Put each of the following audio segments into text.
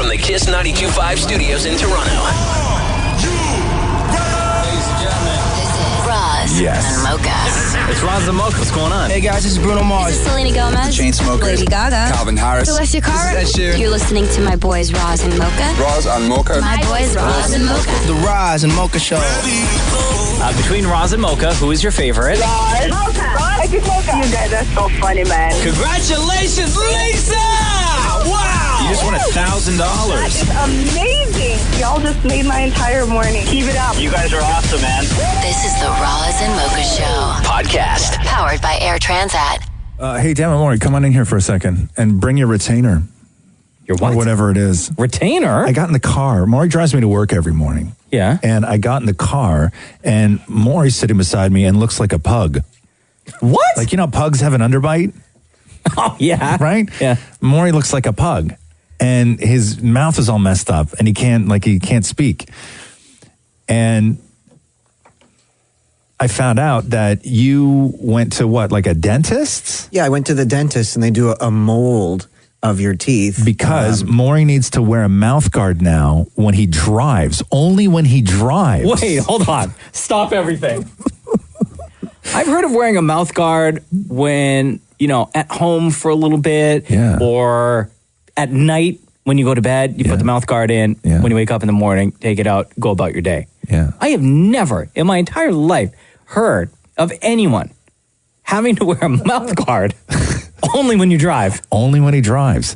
from the Kiss 92.5 studios in Toronto. Ladies and gentlemen, This is Roz and Mocha. it's Roz and Mocha. What's going on? Hey guys, this is Bruno Mars. This is Selena Gomez. Chainsmokers. Lady Gaga. Calvin Harris. Celestia Cara. This is Ed Sheeran. You're listening to my boys Roz and Mocha. Roz and Mocha. My boys Roz and Mocha. The Roz and Mocha Show. Between Roz and Mocha, who is your favorite? Roz. Mocha. You guys are so funny, man. Congratulations, Lisa! Wow! You just won $1,000. That is amazing. Y'all just made my entire morning. Keep it up. You guys are awesome, man. This is the Roz and Mocha Show. Podcast. Powered by Air Transat. Hey, damn it, Maury, come on in here for a second and bring your retainer. Your what? Or whatever it is. Retainer? I got in the car. Maury drives me to work every morning. Yeah. And I got in the car, and Maury's sitting beside me and looks like a pug. What? Like, you know, pugs have an underbite? Oh, yeah. Right? Yeah. Maury looks like a pug, and his mouth is all messed up, and he can't speak. And I found out that you went to what, like a dentist? Yeah, I went to the dentist and they do a mold of your teeth. Because Maury needs to wear a mouth guard now when he drives. Only when he drives. Wait, hold on. Stop everything. I've heard of wearing a mouth guard when, at home for a little bit. Yeah. Or at night when you go to bed, you put the mouth guard in. Yeah. When you wake up in the morning, take it out, go about your day. Yeah. I have never in my entire life heard of anyone having to wear a mouth guard only when you drive. Only when he drives.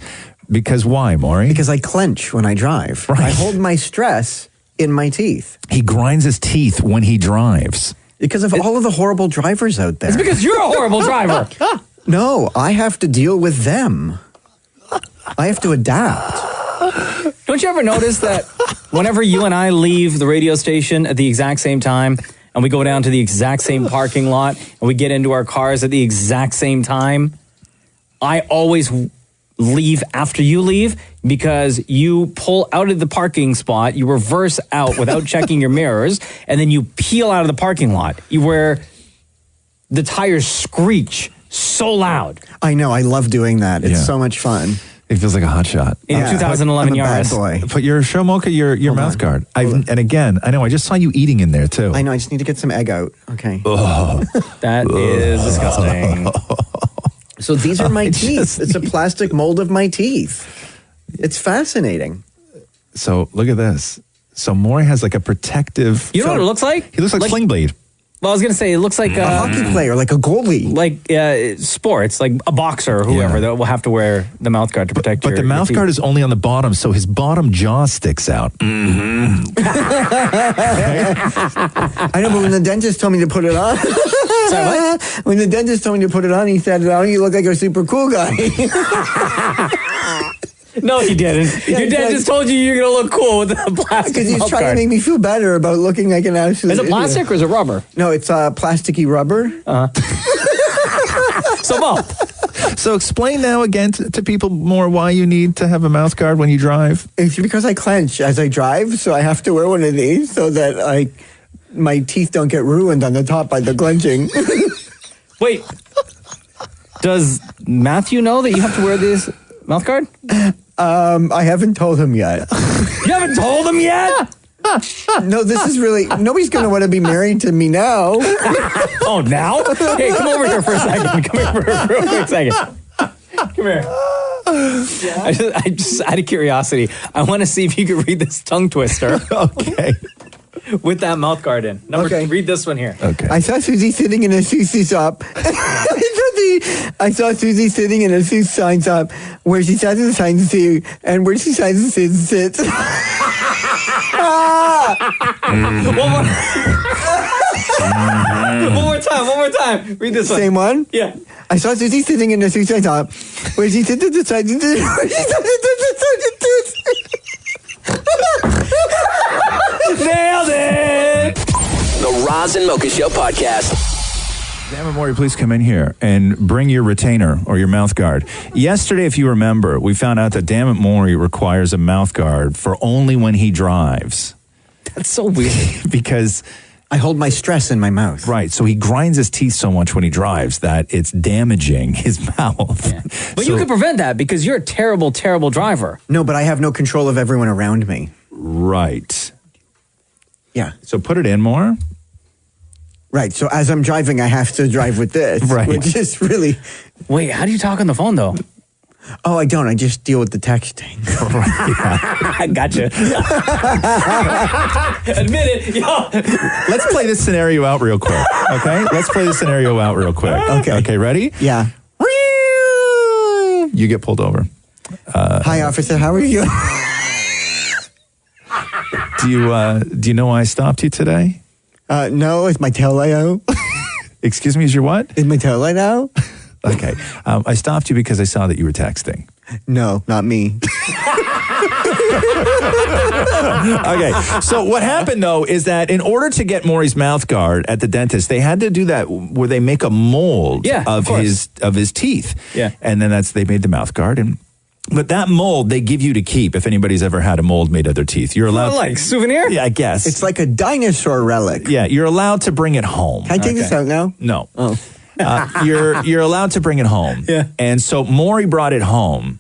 Because why, Maury? Because I clench when I drive. Right. I hold my stress in my teeth. He grinds his teeth when he drives. Because of all of the horrible drivers out there. It's because you're a horrible driver. No, I have to deal with them. I have to adapt. Don't you ever notice that whenever you and I leave the radio station at the exact same time, and we go down to the exact same parking lot, and we get into our cars at the exact same time, I always leave after you leave because you pull out of the parking spot, you reverse out without checking your mirrors, and then you peel out of the parking lot. Where the tires screech so loud. I know, I love doing that. It's so much fun. It feels like a hot shot. In 2011 I'm a bad Yaris. boy. But your show, Mocha, your mouth guard. And again, I know, I just saw you eating in there too. I know, I just need to get some egg out. Okay. That is disgusting. So these are my teeth. It's a plastic mold of my teeth. It's fascinating. So look at this. So Maury has like a protective... You know what it looks like? He looks like Sling Blade. Well, I was going to say, it looks like a hockey player, like a goalie. Like sports, like a boxer or whoever that will have to wear the mouth guard to protect But the mouth guard is only on the bottom, so his bottom jaw sticks out. I know, but when the dentist told me to put it on... Sorry, what? When the dentist told me to put it on, he said, "Oh, you look like a super cool guy." No, he didn't. Yeah, Your dad just told you you're going to look cool with the plastic Because he's mouth trying guard. to make me feel better about looking like an absolute Is it idiot. plastic or is it rubber? No, it's plasticky rubber. So both. So explain now again to people more why you need to have a mouth guard when you drive. It's because I clench as I drive, so I have to wear one of these so that my teeth don't get ruined on the top by the clenching. Wait. Does Matthew know that you have to wear this mouth guard? I haven't told him yet. You haven't told him yet? No, this is really... Nobody's going to want to be married to me now. Oh, now? Hey, come over here for a second. Come here for a real quick second. Come here. I just out of curiosity, I want to see if you can read this tongue twister. Okay. With that mouth guard in. Read this one here. Okay. I saw Susie sitting in a sushi shop. I saw Susie sitting in a sushi shop where she sat in the sign to see and where she sat to sit. One more time. Read this one. Same one? Yeah. I saw Susie sitting in a sushi shop where she sat to the side Nailed it! The Roz and Mocha Show podcast. Damn it, Maury, please come in here and bring your retainer or your mouth guard. Yesterday, if you remember, we found out that Damn it, Maury requires a mouth guard for only when he drives. That's so weird. Because I hold my stress in my mouth. Right. So he grinds his teeth so much when he drives that it's damaging his mouth. Yeah. But you could prevent that because you're a terrible, terrible driver. No, but I have no control of everyone around me. Right. Yeah. So put it in more. Right. So as I'm driving, I have to drive with this. Right. Which is really. Wait, how do you talk on the phone though? Oh, I don't. I just deal with the texting. Gotcha. Admit it. Yo. Let's play this scenario out real quick. Okay? Let's play this scenario out real quick. Okay. Okay, ready? Yeah. You get pulled over. Hi, officer. How are you? Do you know why I stopped you today? No, is my tail light out? Excuse me, is your what? Is my tail light out? Okay. I stopped you because I saw that you were texting. No, not me. Okay. So what happened though is that in order to get Maury's mouth guard at the dentist, they had to do that where they make a mold of his teeth. Yeah. And then they made the mouth guard but that mold they give you to keep if anybody's ever had a mold made of their teeth. You're allowed like souvenir? Yeah, I guess. It's like a dinosaur relic. Yeah, you're allowed to bring it home. Can I take this out now? No. Oh. You're allowed to bring it home. Yeah. And so Maury brought it home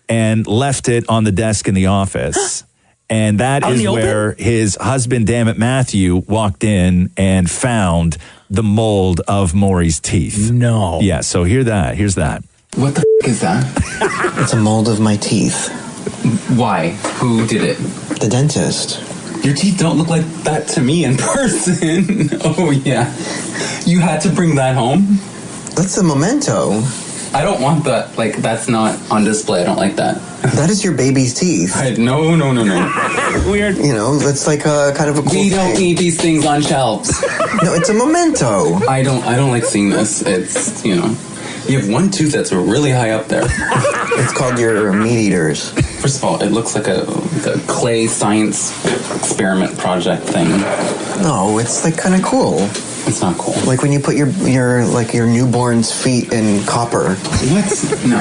and left it on the desk in the office. And that is where his husband, damn it, Matthew, walked in and found the mold of Maury's teeth. No. Yeah, so here's that. What the is that? It's a mold of my teeth. Why? Who did it? The dentist. Your teeth don't look like that to me in person. Oh, yeah. You had to bring that home? That's a memento. I don't want that. Like, that's not on display. I don't like that. That is your baby's teeth. No. Weird. You know, that's like a kind of a cool We don't thing. need these things on shelves. No, it's a memento. I don't like seeing this. It's, you have one tooth that's really high up there. It's called your meat eaters. First of all, it looks like a clay science experiment project thing. No, it's like kind of cool. It's not cool. Like when you put your newborn's feet in copper. What? No.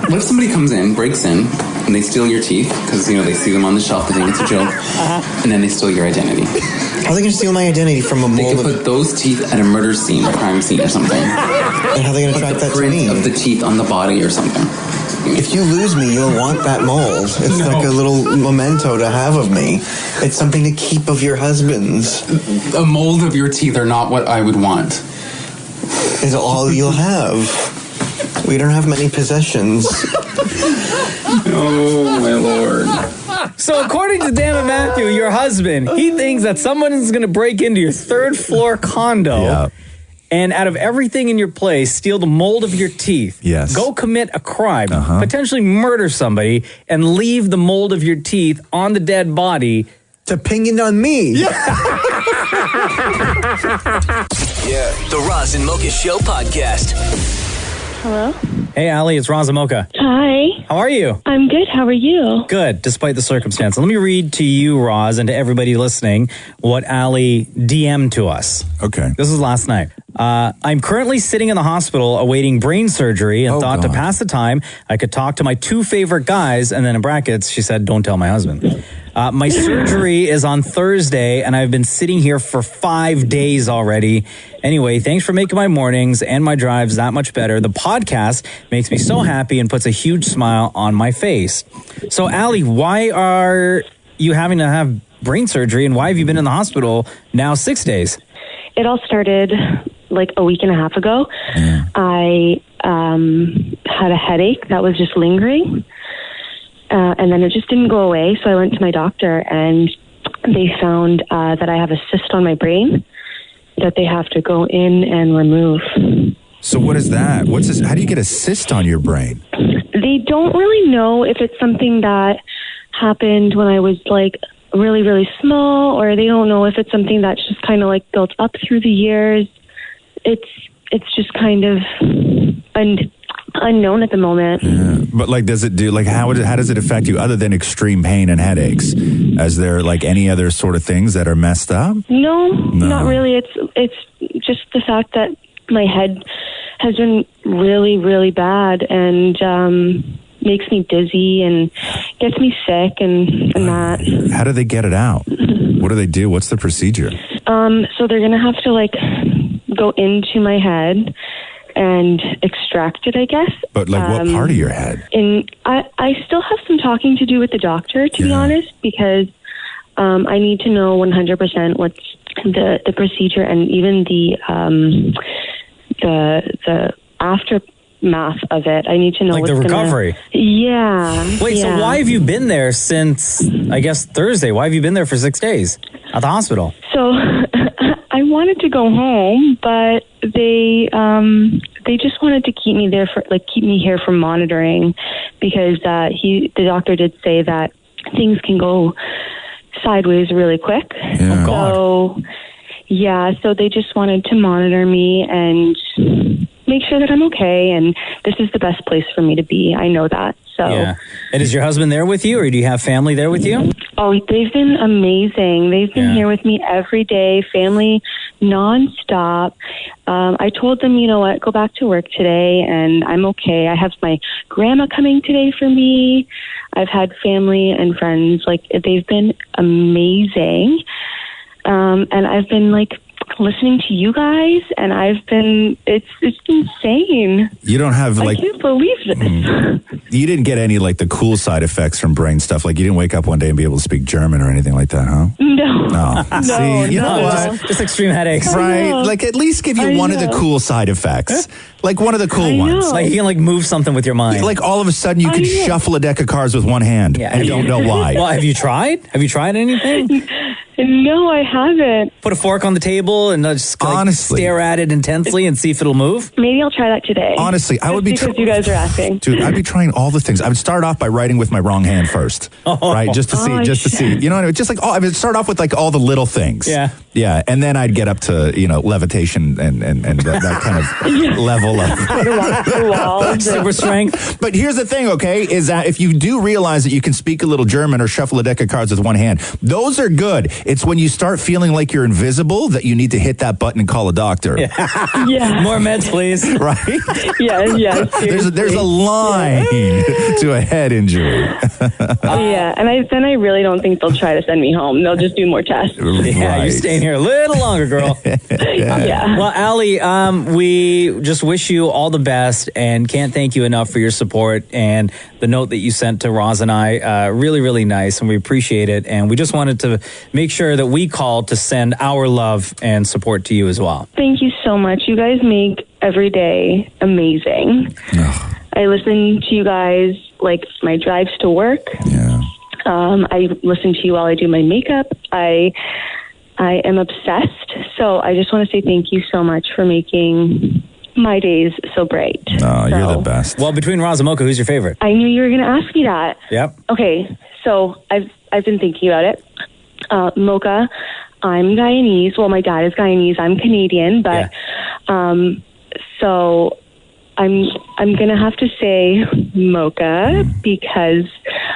What if somebody comes in, breaks in, and they steal your teeth because they see them on the shelf, they think it's a joke, and then they steal your identity? How are they going to steal my identity from a mold? They could put those teeth at a murder scene, a crime scene, or something. And how are they going to track that to me? Of the teeth on the body or something. If you lose me, you'll want that mold. It's like a little memento to have of me. It's something to keep of your husband's. A mold of your teeth are not what I would want. It's all you'll have. We don't have many possessions. Oh, my Lord. So according to Dan and Matthew, your husband, he thinks that someone is going to break into your third floor condo and out of everything in your place, steal the mold of your teeth. Yes. Go commit a crime, potentially murder somebody, and leave the mold of your teeth on the dead body. To ping it on me. Yeah. The Roz and Mocha Show podcast. Hello? Hey, Allie, it's Roz Mocha. Hi. How are you? I'm good. How are you? Good, despite the circumstance. Let me read to you, Roz, and to everybody listening, what Allie DM'd to us. Okay. This was last night. I'm currently sitting in the hospital awaiting brain surgery and thought to pass the time, I could talk to my two favorite guys, and then in brackets, she said, don't tell my husband. My surgery is on Thursday, and I've been sitting here for 5 days already. Anyway, thanks for making my mornings and my drives that much better. The podcast makes me so happy and puts a huge smile on my face. So, Allie, why are you having to have brain surgery, and why have you been in the hospital now 6 days? It all started like a week and a half ago. I had a headache that was just lingering. And then it just didn't go away. So I went to my doctor and they found that I have a cyst on my brain that they have to go in and remove. So what is that? What's this? How do you get a cyst on your brain? They don't really know if it's something that happened when I was like really, really small, or they don't know if it's something that's just kind of like built up through the years. It's just kind of unknown at the moment. Yeah. But like, does it do like how does it affect you other than extreme pain and headaches? Is there like any other sort of things that are messed up? No, not really. It's just the fact that my head has been really, really bad and makes me dizzy and gets me sick and that. How do they get it out? What do they do? What's the procedure? So they're gonna have to like go into my head and extract it, I guess. But like what part of your head? And I still have some talking to do with the doctor, to be honest, because I need to know 100% what's the procedure and even the aftermath of it. I need to know Like what's the recovery. Wait, so why have you been there since, I guess, Thursday? Why have you been there for 6 days at the hospital? So I wanted to go home, but they just wanted to keep me there keep me here for monitoring, because the doctor did say that things can go sideways really quick. Yeah. Oh, God. So they just wanted to monitor me and make sure that I'm okay, and this is the best place for me to be. I know that. So. Yeah. And is your husband there with you, or do you have family there with you? Oh, they've been amazing. They've been here with me every day, family nonstop. I told them, you know what, go back to work today, and I'm okay. I have my grandma coming today for me. I've had family and friends. Like, they've been amazing. And I've been like listening to you guys, and it's insane. You don't have like, I can't believe this. You didn't get any like the cool side effects from brain stuff. Like you didn't wake up one day and be able to speak German or anything like that, huh? No. No. See, you know what? Just extreme headaches. Right? Like at least give you one of the cool side effects. Like one of the cool ones. Like you can like move something with your mind. Like all of a sudden you can shuffle a deck of cards with one hand and you don't know why. Well, have you tried? Have you tried anything? No, I haven't. Put a fork on the table and just like, stare at it intensely and see if it'll move? Maybe I'll try that today. Honestly, I would be because you guys are asking. Dude, I'd be trying all the things. I would start off by writing with my wrong hand first, right? Just to see, you know what I mean? Just like, I would start off with like all the little things. Yeah. Yeah. And then I'd get up to, levitation and that kind of level of super strength. But here's the thing, okay, is that if you do realize that you can speak a little German or shuffle a deck of cards with one hand, those are good. It's when you start feeling like you're invisible that you need to hit that button and call a doctor. Yeah. More meds, please. Right? Yes. There's a line to a head injury. Yeah, and then I really don't think they'll try to send me home. They'll just do more tests. Yeah, you're staying here a little longer, girl. Yeah. Well, Allie, we just wish you all the best and can't thank you enough for your support and the note that you sent to Roz and I. Really, really nice, and we appreciate it. And we just wanted to make sure that we called to send our love and support to you as well. Thank you so much. You guys make every day amazing. I listen to you guys like my drives to work. Yeah. I listen to you while I do my makeup. I am obsessed. So I just want to say thank you so much for making my days so bright. Oh, you're the best. Well, between Roz and Mocha, who's your favorite? I knew you were going to ask me that. Yep. Okay, so I've been thinking about it. Mocha, I'm Guyanese. Well, my dad is Guyanese. I'm Canadian, but so I'm gonna have to say Mocha because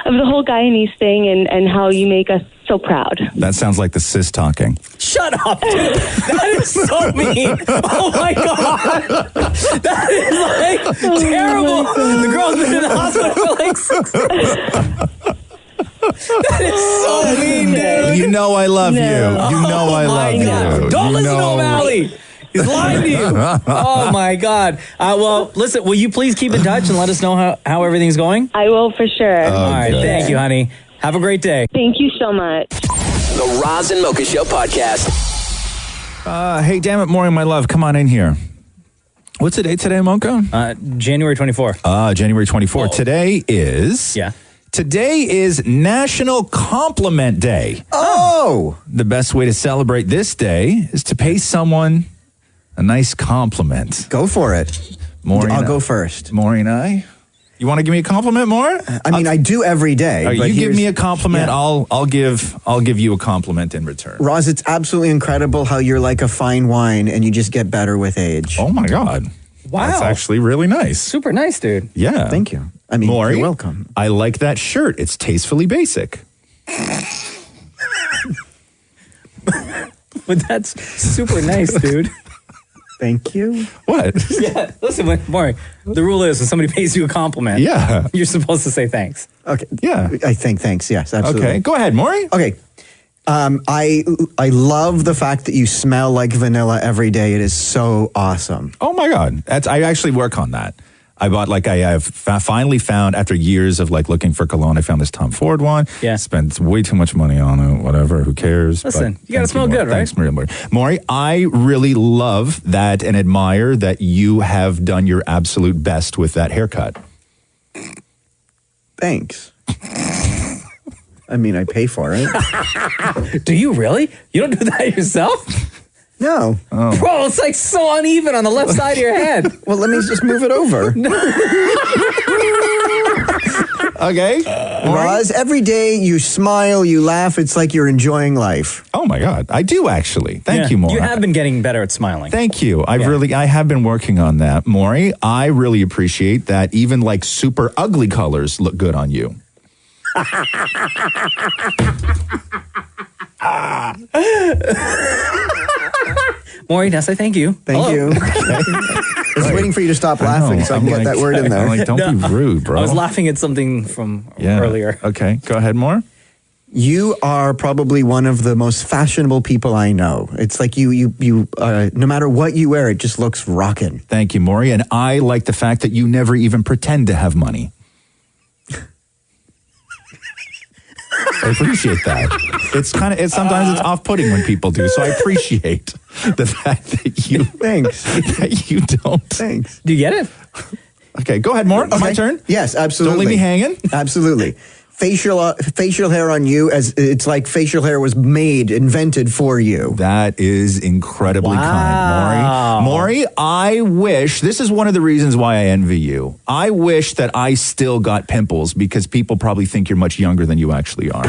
of the whole Guyanese thing and how you make us so proud. That sounds like the sis talking. Shut up, dude. That is so mean. Oh my God. That is like terrible. The girl's been in the hospital for like 6 days. That is so mean, dude. You know I love you. You know I love you. Don't listen to him, Allie. He's lying to you. Oh, my God. Well, listen, will you please keep in touch and let us know how everything's going? I will for sure. All right. Thank you, honey. Have a great day. Thank you so much. The Roz and Mocha Show podcast. Hey, damn it, Maureen, my love, come on in here. What's the date today, Mocha? January 24th. January 24th. Oh. Today is... Yeah. Today is National Compliment Day. Oh! The best way to celebrate this day is to pay someone a nice compliment. Go for it. Maureen, I'll go first. Maureen, you want to give me a compliment, Maureen? I mean, I do every day. Right, but you give me a compliment, yeah. I'll give you a compliment in return. Roz, it's absolutely incredible how you're like a fine wine and you just get better with age. Oh my God. Wow. That's actually really nice. Super nice, dude. Yeah. Thank you. I mean, Maureen, you're welcome. I like that shirt. It's tastefully basic. But that's super nice, dude. Thank you. What? Yeah. Listen, Maury, the rule is when somebody pays you a compliment, you're supposed to say thanks. Okay. Yeah. I think thanks. Yes, absolutely. Okay. Go ahead, Maury. Okay. I love the fact that you smell like vanilla every day. It is so awesome. Oh my God. I actually work on that. I bought I have finally found after years of looking for cologne. I found this Tom Ford one. Yeah. Spent way too much money on it. Whatever. Who cares? Listen, you gotta smell good, right? Thanks, Maury. I really love that and admire that you have done your absolute best with that haircut. Thanks. I mean, I pay for it. Do you really? You don't do that yourself? No. Oh. Bro, it's so uneven on the left side of your head. Well, let me just move it over. Okay. Roz, every day you smile, you laugh. It's like you're enjoying life. Oh my God. I do actually. Thank you, Maury. You have been getting better at smiling. Thank you. I have been working on that. Maury, I really appreciate that even super ugly colors look good on you. Maury, now say thank you. Thank you. I was waiting for you to stop laughing so I can get that word in there. I'm don't be rude, bro. I was laughing at something from earlier. Okay, go ahead, Maury. You are probably one of the most fashionable people I know. It's like you no matter what you wear, it just looks rockin'. Thank you, Maury. And I like the fact that you never even pretend to have money. I appreciate that. Sometimes it's off-putting when people do, so I appreciate the fact that you Thanks. that you don't. Thanks. Do you get it? Okay, go ahead, Maury. Okay. My turn. Yes, absolutely. Don't leave me hanging. Absolutely. Facial hair on you, as it's like facial hair was invented for you. That is incredibly kind, Maury. I wish, this is one of the reasons why I envy you. I wish that I still got pimples because people probably think you're much younger than you actually are.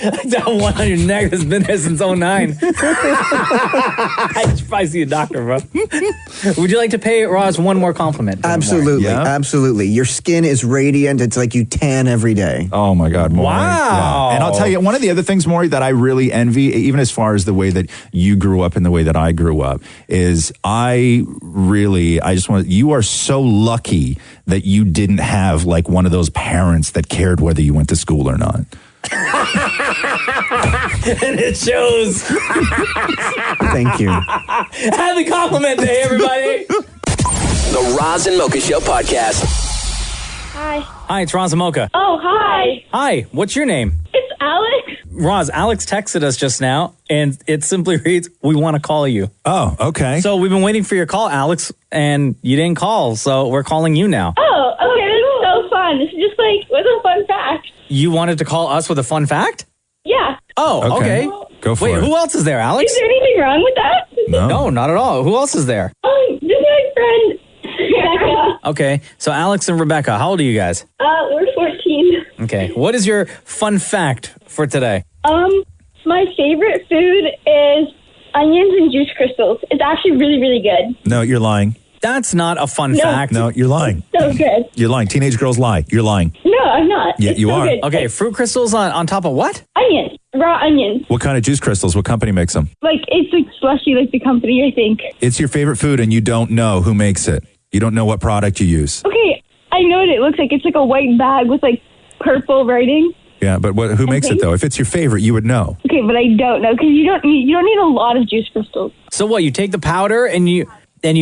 That one on your neck has been there since 2009. I should probably see a doctor, bro. Would you like to pay Roz one more compliment? Absolutely, absolutely. Your skin is radiant. It's like you tan every day. Oh my God, Maury. Wow. Yeah. And I'll tell you, one of the other things, Maury, that I really envy, even as far as the way that you grew up and the way that I grew up, is you are so lucky that you didn't have one of those parents that cared whether you went to school or not. And it shows. Thank you. Happy compliment day, everybody. The Roz and Mocha Show podcast. Hi. Hi, it's Roz Mocha. Oh, hi. Hi, what's your name? It's Alex. Roz, Alex texted us just now, and it simply reads, "We want to call you." Oh, okay. So we've been waiting for your call, Alex, and you didn't call, so we're calling you now. Oh, okay. This is so fun. This is just was a fun fact. You wanted to call us with a fun fact? Yeah. Oh, okay. Go for it. Wait, who else is there, Alex? Is there anything wrong with that? No, not at all. Who else is there? Just my friend, Rebecca. Okay, so Alex and Rebecca, how old are you guys? We're 14. Okay, what is your fun fact for today? My favorite food is onions and juice crystals. It's actually really, really good. No, you're lying. That's not a fun fact. No, you're lying. So good. You're lying. Teenage girls lie. You're lying. No, I'm not. Yeah, It's you so are. good. Okay, fruit crystals on top of what? Onions. Raw onions. What kind of juice crystals? What company makes them? It's slushy like the company, I think. It's your favorite food and you don't know who makes it. You don't know what product you use. Okay, I know what it looks like. It's like a white bag with purple writing. Yeah, but who makes it though? If it's your favorite, you would know. Okay, but I don't know because you don't need a lot of juice crystals. So what, you take the powder and you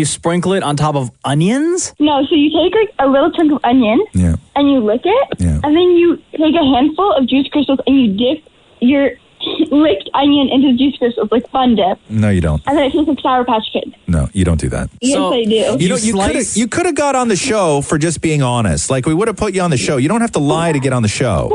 sprinkle it on top of onions? No, so you take a little chunk of onion and you lick it, and then you take a handful of juice crystals and you dip your licked onion into juice crystals, like Fun Dip. No, you don't. And then it tastes like Sour Patch Kids. No, you don't do that. Yes, I do. You could have got on the show for just being honest. We would have put you on the show. You don't have to lie to get on the show.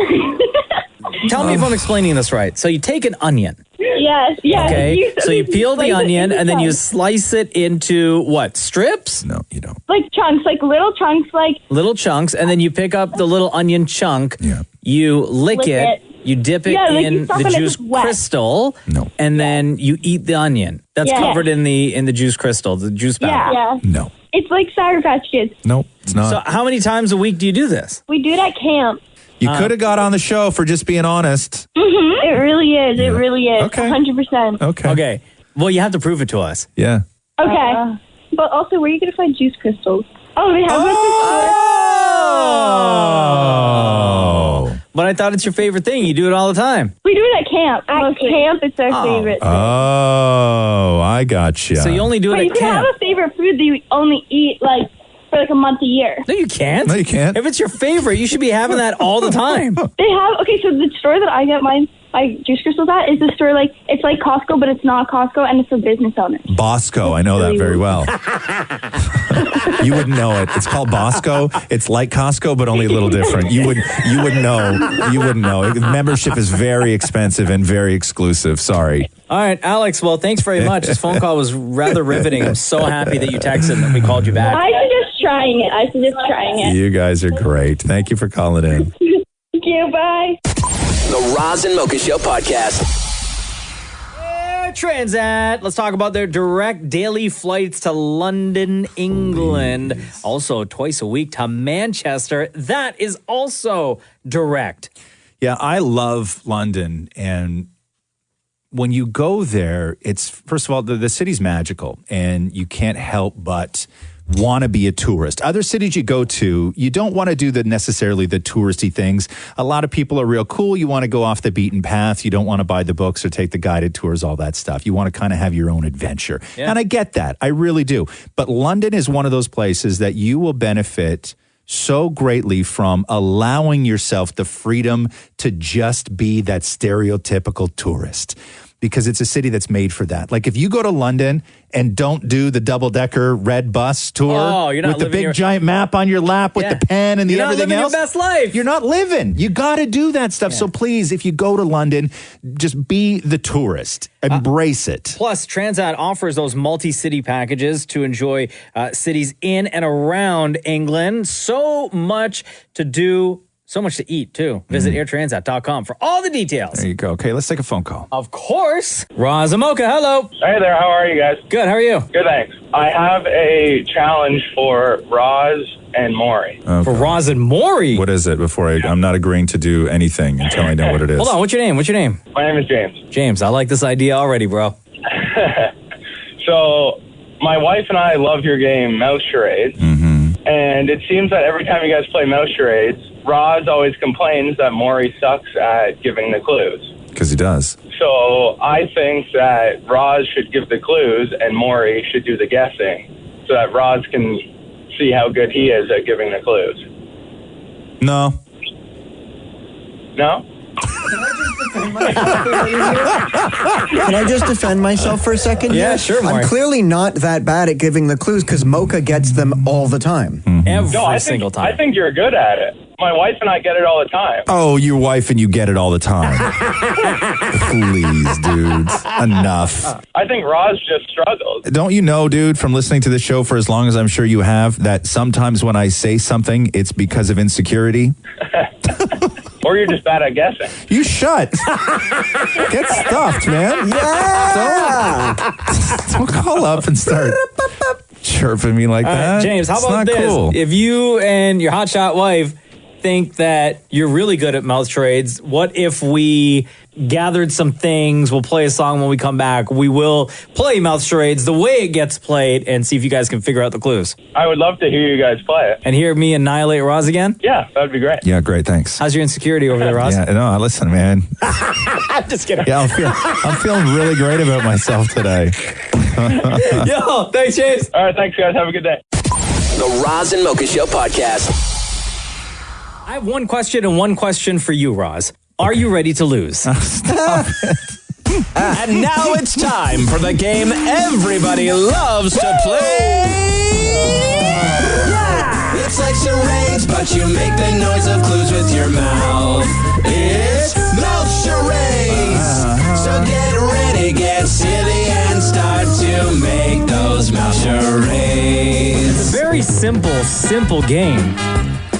Tell me if I'm explaining this right. So you take an onion. Yes. Okay, so you peel the onion and then you slice it into what, strips? No, you don't. Like chunks, little chunks, Little chunks, and then you pick up the little onion chunk. Yeah. You lick it. You dip it in the juice crystal, and then you eat the onion. That's covered in the juice crystal, the juice powder. Yeah. No. It's like Sour Patch Kids. No, it's not. So how many times a week do you do this? We do it at camp. You could have got on the show for just being honest. Mm-hmm. It really is. It really is. Okay. 100%. Okay. Well, you have to prove it to us. Yeah. Okay. But also, where are you going to find juice crystals? Oh, they have Oh! But I thought it's your favorite thing. You do it all the time. We do it camp. At camp, it's our favorite thing. Oh, I gotcha. So you only do it But you at can camp. have a favorite food that you only eat like for like a month a year. No, you can't. No, you can't. If it's your favorite, you should be having that all the time. They have so the store that I get my juice crystals at is the store it's like Costco, but it's not Costco, and it's for business owners. Bosco, I know that very well. You wouldn't know it. It's called Bosco. It's like Costco, but only a little different. You wouldn't know. You wouldn't know. Membership is very expensive and very exclusive. Sorry. All right, Alex. Well, thanks very much. This phone call was rather riveting. I'm so happy that you texted and that we called you back. I suggest trying it. You guys are great. Thank you for calling in. Thank you. Bye. The Roz and Mocha Show podcast. Air Transat. Let's talk about their direct daily flights to London, England. Also, twice a week to Manchester. That is also direct. Yeah, I love London. And when you go there, it's, first of all, the city's magical. And you can't help but want to be a tourist. Other cities you go to, you don't want to do necessarily the touristy things. A lot of people are real cool. You want to go off the beaten path. You don't want to buy the books or take the guided tours, all that stuff. You want to kind of have your own adventure. Yeah. And I get that. I really do. But London is one of those places that you will benefit so greatly from allowing yourself the freedom to just be that stereotypical tourist. Because it's a city that's made for that. Like if you go to London and don't do the double-decker red bus tour with the big giant map on your lap with the pen and the everything else, your best life. You're not living. You got to do that stuff. Yeah. So please, if you go to London, just be the tourist. Embrace it. Plus, Transat offers those multi-city packages to enjoy cities in and around England. So much to do. So much to eat, too. Visit airtransat.com for all the details. There you go. Okay, let's take a phone call. Of course. Roz Mocha, hello. Hey there, how are you guys? Good, how are you? Good, thanks. I have a challenge for Roz and Maury. Okay. For Roz and Maury? What is it before I'm not agreeing to do anything until I know what it is. Hold on, what's your name? My name is James. James, I like this idea already, bro. So, my wife and I love your game, Mouth Charades. Mm-hmm. And it seems that every time you guys play Mouth Charades, Roz always complains that Maury sucks at giving the clues. Because he does. So I think that Roz should give the clues and Maury should do the guessing so that Roz can see how good he is at giving the clues. No. No? Can I just defend myself for a second? Yeah, sure, Maury. I'm clearly not that bad at giving the clues because Mocha gets them all the time. Mm-hmm. Every single time. I think you're good at it. My wife and I get it all the time. Oh, your wife and you get it all the time. Please, dudes. Enough. I think Roz just struggles. Don't you know, dude, from listening to the show for as long as I'm sure you have, that sometimes when I say something, it's because of insecurity? Or you're just bad at guessing. You shut. Get stuffed, man. Yeah. Don't call up and start chirping me like that. James, how It's about not this? cool. If you and your hotshot wife think that you're really good at mouth charades, what if we gathered some things? We'll play a song when we come back. We will play mouth charades the way it gets played and see if you guys can figure out the clues. I would love to hear you guys play it. And hear me annihilate Roz again? Yeah, that would be great. Yeah, great, thanks. How's your insecurity over there, Roz? Yeah, no, listen, man. I'm just kidding. Yeah, I'm feeling really great about myself today. Yo, thanks, James. All right, thanks, guys. Have a good day. The Roz and Mocha Show podcast. I have one question and one question for you, Roz. Are you ready to lose? Stop it. And now it's time for the game everybody loves to play. Yeah! It's like charades, but you make the noise of clues with your mouth. It's Mouth Charades. So get ready, get silly, and start to make those mouth charades. It's a very simple game.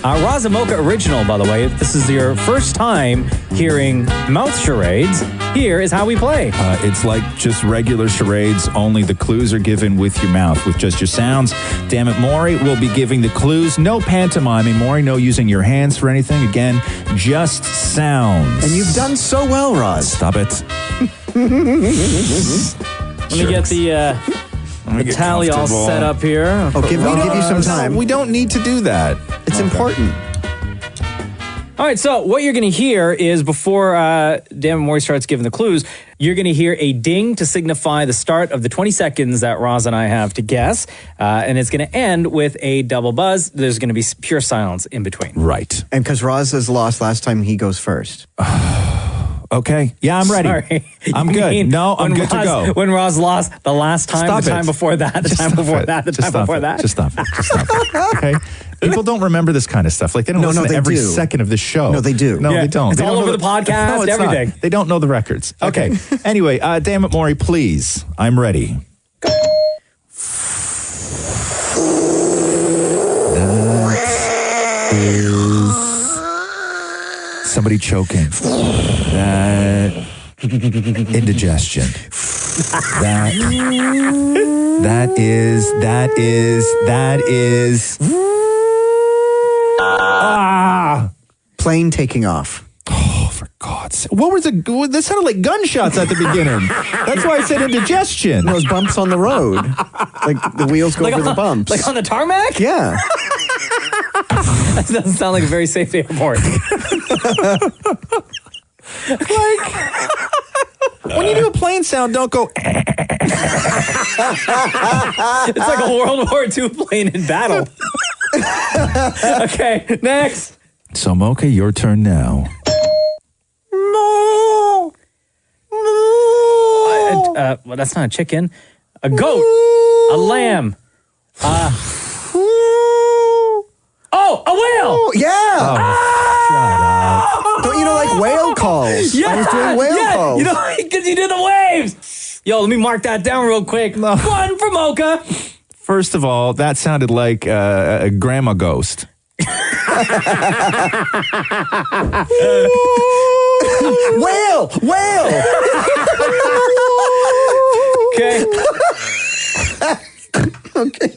Roz Mocha original, by the way. If this is your first time hearing Mouth Charades, here is how we play. It's like just regular charades, only the clues are given with your mouth, with just your sounds. Damn it, Maury will be giving the clues. No pantomiming, Maury, no using your hands for anything. Again, just sounds. And you've done so well, Roz. Stop it. Let me get the tally all set up here. I'll give you some time. We don't need to do that. It's important. All right, so what you're going to hear is before Dan Maury starts giving the clues, you're going to hear a ding to signify the start of the 20 seconds that Roz and I have to guess, and it's going to end with a double buzz. There's going to be pure silence in between. Right. And because Roz has lost last time, he goes first. Okay. Yeah, I'm ready. Sorry. I'm good. No, I'm good to go. When Roz lost the last time, Stop the time it. before that, the Just time stop before it. that, the Just time stop before it. that. Just stop it. Just stop it. Okay. People don't remember this kind of stuff. Like they don't listen to they every do. second of the show. No, they do. No, Yeah, they don't. it's They all don't over know the podcast, No, it's everything. not. They don't know the records. Okay. Anyway, damn it, Maury, please. I'm ready. That is somebody choking. That indigestion. That is Plane taking off. Oh, for God's sake. What was that sounded like gunshots at the beginning. That's why I said indigestion. Those bumps on the road. Like the wheels go over the bumps. Like on the tarmac? Yeah. That doesn't sound like a very safe airport. When you do a plane sound, don't go. It's like a World War II plane in battle. Okay, next. So, Mocha, your turn now. Well, that's not a chicken. A goat. A lamb. Oh, a whale. Yeah. Don't you know like whale calls? Yeah, I was doing whale calls. You know, because you did the waves. Yo, let me mark that down real quick. One for Mocha. First of all, that sounded like a grandma ghost. Whale. Okay. Okay.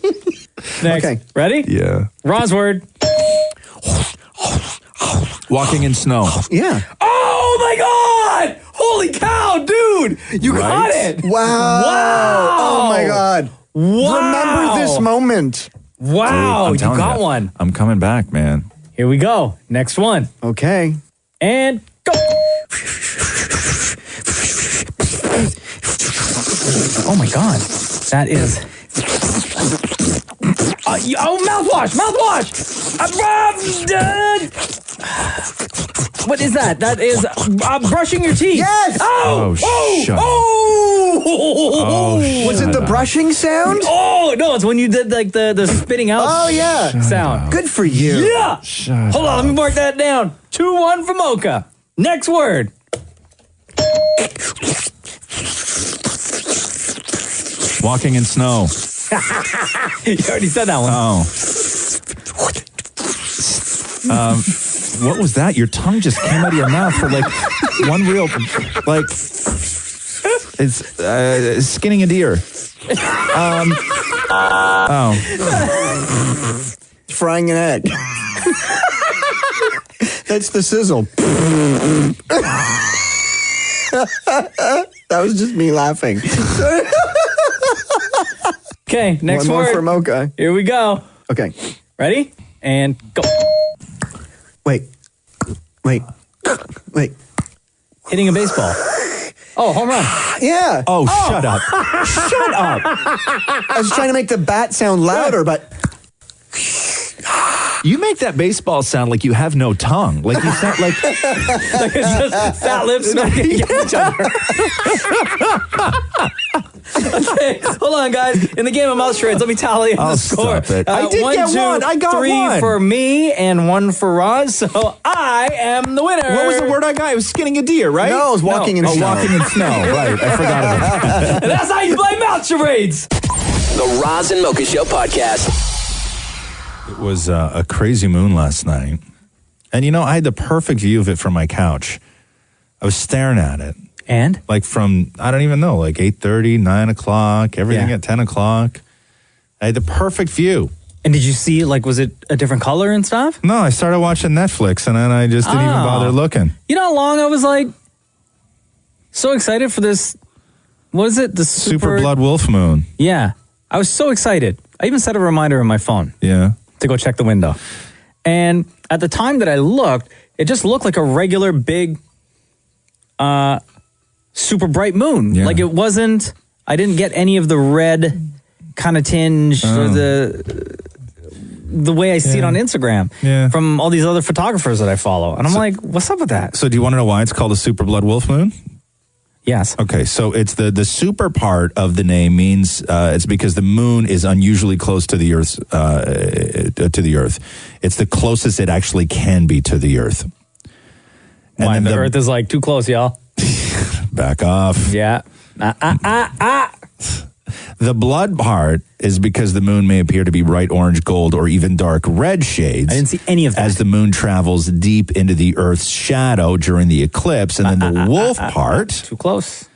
Next. Okay. Ready? Yeah. Roz word. Walking in snow. Yeah. Oh my God! Holy cow, dude! You got it! Wow. Oh my God. Wow. Remember this moment. Wow, Dude, I'm you telling got one. I'm coming back, man. Here we go. Next one. Okay. And go. Oh my God. That is. Mouthwash! What is that? That is brushing your teeth. Yes! Oh, shut up. Was it the brushing sound? Oh, no, it's when you did like the spitting out sound. Good for you. Yeah. Hold on, let me mark that down. 2-1 for Mocha. Next word. Walking in snow. You already said that one. Oh. What was that? Your tongue just came out of your mouth for like one real, like, it's skinning a deer. Frying an egg. That's the sizzle. That was just me laughing. Okay, next One more word. for Mocha. Here we go. Okay. Ready? And go. Wait. Hitting a baseball. Oh, home run. Yeah. Oh, shut up. Shut up. I was trying to make the bat sound louder, but You make that baseball sound like you have no tongue. Like you sound like Like it's just fat lips smacking against each other. Okay, hold on, guys. In the game of Mouth Charades, let me tally the score. Stop it. I did get one. I got 3 one. for me and 1 for Roz. So I am the winner. What was the word I got? It was skinning a deer, right? no, I was walking in snow. Walking in snow. Right. I forgot about that. And that's how you play Mouth Charades. The Roz and Mocha Show podcast. It was a crazy moon last night. And, you know, I had the perfect view of it from my couch. I was staring at it. And? Like from, I don't even know, like 8:30, 9 o'clock, everything at 10 o'clock. I had the perfect view. And did you see, like, was it a different color and stuff? No, I started watching Netflix and then I just didn't even bother looking. You know how long I was, like, so excited for this, what is it? The Super Blood Wolf Moon. Yeah. I was so excited. I even set a reminder on my phone. Yeah. To go check the window. And at the time that I looked, It just looked like a regular big, super bright moon. Yeah. Like it wasn't. I didn't get any of the red kind of tinge or the way I see it on Instagram from all these other photographers that I follow. And I'm like, what's up with that? So do you want to know why it's called a super blood wolf moon? Yes. Okay, so it's the super part of the name means it's because the moon is unusually close to the Earth. It's the closest it actually can be to the Earth. And why? then The Earth is like too close, y'all. Back off. Yeah. The blood part is because the moon may appear to be bright orange, gold, or even dark red shades. I didn't see any of that. As the moon travels deep into the Earth's shadow during the eclipse. And then the wolf part... Too close.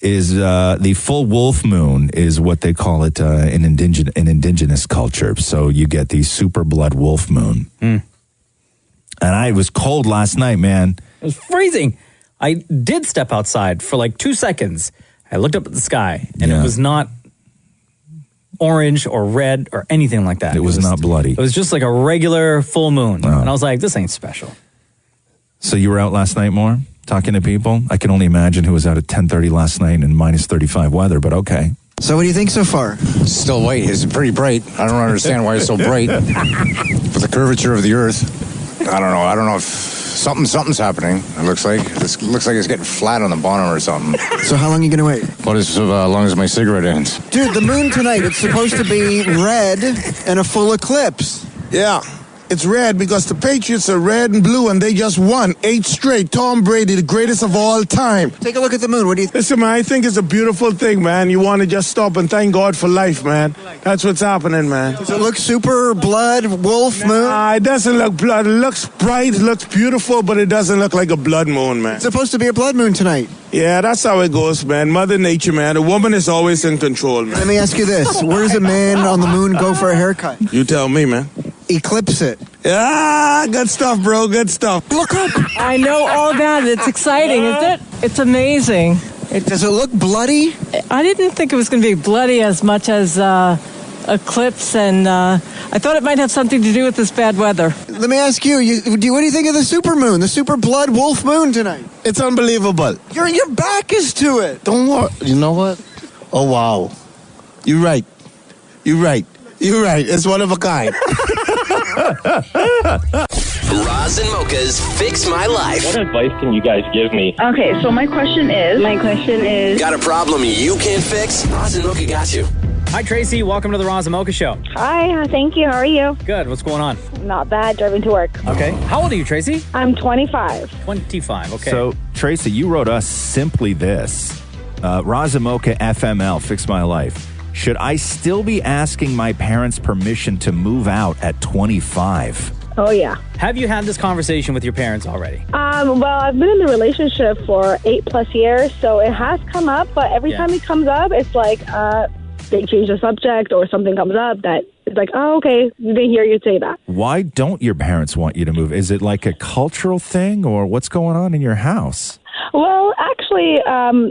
Is the full wolf moon is what they call it in indigenous culture. So you get the super blood wolf moon. And it was cold last night, man. It was freezing. I did step outside for like 2 seconds. I looked up at the sky, and it was not orange or red or anything like that. It was not bloody. It was just like a regular full moon. And I was like, this ain't special. So you were out last night more, talking to people? I can only imagine who was out at 10:30 last night in minus 35 weather, but okay. So what do you think so far? Still white. It's pretty bright. I don't understand why it's so bright. With the curvature of the Earth, I don't know. I don't know if something's happening. It looks like it's getting flat on the bottom or something. So how long are you gonna wait? Well, as long as my cigarette ends. Dude, the moon tonight, it's supposed to be red and a full eclipse. Yeah. It's red because the Patriots are red and blue and they just won 8 straight. Tom Brady, the greatest of all time. Take a look at the moon. What do you think? Listen, man, I think it's a beautiful thing, man. You want to just stop and thank God for life, man. That's what's happening, man. Does it look super blood wolf moon? It doesn't look blood. It looks bright, it looks beautiful, but it doesn't look like a blood moon, man. It's supposed to be a blood moon tonight. Yeah, that's how it goes, man. Mother Nature, man. A woman is always in control, man. Let me ask you this. Where does a man on the moon go for a haircut? You tell me, man. Eclipse it. Ah, good stuff, bro. Good stuff. Look up. I know all about it. It's exciting, isn't it? It's amazing. Does it look bloody? I didn't think it was going to be bloody as much as eclipse, and I thought it might have something to do with this bad weather. Let me ask you, what do you think of the super moon, the super blood wolf moon tonight? It's unbelievable. Your back is to it. Don't worry. You know what? Oh, wow. You're right. It's one of a kind. Roz and Mocha's Fix My Life. What advice can you guys give me? Okay, so my question is... Got a problem you can't fix? Roz and Mocha got you. Hi, Tracy. Welcome to the Roz and Mocha Show. Hi, thank you. How are you? Good. What's going on? Not bad, driving to work. Okay. How old are you, Tracy? I'm 25. 25. Okay. So, Tracy, you wrote us simply this. Roz and Mocha FML, Fix My Life. Should I still be asking my parents' permission to move out at 25? Oh, yeah. Have you had this conversation with your parents already? Well, I've been in the relationship for 8+ years, so it has come up, but every time it comes up, it's like they change the subject or something comes up that it's like, oh, okay, they hear you say that. Why don't your parents want you to move? Is it like a cultural thing, or what's going on in your house? Well, actually,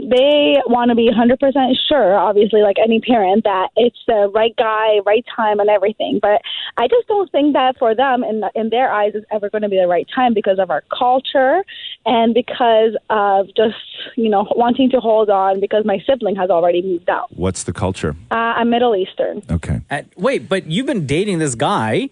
they want to be 100% sure, obviously, like any parent, that it's the right guy, right time, and everything. But I just don't think that for them, in their eyes, it's ever going to be the right time because of our culture and because of just, wanting to hold on because my sibling has already moved out. What's the culture? I'm Middle Eastern. Okay. Wait, but you've been dating this guy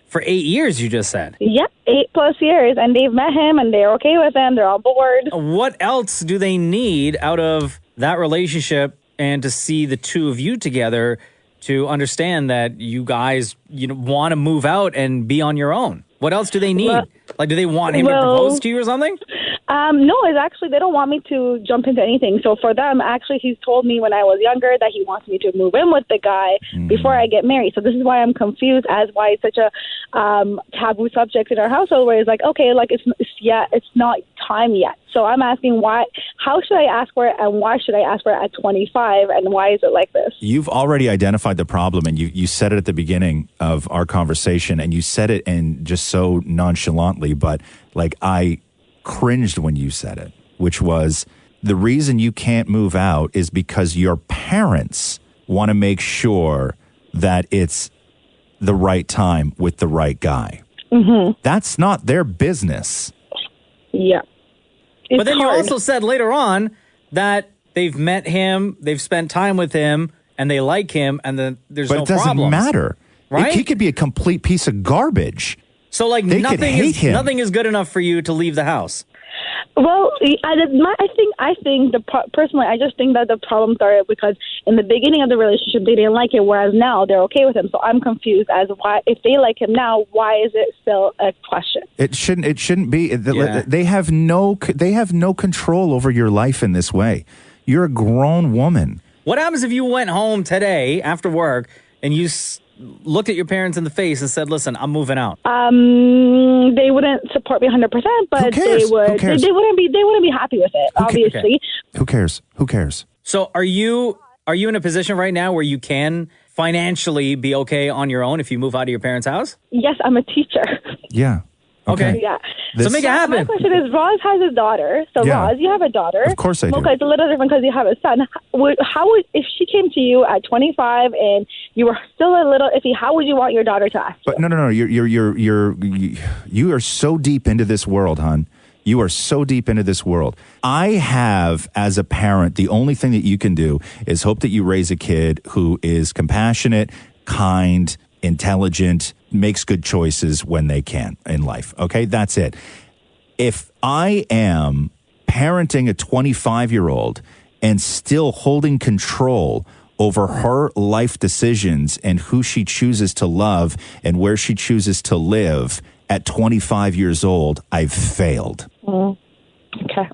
for 8 years, you just said. Yep, 8+ years, and they've met him, and they're okay with him. They're on board. What else do they need out of that relationship and to see the two of you together to understand that you guys want to move out and be on your own? What else do they need? Do they want him to propose to you or something? No, it's actually, they don't want me to jump into anything. So for them, actually, he's told me when I was younger that he wants me to move in with the guy before I get married. So this is why I'm confused as why it's such a taboo subject in our household where it's like, okay, like it's not time yet. So I'm asking how should I ask for it and why should I ask for it at 25 and why is it like this? You've already identified the problem and you said it at the beginning of our conversation and you said it in just so nonchalantly, but like I cringed when you said it, which was the reason you can't move out is because your parents want to make sure that it's the right time with the right guy. That's not their business. Yeah. But then you also said later on that they've met him, they've spent time with him, and they like him, and then there's no But it doesn't problems. matter. Right? He could be a complete piece of garbage. So, like, They could hate him. nothing is good enough for you to leave the house. Well, personally, I just think that the problem started because in the beginning of the relationship they didn't like it, whereas now they're okay with him. So I'm confused as why, if they like him now, why is it still a question? It shouldn't be. They have no control over your life in this way. You're a grown woman. What happens if you went home today after work and you looked at your parents in the face and said, "Listen, I'm moving out"? They wouldn't support me 100%, but they would. Who cares? They wouldn't be happy with it. Obviously. Who cares? So are you in a position right now where you can financially be okay on your own if you move out of your parents' house? Yes, I'm a teacher. Yeah. Okay. Yeah. So make it happen. My question is, Roz has a daughter. So Yeah. Roz, you have a daughter. Of course I do. Mocha, it's a little different because you have a son. How would if she came to you at 25 and you were still a little iffy? How would you want your daughter to ask? But no. You are so deep into this world, hon. You are so deep into this world. I have, as a parent, the only thing that you can do is hope that you raise a kid who is compassionate, kind, intelligent, makes good choices when they can in life. Okay, that's it. If I am parenting a 25-year-old and still holding control over her life decisions and who she chooses to love and where she chooses to live at 25 years old, I've failed. Okay.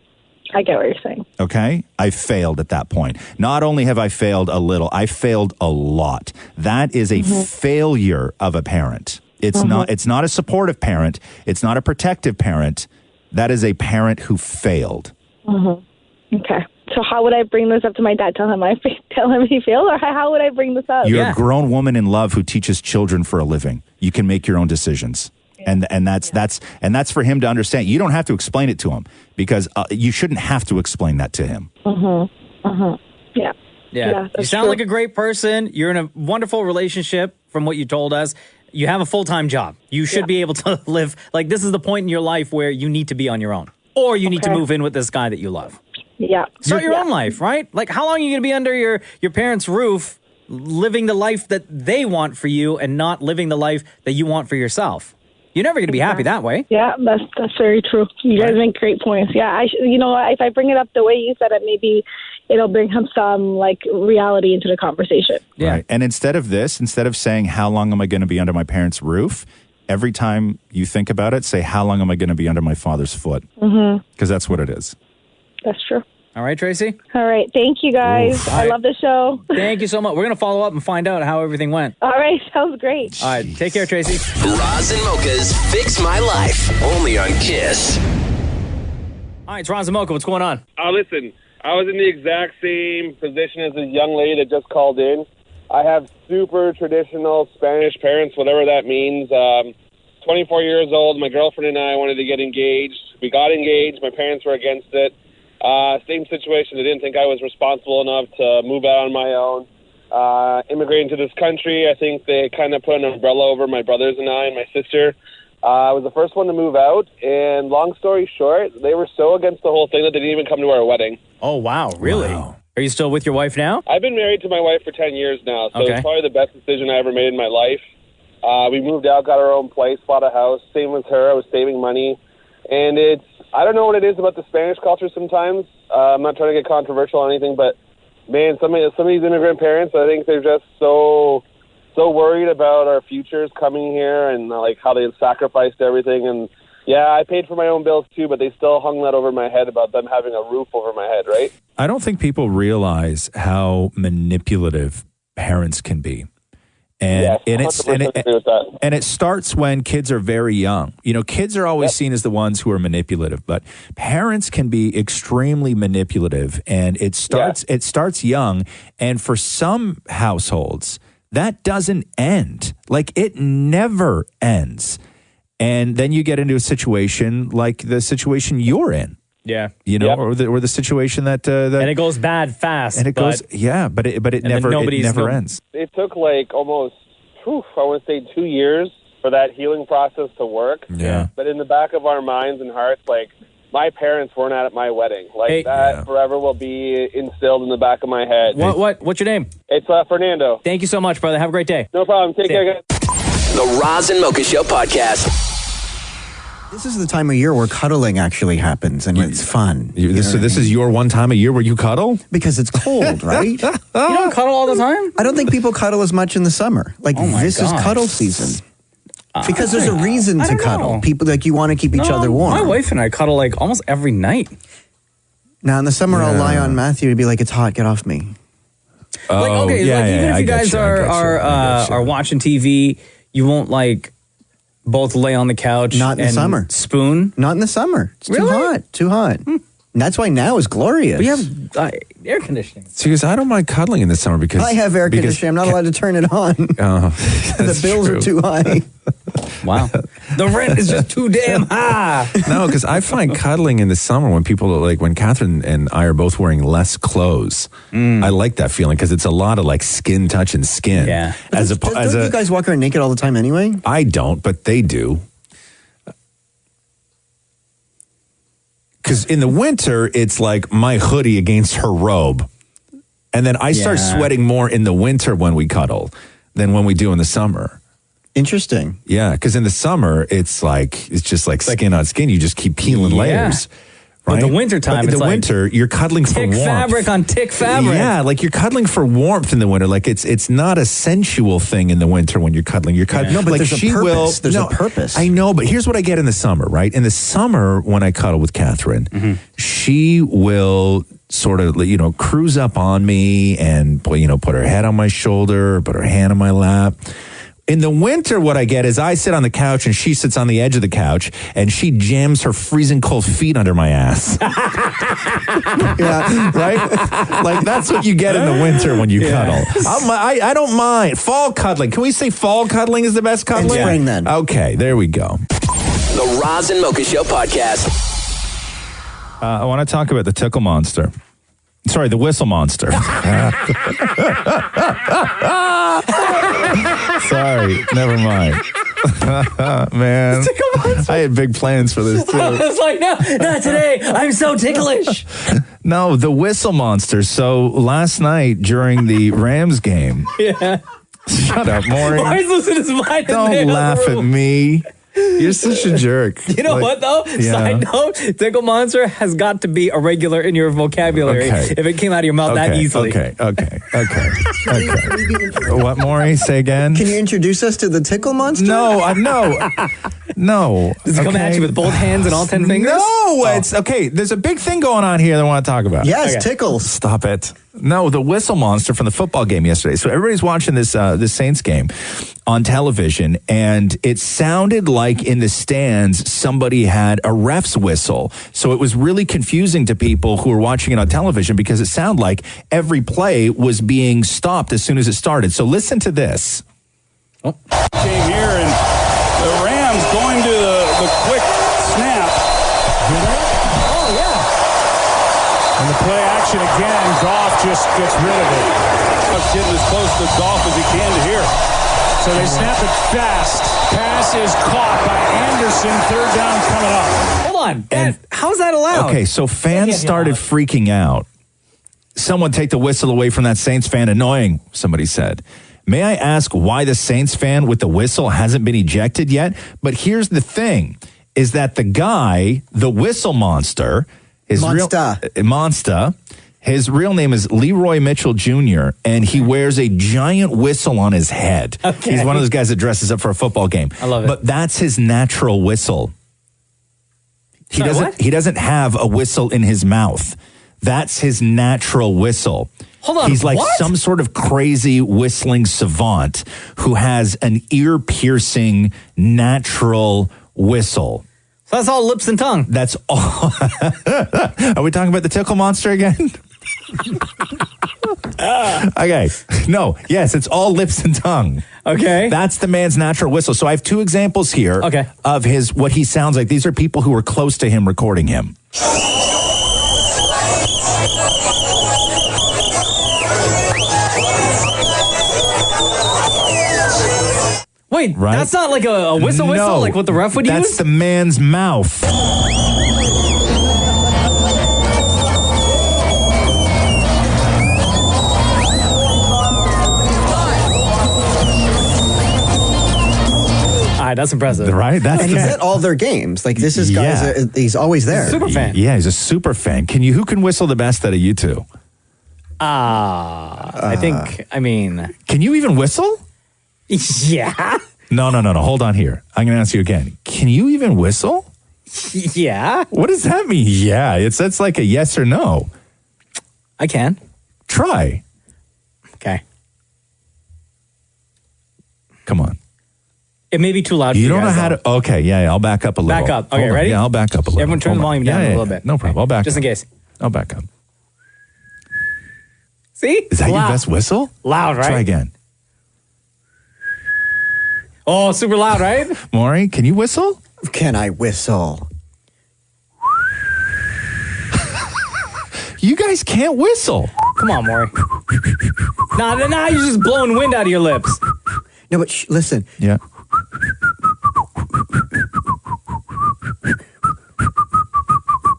I get what you're saying. Okay? I failed at that point. Not only have I failed a little, I failed a lot. That is a failure of a parent. It's not a supportive parent. It's not a protective parent. That is a parent who failed. Okay. So how would I bring this up to my dad? Tell him he failed, or how would I bring this up? You're a grown woman in love who teaches children for a living. You can make your own decisions. And that's for him to understand. You don't have to explain it to him because you shouldn't have to explain that to him. Yeah. Yeah. You sound like a great person. You're in a wonderful relationship from what you told us. You have a full-time job. You should be able to live. Like, this is the point in your life where you need to be on your own. Or you need to move in with this guy that you love. Yeah. Start your own life, right? Like, how long are you going to be under your parents' roof living the life that they want for you and not living the life that you want for yourself? You're never going to be happy that way. Yeah, that's very true. You guys make great points. Yeah, if I bring it up the way you said it, maybe it'll bring him some reality into the conversation. Yeah. Right. And instead of saying, how long am I going to be under my parents' roof? Every time you think about it, say, how long am I going to be under my father's foot? Because that's what it is. That's true. All right, Tracy? All right. Thank you, guys. Oof. I love the show. Thank you so much. We're going to follow up and find out how everything went. All right. Sounds great. All right. Take care, Tracy. Roz and Mocha's Fix My Life, only on KISS. All right, it's Roz and Mocha. What's going on? Listen, I was in the exact same position as this young lady that just called in. I have super traditional Spanish parents, whatever that means. 24 years old. My girlfriend and I wanted to get engaged. We got engaged. My parents were against it. Same situation. They didn't think I was responsible enough to move out on my own. Immigrating to this country, I think they kind of put an umbrella over my brothers and I and my sister. I was the first one to move out, and long story short, they were so against the whole thing that they didn't even come to our wedding. Oh, wow. Really? Wow. Are you still with your wife now? I've been married to my wife for 10 years now, so Okay. it's probably the best decision I ever made in my life. We moved out, got our own place, bought a house. Same with her. I was saving money. And I don't know what it is about the Spanish culture sometimes. I'm not trying to get controversial or anything, but, man, some of these immigrant parents, I think they're just so worried about our futures coming here and, how they sacrificed everything. And, yeah, I paid for my own bills, too, but they still hung that over my head about them having a roof over my head, right? I don't think people realize how manipulative parents can be. And, Yes, and it starts when kids are very young. You know, kids are always seen as the ones who are manipulative, but parents can be extremely manipulative, and it starts young. And for some households, that doesn't end. Like, it never ends. And then you get into a situation like the situation you're in. Yeah. You know, or the situation that and it goes bad fast. And it goes, but it never ends. It took almost, I want to say 2 years for that healing process to work. Yeah. But in the back of our minds and hearts, like, my parents weren't at my wedding. Like, that forever will be instilled in the back of my head. What's your name? It's Fernando. Thank you so much, brother. Have a great day. No problem. Take care, guys. The Roz and Mocha Show podcast. This is the time of year where cuddling actually happens, and it's fun. This is your one time a year where you cuddle? Because it's cold, right? You don't cuddle all the time? I don't think people cuddle as much in the summer. Like, this is gosh. cuddle season. Because there's a reason to cuddle. People, like, you want to keep each other warm. My wife and I cuddle, like, almost every night. Now, in the summer, I'll lie on Matthew to be like, it's hot, get off me. Like, okay, like, even if you guys are watching TV, you won't, like, both lay on the couch. Not in the summer. Spoon? Not in the summer. It's Really? too hot. And that's why now is glorious. We have air conditioning. See, because I don't mind cuddling in the summer because I have air conditioning. I'm not allowed to turn it on. The bills are too high. Wow. The rent is just too damn high. No, because I find cuddling in the summer when people are like, when Catherine and I are both wearing less clothes, I like that feeling because it's a lot of like skin touching skin. Yeah. Don't you guys walk around naked all the time anyway? I don't, but they do. Because in the winter, it's like my hoodie against her robe. And then I start sweating more in the winter when we cuddle than when we do in the summer. Interesting. Yeah, because in the summer, it's just like skin on skin. You just keep peeling layers. But Right? the wintertime, But in it's the like winter, you're cuddling for tick warmth. fabric on tick fabric. Yeah, like you're cuddling for warmth in the winter. Like it's not a sensual thing in the winter when you're cuddling. You're cuddling. No, but like there's a purpose. There's a purpose. I know, but here's what I get in the summer, right? In the summer, when I cuddle with Catherine, she will sort of, cruise up on me and, put her head on my shoulder, put her hand on my lap. In the winter, what I get is I sit on the couch and she sits on the edge of the couch and she jams her freezing cold feet under my ass. Yeah, right? Like that's what you get in the winter when you cuddle. I don't mind. Fall cuddling. Can we say fall cuddling is the best cuddling? And spring then. Okay, there we go. The Roz and Mocha Show podcast. I want to talk about the tickle monster. Sorry, the whistle monster. Sorry, never mind. Man, I had big plans for this too. I was like, no, not today. I'm so ticklish. No, the whistle monster. So last night during the Rams game. Yeah. Shut up, Maury. Why is losing his mind? Don't laugh at me. You're such a jerk. You know what, though? Yeah. Side note, tickle monster has got to be a regular in your vocabulary if it came out of your mouth that easily. Okay. What, Maury? Say again? Can you introduce us to the tickle monster? No. Does it come at you with both hands and all 10 fingers? No, it's okay. There's a big thing going on here that I want to talk about. Yes, tickles. Stop it. No, the whistle monster from the football game yesterday. So everybody's watching this Saints game on television, and it sounded like in the stands somebody had a ref's whistle. So it was really confusing to people who were watching it on television because it sounded like every play was being stopped as soon as it started. So listen to this. Came here, and the Rams going to the quick snap. Oh, yeah. And the play action again, Goff just gets rid of it. Getting as close to Goff as he can to here. So they snap it fast. Pass is caught by Anderson. Third down coming up. Hold on. How's that allowed? Okay, so fans started freaking out. Someone take the whistle away from that Saints fan. Annoying, somebody said. May I ask why the Saints fan with the whistle hasn't been ejected yet? But here's the thing, is that the guy, the whistle monster, his real name is Leroy Mitchell Jr., and he wears a giant whistle on his head. Okay. He's one of those guys that dresses up for a football game. I love it. But that's his natural whistle. He doesn't have a whistle in his mouth. That's his natural whistle. Hold on, He's like what? some sort of crazy whistling savant who has an ear-piercing natural whistle. So that's all lips and tongue. That's all. Are we talking about the tickle monster again? Okay. No. Yes, it's all lips and tongue. Okay. That's the man's natural whistle. So I have two examples here of what he sounds like. These are people who were close to him recording him. Wait, right? that's not like a whistle, No, like what the ref would that's use? the man's mouth. All right, that's impressive. Right? And he's at all their games. Like, this is guys, he's always there. Super fan. Yeah, he's a super fan. Who can whistle the best out of you two? I think, Can you even whistle? Yeah. No. Hold on here. I'm going to ask you again. Can you even whistle? Yeah. What does that mean? Yeah, that's like a yes or no. I can. Try. Okay. Come on. It may be too loud for you You don't know guys, how though. to. Okay, yeah, I'll back up a little. Back up. Okay, Hold on. ready? Yeah, I'll back up a little. Everyone turn the volume down a little bit. No problem. I'll back Just up. in case. I'll back up. See? Is that Loud. your best whistle? Loud, right? Try again. Oh, super loud, right? Maury, can you whistle? Can I whistle? You guys can't whistle. Come on, Maury. Nah, you're just blowing wind out of your lips. No, but listen. Yeah.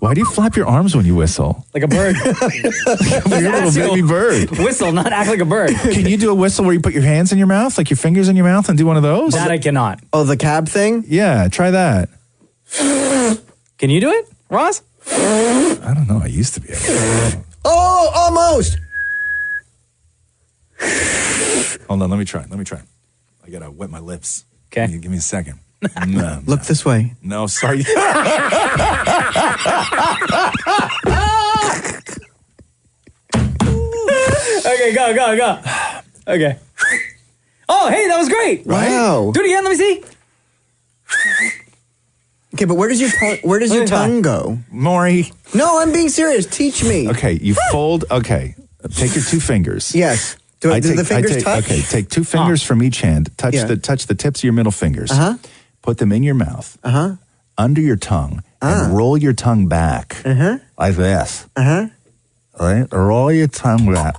Why do you flap your arms when you whistle? Like a bird. You're a little baby bird. Whistle, not act like a bird. Can you do a whistle where you put your hands in your mouth, like your fingers in your mouth, and do one of those? That I cannot. Oh, the cab thing? Yeah, try that. Can you do it, Roz? I don't know. I used to be able to. Oh, almost. Hold on, let me try. I gotta wet my lips. Okay. Give me a second. No, Look this way. no, sorry. Okay, go. Okay. Oh, hey, that was great. Wow. Do it again. Let me see. Okay, but where does your tongue go? Maury. No, I'm being serious. Teach me. Okay, you fold. Okay, take your two fingers. Yes. Do the fingers touch? Okay, take two fingers from each hand. Touch the tips of your middle fingers. Uh-huh. Put them in your mouth. Uh-huh. Under your tongue. And roll your tongue back. Uh-huh. Like this. Uh-huh. Right? Roll your tongue back.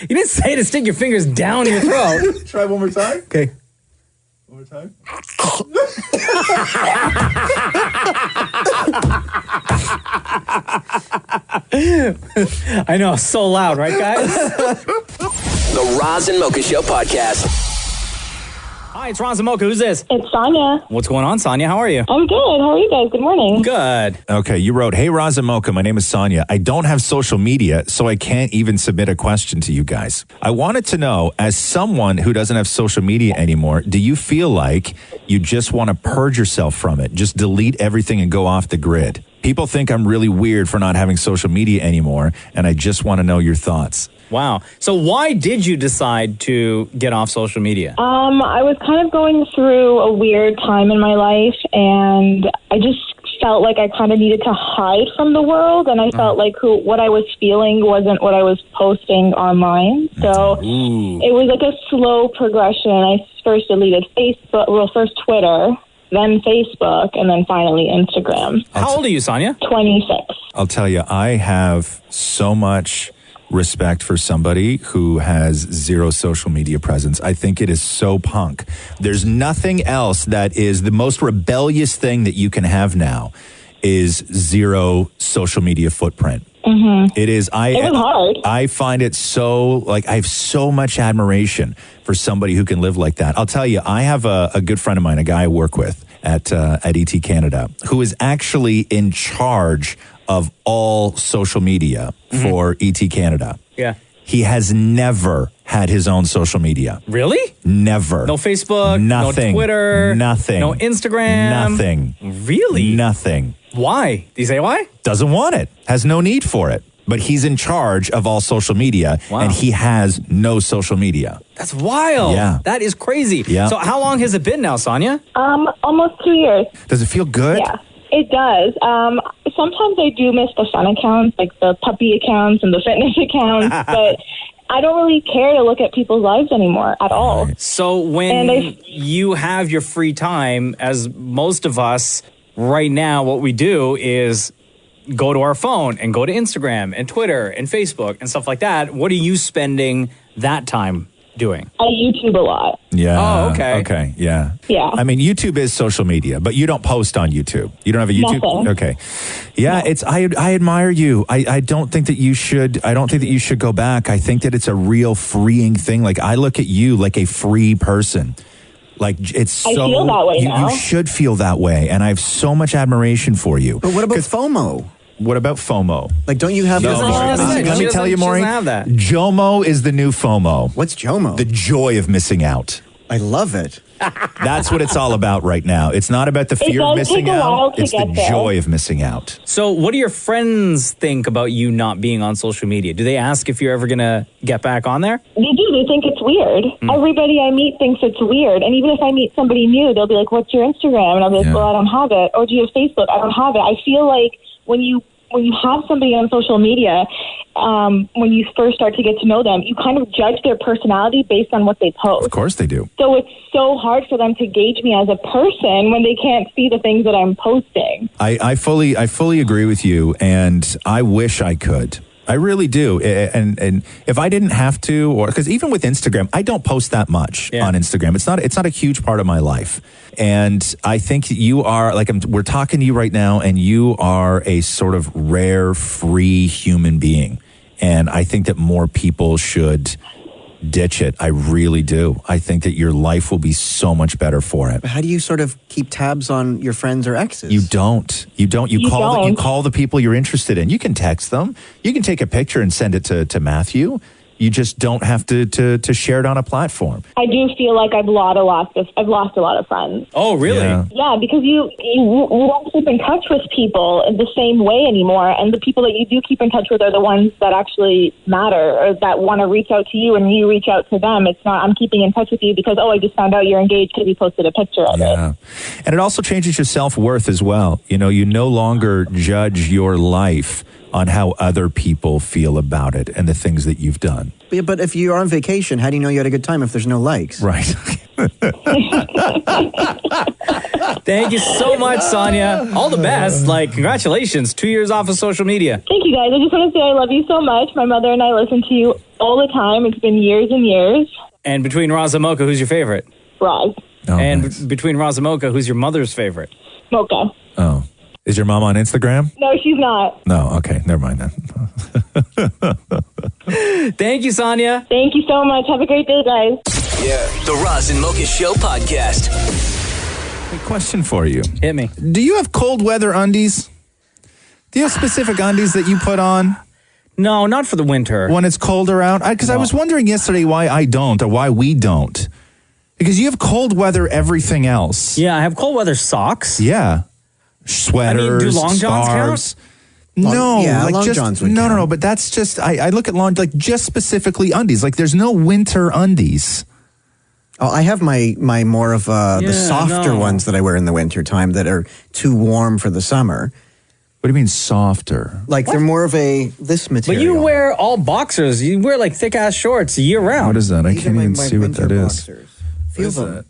You didn't say to stick your fingers down your throat. Try one more time. Okay. One more time. I know, so loud, right, guys? The Roz and Mocha Show podcast. Hi, it's Roz and Mocha. Who's this? It's Sonia. What's going on, Sonia? How are you? I'm good. How are you guys? Good morning. Good. Okay, you wrote, "Hey, Roz and Mocha, my name is Sonia. I don't have social media, so I can't even submit a question to you guys. I wanted to know, as someone who doesn't have social media anymore, do you feel like you just want to purge yourself from it? Just delete everything and go off the grid? People think I'm really weird for not having social media anymore, and I just want to know your thoughts." Wow. So why did you decide to get off social media? I was kind of going through a weird time in my life, and I just felt like I kind of needed to hide from the world, and I felt like what I was feeling wasn't what I was posting online. So it was like a slow progression. I first deleted first Twitter, then Facebook, and then finally Instagram. How old are you, Sonia? 26. I'll tell you, I have so much respect for somebody who has zero social media presence. I think it is so punk. There's nothing else that is the most rebellious thing that you can have now is zero social media footprint. Mm-hmm. It is. It was hard. I find it so, like, I have so much admiration for somebody who can live like that. I'll tell you, I have a good friend of mine, a guy I work with at ET Canada, who is actually in charge of all social media for ET Canada. Yeah. He has never had his own social media. Really? Never. No Facebook, Nothing. no Twitter, Nothing. no Instagram. Nothing. Really? Nothing. Why? Do you say why? Doesn't want it. Has no need for it. But he's in charge of all social media, and he has no social media. That's wild. Yeah. That is crazy. Yeah. So how long has it been now, Sonia? Almost 2 years. Does it feel good? Yeah, it does. Sometimes I do miss the fun accounts, like the puppy accounts and the fitness accounts, but I don't really care to look at people's lives anymore at all. So when you have your free time, as most of us right now, what we do is go to our phone and go to Instagram and Twitter and Facebook and stuff like that. What are you spending that time doing? I YouTube a lot. Yeah. Oh, okay. Okay. Yeah. Yeah. I mean, YouTube is social media, but you don't post on YouTube. You don't have a YouTube. Nothing. Okay. Yeah. It's. I admire you. I don't think that you should. I don't think that you should go back. I think that it's a real freeing thing. Like I look at you like a free person. Like it's so. I feel that way now. You should feel that way, and I have so much admiration for you. But what about FOMO? What about FOMO? Like, don't you have? No, let me tell you, Maureen. JOMO is the new FOMO. What's JOMO? The joy of missing out. I love it. That's what it's all about right now. It's not about the fear of missing out. It's the joy of missing out. So what do your friends think about you not being on social media? Do they ask if you're ever going to get back on there? They do. They think it's weird. Everybody I meet thinks it's weird. And even if I meet somebody new, they'll be like, what's your Instagram? And I'll be like, well, I don't have it. Or do you have Facebook? I don't have it. I feel like when you have somebody on social media, when you first start to get to know them, you kind of judge their personality based on what they post. Of course they do. So it's so hard for them to gauge me as a person when they can't see the things that I'm posting. I fully agree with you, and I wish I could. I really do. And if I didn't have to, or because even with Instagram, I don't post that much on Instagram. It's not a huge part of my life. And I think you are we're talking to you right now, and you are a sort of rare, free human being. And I think that more people should ditch it. I really do. I think that your life will be so much better for it. But how do you sort of keep tabs on your friends or exes? You don't. You call the people you're interested in. You can text them. You can take a picture and send it to Matthew. You just don't have to share it on a platform. I do feel like I've lost a lot of friends. Oh, really? Yeah, because you don't keep in touch with people in the same way anymore, and the people that you do keep in touch with are the ones that actually matter, or that want to reach out to you and you reach out to them. It's not, I'm keeping in touch with you because, I just found out you're engaged because you posted a picture of it. And it also changes your self-worth as well. You no longer judge your life on how other people feel about it and the things that you've done. Yeah, but if you're on vacation, how do you know you had a good time if there's no likes? Right. Thank you so much, Sonia. All the best. Congratulations. 2 years off of social media. Thank you, guys. I just want to say I love you so much. My mother and I listen to you all the time. It's been years and years. And between Roz and Mocha, who's your favorite? Roz. Between Roz and Mocha, who's your mother's favorite? Mocha. Oh. Is your mom on Instagram? No, she's not. No, okay, never mind then. Thank you, Sonia. Thank you so much. Have a great day, guys. Yeah. The Roz and Mocha Show podcast. A question for you. Hit me. Do you have cold weather undies? Do you have specific undies that you put on? No, not for the winter. When it's colder out? Because I was wondering yesterday why I don't, or why we don't. Because you have cold weather everything else. Yeah, I have cold weather socks. Yeah. Sweaters, do long johns scarves. count? No, long johns would no, but that's just, I look at long, just specifically undies. There's no winter undies. Oh, I have my more of the softer ones that I wear in the winter time that are too warm for the summer. What do you mean softer? They're more of this material. But you wear all boxers. You wear thick ass shorts year round. What is that? I can't even see what that is. Feel them.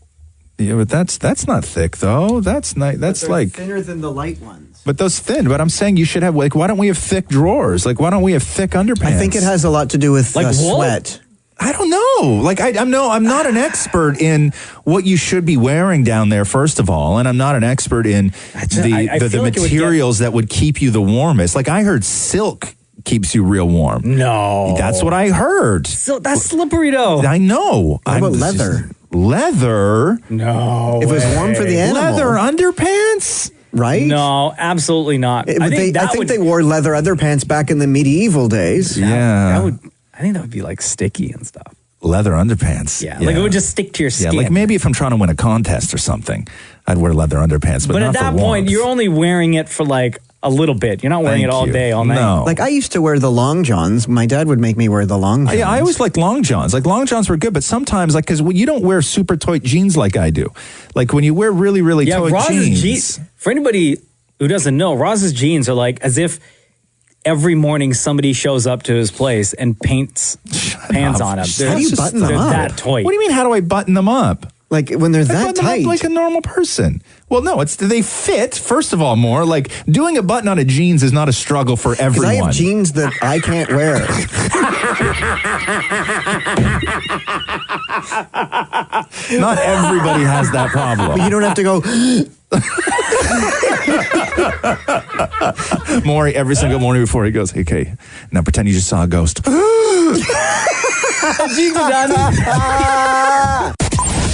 Yeah, but that's not thick though. That's not. That's thinner than the light ones. But those thin. But I'm saying you should have why don't we have thick drawers? Why don't we have thick underpants? I think it has a lot to do with sweat. I don't know. I'm not an expert in what you should be wearing down there. First of all, and I'm not an expert in the materials that would keep you the warmest. I heard silk keeps you real warm. No, that's what I heard. So that's slippery though. I know. What about leather? Leather? No. If it was warm for the animal. Leather underpants? Right? No, absolutely not. I think they wore leather underpants back in the medieval days. Yeah. I think that would be sticky and stuff. Leather underpants. Yeah, it would just stick to your skin. Yeah, maybe if I'm trying to win a contest or something, I'd wear leather underpants. But at not that for point, warmth. you're only wearing it for a little bit. You're not wearing it all day, all night. No. I used to wear the long johns. My dad would make me wear the long johns. Yeah, I always liked long johns. Long johns were good, but sometimes, because you don't wear super tight jeans like I do. When you wear really, really tight jeans. For anybody who doesn't know, Roz's jeans are as if every morning somebody shows up to his place and paints pants on him. How do you button them up? They're that tight. What do you mean, how do I button them up? Like when they're They that button them up tight. like a normal person. Well, no, it's they fit. First of all, more like doing a button on a jeans is not a struggle for 'Cause everyone. I have jeans that I can't wear. Not everybody has that problem. But you don't have to go. Maury, every single morning before he goes, okay, now pretend you just saw a ghost. Jeans are done.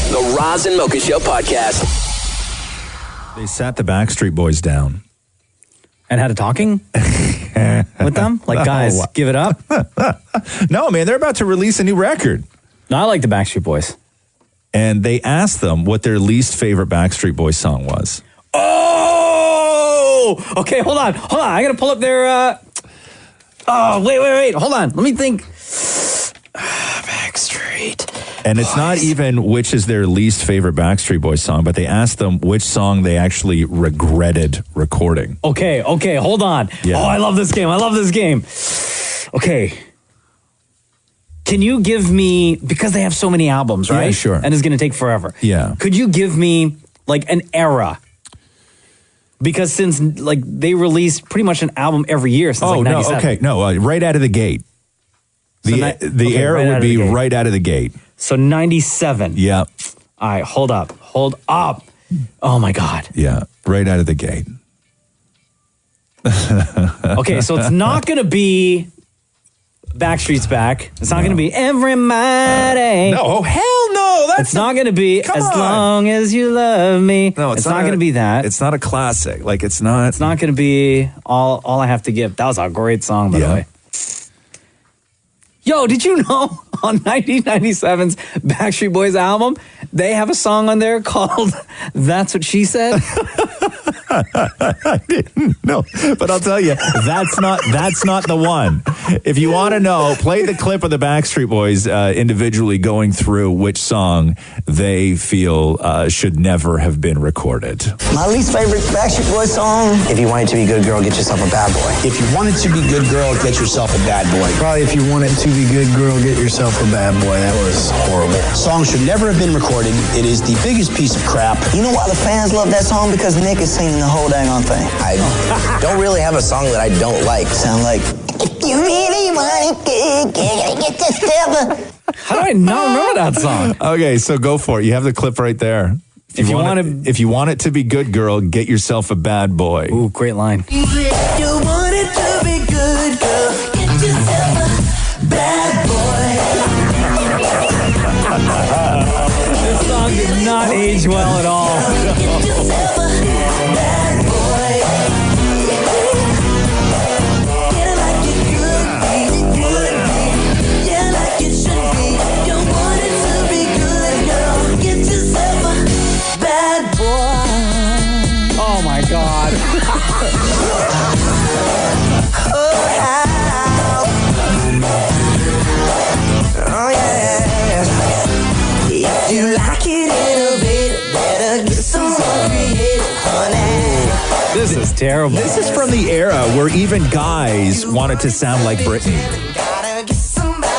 The Roz and Mocha Show podcast. They sat the Backstreet Boys down. And had a talking with them? Like, guys, give it up? No, man, they're about to release a new record. No, I like the Backstreet Boys. And they asked them what their least favorite Backstreet Boys song was. Oh! Okay, hold on. I got to pull up their... Oh, wait. Hold on. Let me think. Backstreet. And it's not even which is their least favorite Backstreet Boys song, but they asked them which song they actually regretted recording. Okay, hold on. Yeah. Oh, I love this game. Okay. Can you give me, because they have so many albums, right? Yeah, sure. And it's going to take forever. Yeah. Could you give me like an era? Because since like they released pretty much an album every year since like 97. Right out of the gate. The era right would out be of the gate. right out of the gate. So 97. Yeah. All right, hold up. Oh my God. Yeah, right out of the gate. Okay, so it's not going to be Backstreet's Back. It's not going to be Everybody. No, hell no. It's not going to be Come As on. Long As You Love Me. No, it's not going to be that. It's not a classic. Like, it's not. It's not going to be All I Have to Give. That was a great song, by the way. Yo, did you know on 1997's Backstreet Boys album, they have a song on there called That's What She Said? I didn't know, but I'll tell you, that's not the one. If you want to know, play the clip of the Backstreet Boys individually going through which song they feel should never have been recorded. My least favorite Backstreet Boys song, If You Want It to Be Good Girl, Get Yourself a Bad Boy. If you want it to be good girl, get yourself a bad boy. Probably If You Want It to Be Good Girl, Get Yourself a Bad Boy. That was horrible. Song should never have been recorded. It is the biggest piece of crap. You know why the fans love that song? Because Nick is singing the whole dang on thing. I don't really have a song that I don't like. Sound like, if you really want it good, get yourself a... How do I not remember that song? Okay, so go for it. You have the clip right there. If you want it to be good, girl, get yourself a bad boy. Ooh, great line. You want it to be good, girl. Get yourself a bad boy. This song did not age well at all. Get yourself a bad boy. Get it like it could be, would be. Yeah, like it should be. You want it to be good, girl. Get yourself a bad boy. Oh my God. Oh yeah. If you like it innovative, better get some more creative, honey. This is terrible. This is from the era where even guys wanted to sound like Britney.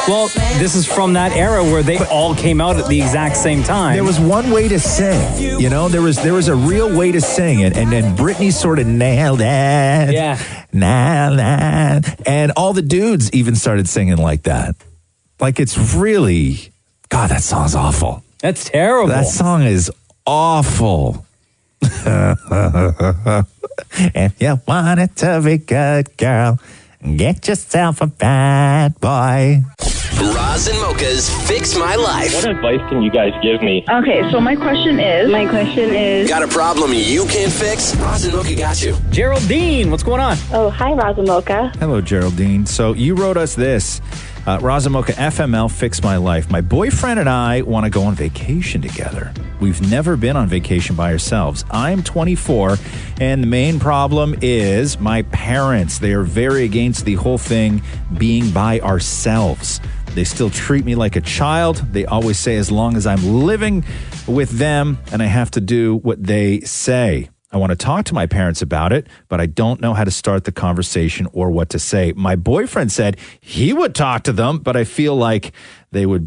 Well, this is from that era where they all came out at the exact same time. There was one way to sing, you know. There was a real way to sing it, and then Britney sort of nailed it. Yeah, nailed it, and all the dudes even started singing like that. Like it's really, God, that song's awful. That's terrible. That song is awful. If you want it to be good, girl, get yourself a bad boy. Roz and Mocha's Fix My Life. What advice can you guys give me? Okay, so my question is... Got a problem you can't fix? Roz and Mocha got you. Geraldine, what's going on? Oh, hi, Roz and Mocha. Hello, Geraldine. So you wrote us this. Roz and Mocha, FML, Fix My Life. My boyfriend and I want to go on vacation together. We've never been on vacation by ourselves. I'm 24, and the main problem is my parents. They are very against the whole thing being by ourselves. They still treat me like a child. They always say as long as I'm living with them and I have to do what they say. I want to talk to my parents about it, but I don't know how to start the conversation or what to say. My boyfriend said he would talk to them, but I feel like they would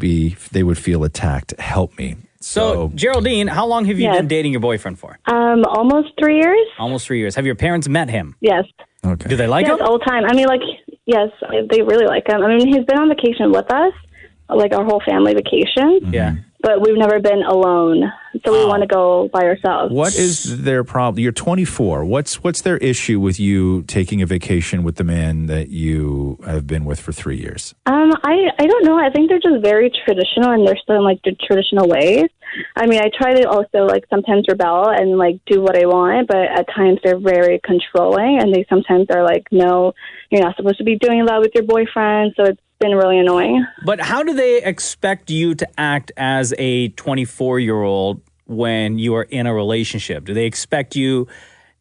feel attacked. Help me. So, Geraldine, how long have you been dating your boyfriend for? Almost 3 years. Almost 3 years. Have your parents met him? Yes. Okay. Do they like yes, him? all the time. I mean, like, yes, they really like him. I mean, he's been on vacation with us, like our whole family vacation. Yeah. But we've never been alone, so we want to go by ourselves. What is their problem? You're 24. What's their issue with you taking a vacation with the man that you have been with for 3 years? I don't know. I think they're just very traditional, and they're still in like the traditional ways. I mean, I try to also like sometimes rebel and like do what I want, but at times they're very controlling, and they sometimes are like, no, you're not supposed to be doing that with your boyfriend. So it's been really annoying. But how do they expect you to act as a 24-year-old when you are in a relationship? Do they expect you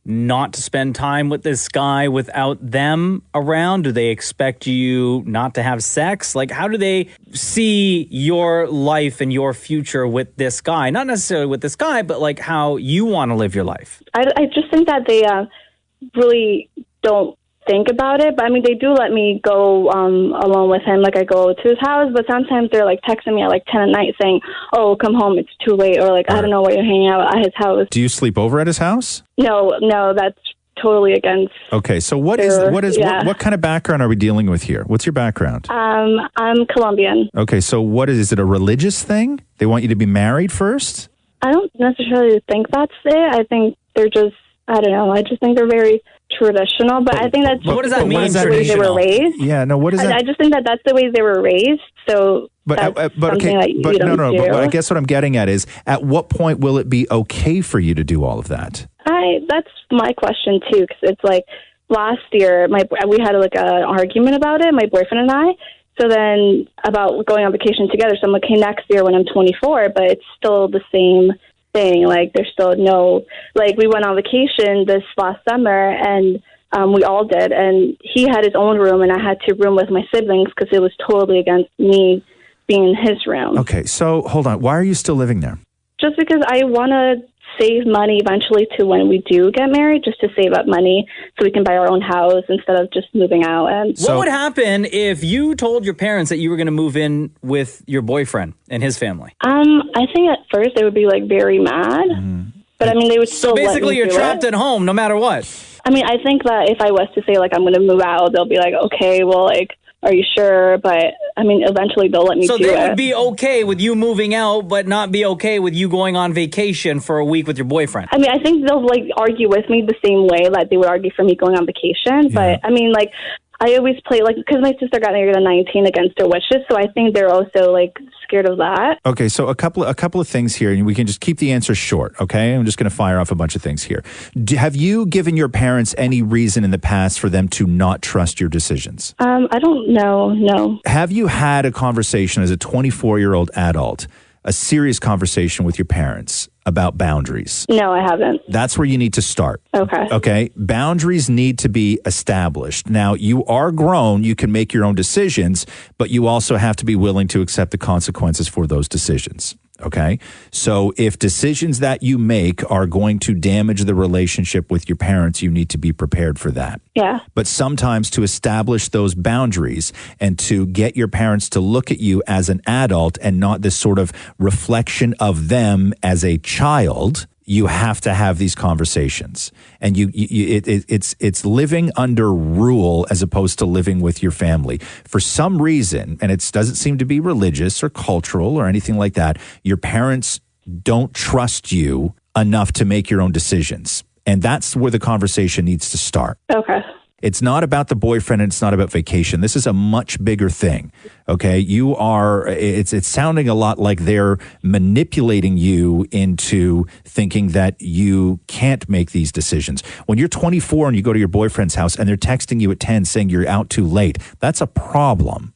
not to spend time with this guy without them around? Do they expect you not to have sex? Like, how do they see your life and your future with this guy? Not necessarily with this guy, but like how you want to live your life. I just think that they really don't think about it, but I mean, they do let me go alone with him. Like, I go to his house, but sometimes they're like texting me at like 10 at night saying, oh, come home, it's too late, or like, I don't know why you're hanging out at his house. Do you sleep over at his house? No, that's totally against. Okay, so what kind of background are we dealing with here? What's your background? I'm Colombian. Okay, so what is it a religious thing? They want you to be married first? I don't necessarily think that's it. I think they're just, I don't know, I just think they're very traditional, but I think that's what does that mean? The way they were raised. Yeah, no, what is that? I just think that that's the way they were raised. So that's something that you don't do. But I guess what I'm getting at is, at what point will it be okay for you to do all of that? That's my question too, because it's like last year, we had like an argument about it, my boyfriend and I. So then about going on vacation together. So I'm like, okay, next year when I'm 24, but it's still the same thing. Like, there's still no, like, we went on vacation this last summer, and we all did, and he had his own room, and I had to room with my siblings because it was totally against me being in his room. Okay, so hold on. Why are you still living there? Just because I want to save money eventually to when we do get married, just to save up money so we can buy our own house instead of just moving out. And what would happen if you told your parents that you were going to move in with your boyfriend and his family? I think at first they would be like very mad, but I mean, they would still. So basically, you're trapped at home no matter what. I mean, I think that if I was to say like I'm going to move out, they'll be like, okay, well, like, are you sure? But I mean, eventually they'll let me do it. So they would be okay with you moving out, but not be okay with you going on vacation for a week with your boyfriend. I mean, I think they'll like argue with me the same way that they would argue for me going on vacation. But I mean, like, I always play, like, because my sister got married at 19 against her wishes, so I think they're also like scared of that. Okay, so a couple of things here, and we can just keep the answer short. Okay, I'm just going to fire off a bunch of things here. Have you given your parents any reason in the past for them to not trust your decisions? I don't know. No. Have you had a conversation as a 24-year-old adult, a serious conversation with your parents about boundaries? No, I haven't. That's where you need to start. Okay. Okay. Boundaries need to be established. Now, you are grown. You can make your own decisions, but you also have to be willing to accept the consequences for those decisions. Okay. So if decisions that you make are going to damage the relationship with your parents, you need to be prepared for that. Yeah. But sometimes to establish those boundaries and to get your parents to look at you as an adult and not this sort of reflection of them as a child, you have to have these conversations. And it's living under rule as opposed to living with your family. For some reason, and it doesn't seem to be religious or cultural or anything like that, your parents don't trust you enough to make your own decisions. And that's where the conversation needs to start. Okay. It's not about the boyfriend and it's not about vacation. This is a much bigger thing. Okay. It's sounding a lot like they're manipulating you into thinking that you can't make these decisions. When you're 24 and you go to your boyfriend's house and they're texting you at 10 saying you're out too late, that's a problem.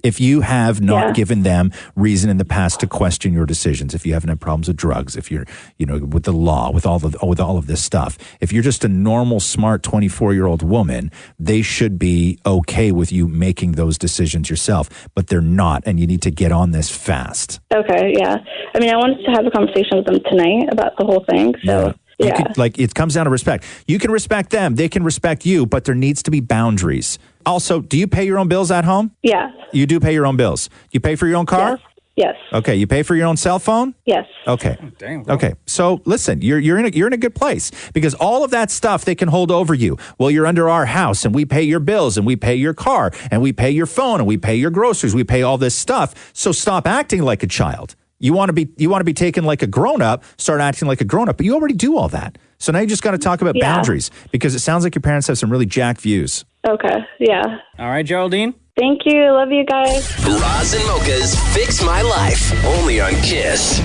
If you have not given them reason in the past to question your decisions, if you haven't had problems with drugs, if you're, with the law, with all of this stuff, if you're just a normal, smart 24-year-old woman, they should be okay with you making those decisions yourself, but they're not, and you need to get on this fast. Okay, yeah. I mean, I wanted to have a conversation with them tonight about the whole thing, so... Yeah. It comes down to respect. You can respect them. They can respect you, but there needs to be boundaries. Also, do you pay your own bills at home? Yeah. You do pay your own bills. You pay for your own car? Yes. Okay, you pay for your own cell phone? Yes. Okay. Dang. Okay. So listen, you're in a good place because all of that stuff they can hold over you. Well, you're under our house and we pay your bills and we pay your car and we pay your phone and we pay your groceries. We pay all this stuff. So stop acting like a child. You want to be taken like a grown up, start acting like a grown up, but you already do all that. So now you just got to talk about boundaries because it sounds like your parents have some really jacked views. Okay. Yeah. All right, Geraldine. Thank you. Love you guys. Roz and Mocha's Fix My Life. Only on Kiss.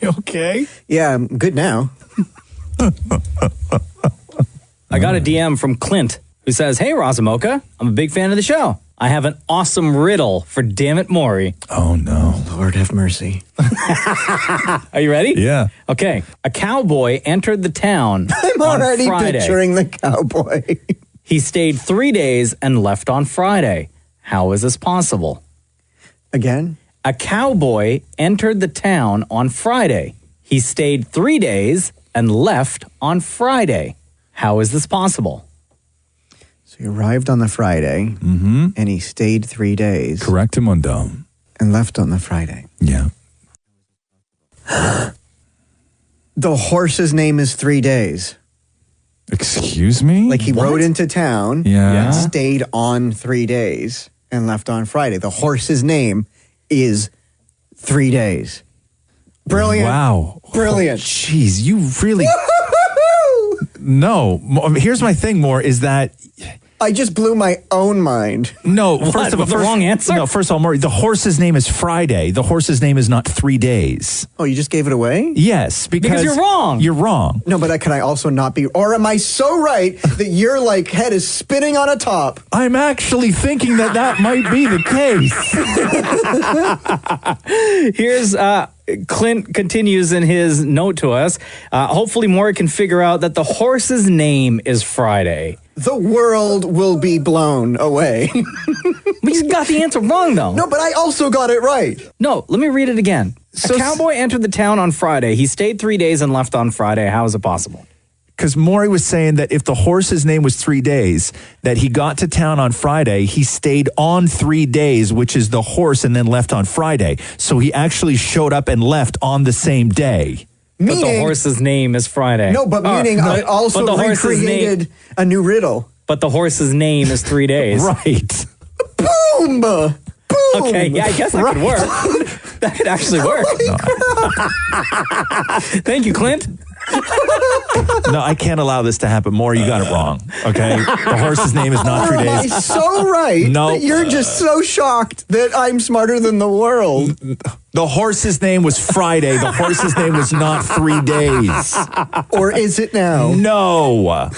You okay? Yeah, I'm good now. I got a DM from Clint who says, "Hey, Roz and Mocha, I'm a big fan of the show. I have an awesome riddle for Damn It Maury." Oh, no. Lord have mercy. Are you ready? Yeah. Okay. A cowboy entered the town I'm on already Friday. picturing the cowboy. He stayed 3 days and left on Friday. How is this possible? Again? A cowboy entered the town on Friday. He stayed 3 days and left on Friday. How is this possible? So he arrived on the Friday, and he stayed 3 days. Correct him on dumb. And left on the Friday. Yeah. The horse's name is 3 days. Excuse me? Like he rode into town Yeah. and stayed on 3 days and left on Friday. The horse's name is 3 days. Brilliant. Wow. Brilliant. Jeez, you really... No. Here's my thing more is that... I just blew my own mind. No, What? first of all, The wrong answer? No, first of all, Maury, the horse's name is Friday. The horse's name is not 3 days. Oh, you just gave it away? Yes, because you're wrong. You're wrong. No, but can I also not be? Or am I so right that your head is spinning on a top? I'm actually thinking that might be the case. Here's Clint continues in his note to us. Hopefully Maury can figure out that the horse's name is Friday. The world will be blown away. But you got the answer wrong, though. No, but I also got it right. No, let me read it again. A cowboy entered the town on Friday. He stayed 3 days and left on Friday. How is it possible? Because Maury was saying that if the horse's name was 3 days, that he got to town on Friday, he stayed on 3 days, which is the horse, and then left on Friday. So he actually showed up and left on the same day. But the horse's name is Friday. No, but meaning I also recreated a new riddle. But the horse's name is 3 days. Right. Boom! Boom! Okay, yeah, I guess that could work. That could actually work. Thank you, Clint. No, I can't allow this to happen. Maury, you got it wrong. Okay? The horse's name is not 3 Am I days. so right No. that you're just so shocked that I'm smarter than the world? The horse's name was Friday. The horse's name was not 3 days. Or is it now? No.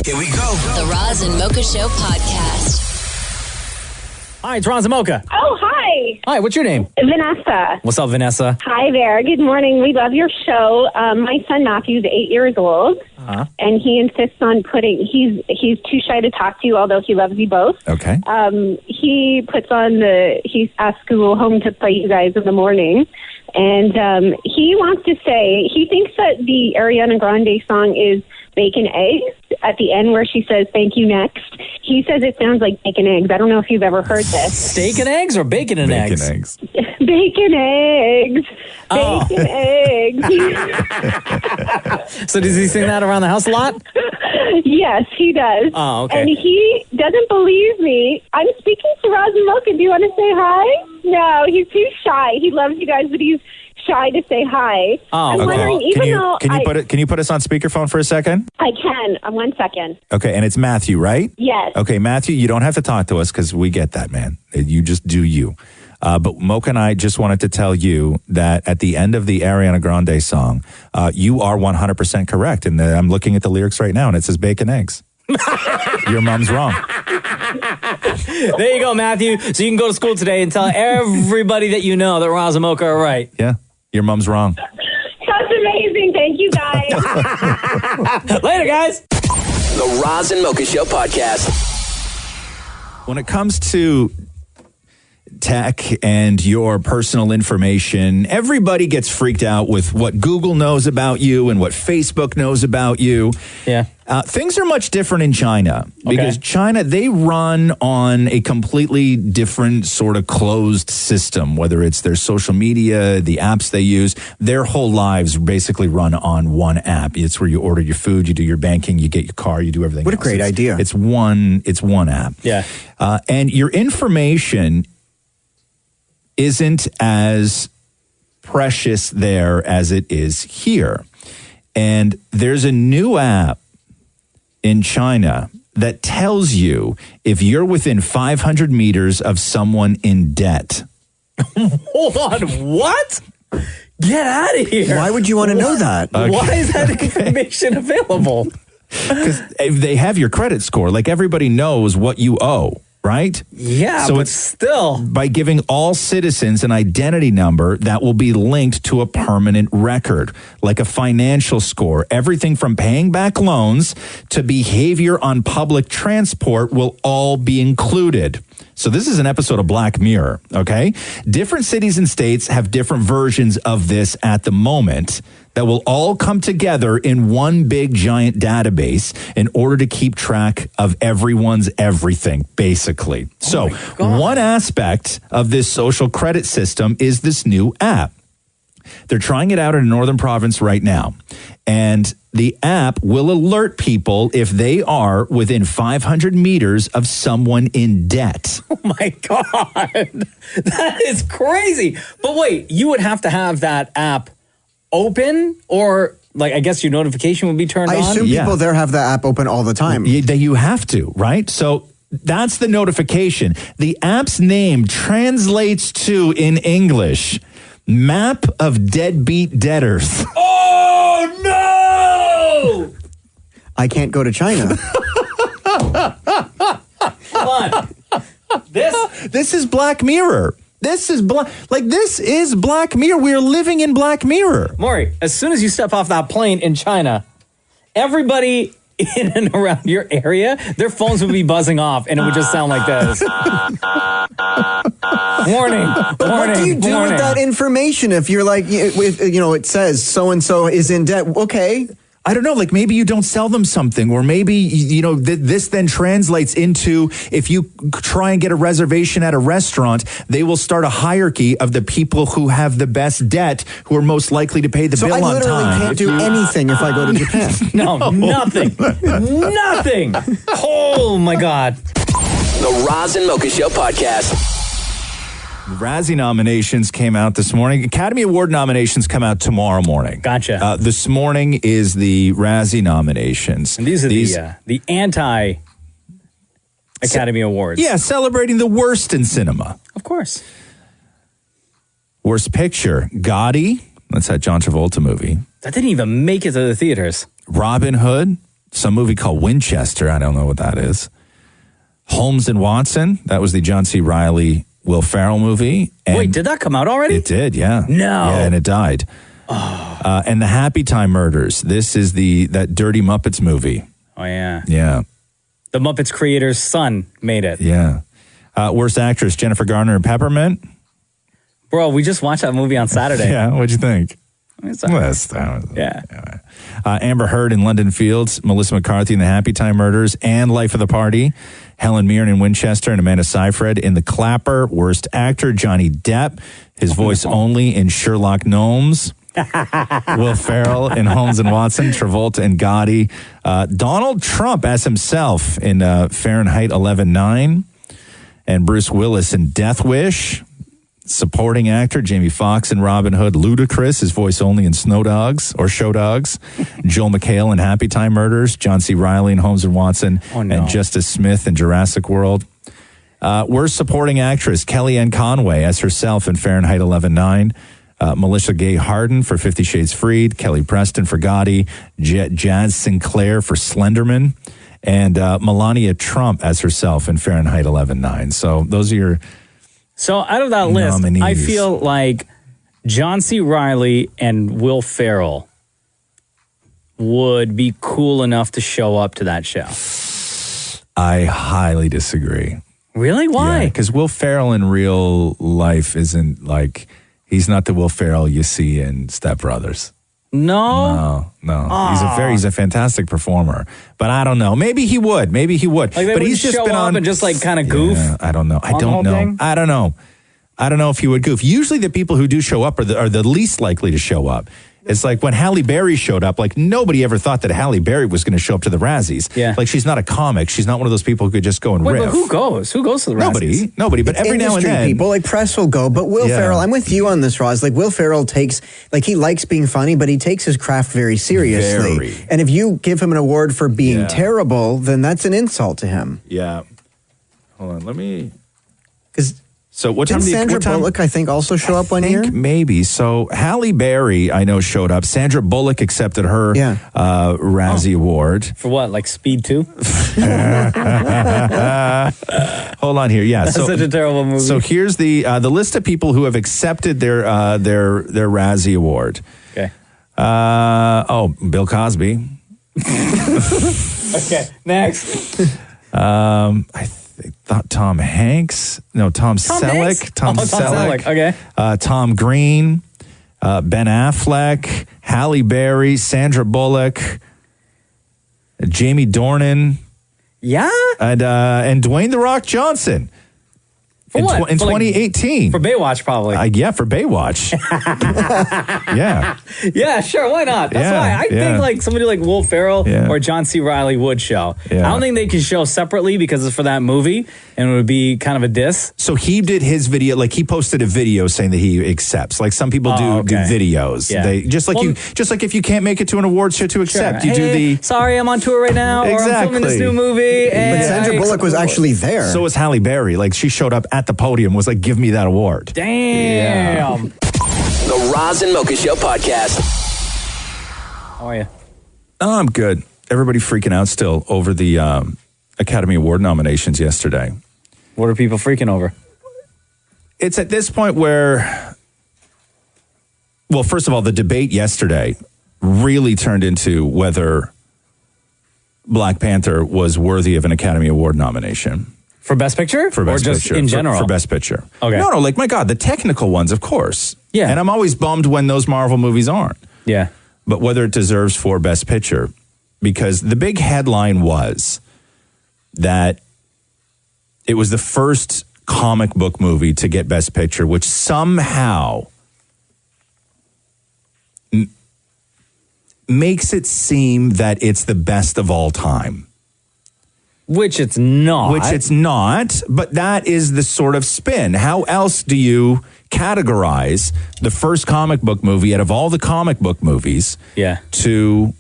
Here we go. The Roz and Mocha Show podcast. Hi, it's Roz Mocha. Oh, hi. Hi, what's your name? Vanessa. What's up, Vanessa? Hi there. Good morning. We love your show. My son Matthew's 8 years old, and he insists on he's too shy to talk to you, although he loves you both. Okay. He puts on he asks Google Home to play you guys in the morning, and he wants to say he thinks that the Ariana Grande song is bacon eggs at the end where she says thank you next. He says it sounds like bacon eggs. I don't know if you've ever heard this. Steak and eggs or bacon and eggs? Bacon eggs. Bacon eggs. Oh. Bacon eggs. So does he sing that around the house a lot? Yes, he does. Oh, okay. And he doesn't believe me. I'm speaking to Roz and Mocha. Do you want to say hi? No, he's too shy. He loves you guys, but he's shy to say hi. I'm wondering, even though Can you put us on speakerphone for a second? I can. 1 second. Okay, and it's Matthew, right? Yes. Okay, Matthew, you don't have to talk to us because we get that, man. You just do you. But Mocha and I just wanted to tell you that at the end of the Ariana Grande song, you are 100% correct. And I'm looking at the lyrics right now, and it says bacon eggs. Your mom's wrong. There you go, Matthew. So you can go to school today and tell everybody that you know that Roz and Mocha are right. Yeah, your mom's wrong. That's amazing. Thank you, guys. Later, guys. The Roz and Mocha Show podcast. When it comes to tech and your personal information. Everybody gets freaked out with what Google knows about you and what Facebook knows about you. Yeah. Things are much different in China because China, they run on a completely different sort of closed system, whether it's their social media, the apps they use. Their whole lives basically run on one app. It's where you order your food, you do your banking, you get your car, you do everything. What a great idea. It's one app. Yeah. And your information isn't as precious there as it is here. And there's a new app in China that tells you if you're within 500 meters of someone in debt. Hold on, what? Get out of here. Why would you want to know that? Okay. Why is that information available? Because they have your credit score. Like everybody knows what you owe, right? Yeah, so but it's still. by giving all citizens an identity number that will be linked to a permanent record, like a financial score. Everything from paying back loans to behavior on public transport will all be included. So this is an episode of Black Mirror, okay? Different cities and states have different versions of this at the moment that will all come together in one big giant database in order to keep track of everyone's everything, basically. So one aspect of this social credit system is this new app. They're trying it out in a northern province right now. And the app will alert people if they are within 500 meters of someone in debt. Oh my God. That is crazy. But wait, you would have to have that app open, or like I guess your notification would be turned on? I assume people there have the app open all the time. You have to, right? So that's the notification. The app's name translates to, in English, Map of Deadbeat Debtors. Oh no! I can't go to China. Come on. This is Black Mirror. This is Black Mirror. We are living in Black Mirror. Maury, as soon as you step off that plane in China, everybody in and around your area, their phones would be buzzing off, and it would just sound like this. Warning, But what do you do with that information if you're like, it says so-and-so is in debt? Okay. I don't know, like maybe you don't sell them something, or maybe, this then translates into if you try and get a reservation at a restaurant, they will start a hierarchy of the people who have the best debt, who are most likely to pay the bill on time. So I literally can't do anything if I go to Japan. No, nothing. Nothing. Oh, my God. The Roz and Mocha Show podcast. Razzie nominations came out this morning. Academy Award nominations come out tomorrow morning. Gotcha. This morning is the Razzie nominations. And these are the anti-Academy Awards. Yeah, celebrating the worst in cinema. Of course. Worst picture, Gotti. That's that John Travolta movie. That didn't even make it to the theaters. Robin Hood. Some movie called Winchester. I don't know what that is. Holmes and Watson. That was the John C. Reilly Will Ferrell movie. And wait, did that come out already? It did, yeah. No. Yeah, and it died. Oh. And the Happy Time Murders. This is that Dirty Muppets movie. Oh, yeah. Yeah. The Muppets creator's son made it. Yeah. Worst actress, Jennifer Garner and Peppermint. Bro, we just watched that movie on Saturday. Yeah, what'd you think? It's all right. Yeah. Amber Heard in London Fields, Melissa McCarthy in The Happy Time Murders, and Life of the Party. Helen Mirren in Winchester, and Amanda Seyfried in The Clapper. Worst actor, Johnny Depp, his voice only in Sherlock Gnomes. Will Ferrell in Holmes and Watson, Travolta and Gotti. Donald Trump as himself in Fahrenheit 11/9, and Bruce Willis in Death Wish. Supporting actor, Jamie Foxx in Robin Hood. Ludacris, his voice only in Snow Dogs or Show Dogs. Joel McHale in Happy Time Murders. John C. Reilly in Holmes and Watson. And Justice Smith in Jurassic World. Worst supporting actress, Kellyanne Conway as herself in Fahrenheit 11/9. Melissa Gay Harden for 50 Shades Freed. Kelly Preston for Gotti. Jazz Sinclair for Slenderman. And Melania Trump as herself in Fahrenheit 11/9. So those are your... So out of that list, nominees. I feel like John C. Reilly and Will Ferrell would be cool enough to show up to that show. I highly disagree. Really? Why? Because Will Ferrell in real life isn't like, he's not the Will Ferrell you see in Step Brothers. No? No. He's a fantastic performer. But I don't know. Maybe he would. Like they but would he's just show been up on and just like kind of goof. Yeah, I don't know. I on the don't whole know. thing? I don't know. I don't know if he would goof. Usually the people who do show up are the least likely to show up. It's like when Halle Berry showed up, like nobody ever thought that Halle Berry was going to show up to the Razzies. Yeah. Like she's not a comic. She's not one of those people who could just go and Wait, riff. but who goes? Who goes to the Razzies? Nobody. But every now and Industry then. people, like press will go. But Will Ferrell, I'm with you on this, Roz. Like Will Ferrell takes, like he likes being funny, but he takes his craft very seriously. Very. And if you give him an award for being Yeah. terrible, then that's an insult to him. Yeah. Hold on. Let me. Because So what time? didn't Sandra Bullock, I think, also show up one year? Maybe. So Halle Berry, I know, showed up. Sandra Bullock accepted her Razzie Award. For what? Like Speed 2? Hold on here. Yeah, That's such a terrible movie. So here's the list of people who have accepted their Razzie Award. Okay. Bill Cosby. Okay, next. I thought Tom Hanks. No, Tom Selleck. Hanks? Tom Selleck. Okay. Tom Green. Ben Affleck. Halle Berry. Sandra Bullock. Jamie Dornan. Yeah. And Dwayne The Rock Johnson. For what? In For, like, 2018. For Baywatch, probably. Yeah, for Baywatch. Yeah. Yeah, sure. Why not? That's Yeah, why I yeah. think like somebody like Will Ferrell Yeah. or John C. Reilly would show. Yeah. I don't think they can show separately because it's for that movie and it would be kind of a diss. So he did his video, like he posted a video saying that he accepts. Like some people do videos. Yeah. They just like if you can't make it to an awards show to accept, you do Hey, the sorry, I'm on tour right now, or I'm filming this new movie. And But Sandra I Bullock accept was the award. actually there. So was Halle Berry. Like she showed up at the podium, was like, give me that award. Damn. The Roz and Mocha Show podcast. How are you? Oh, I'm good. Everybody freaking out still over the Academy Award nominations yesterday. What are people freaking over? It's at this point where, well, first of all, the debate yesterday really turned into whether Black Panther was worthy of an Academy Award nomination. For Best Picture? For Best or just Picture. in general? For Best Picture. Okay. No, like, my God, the technical ones, of course. Yeah. And I'm always bummed when those Marvel movies aren't. Yeah. But whether it deserves for Best Picture, because the big headline was that it was the first comic book movie to get Best Picture, which somehow makes it seem that it's the best of all time. Which it's not. Which it's not, but that is the sort of spin. How else do you categorize the first comic book movie out of all the comic book movies to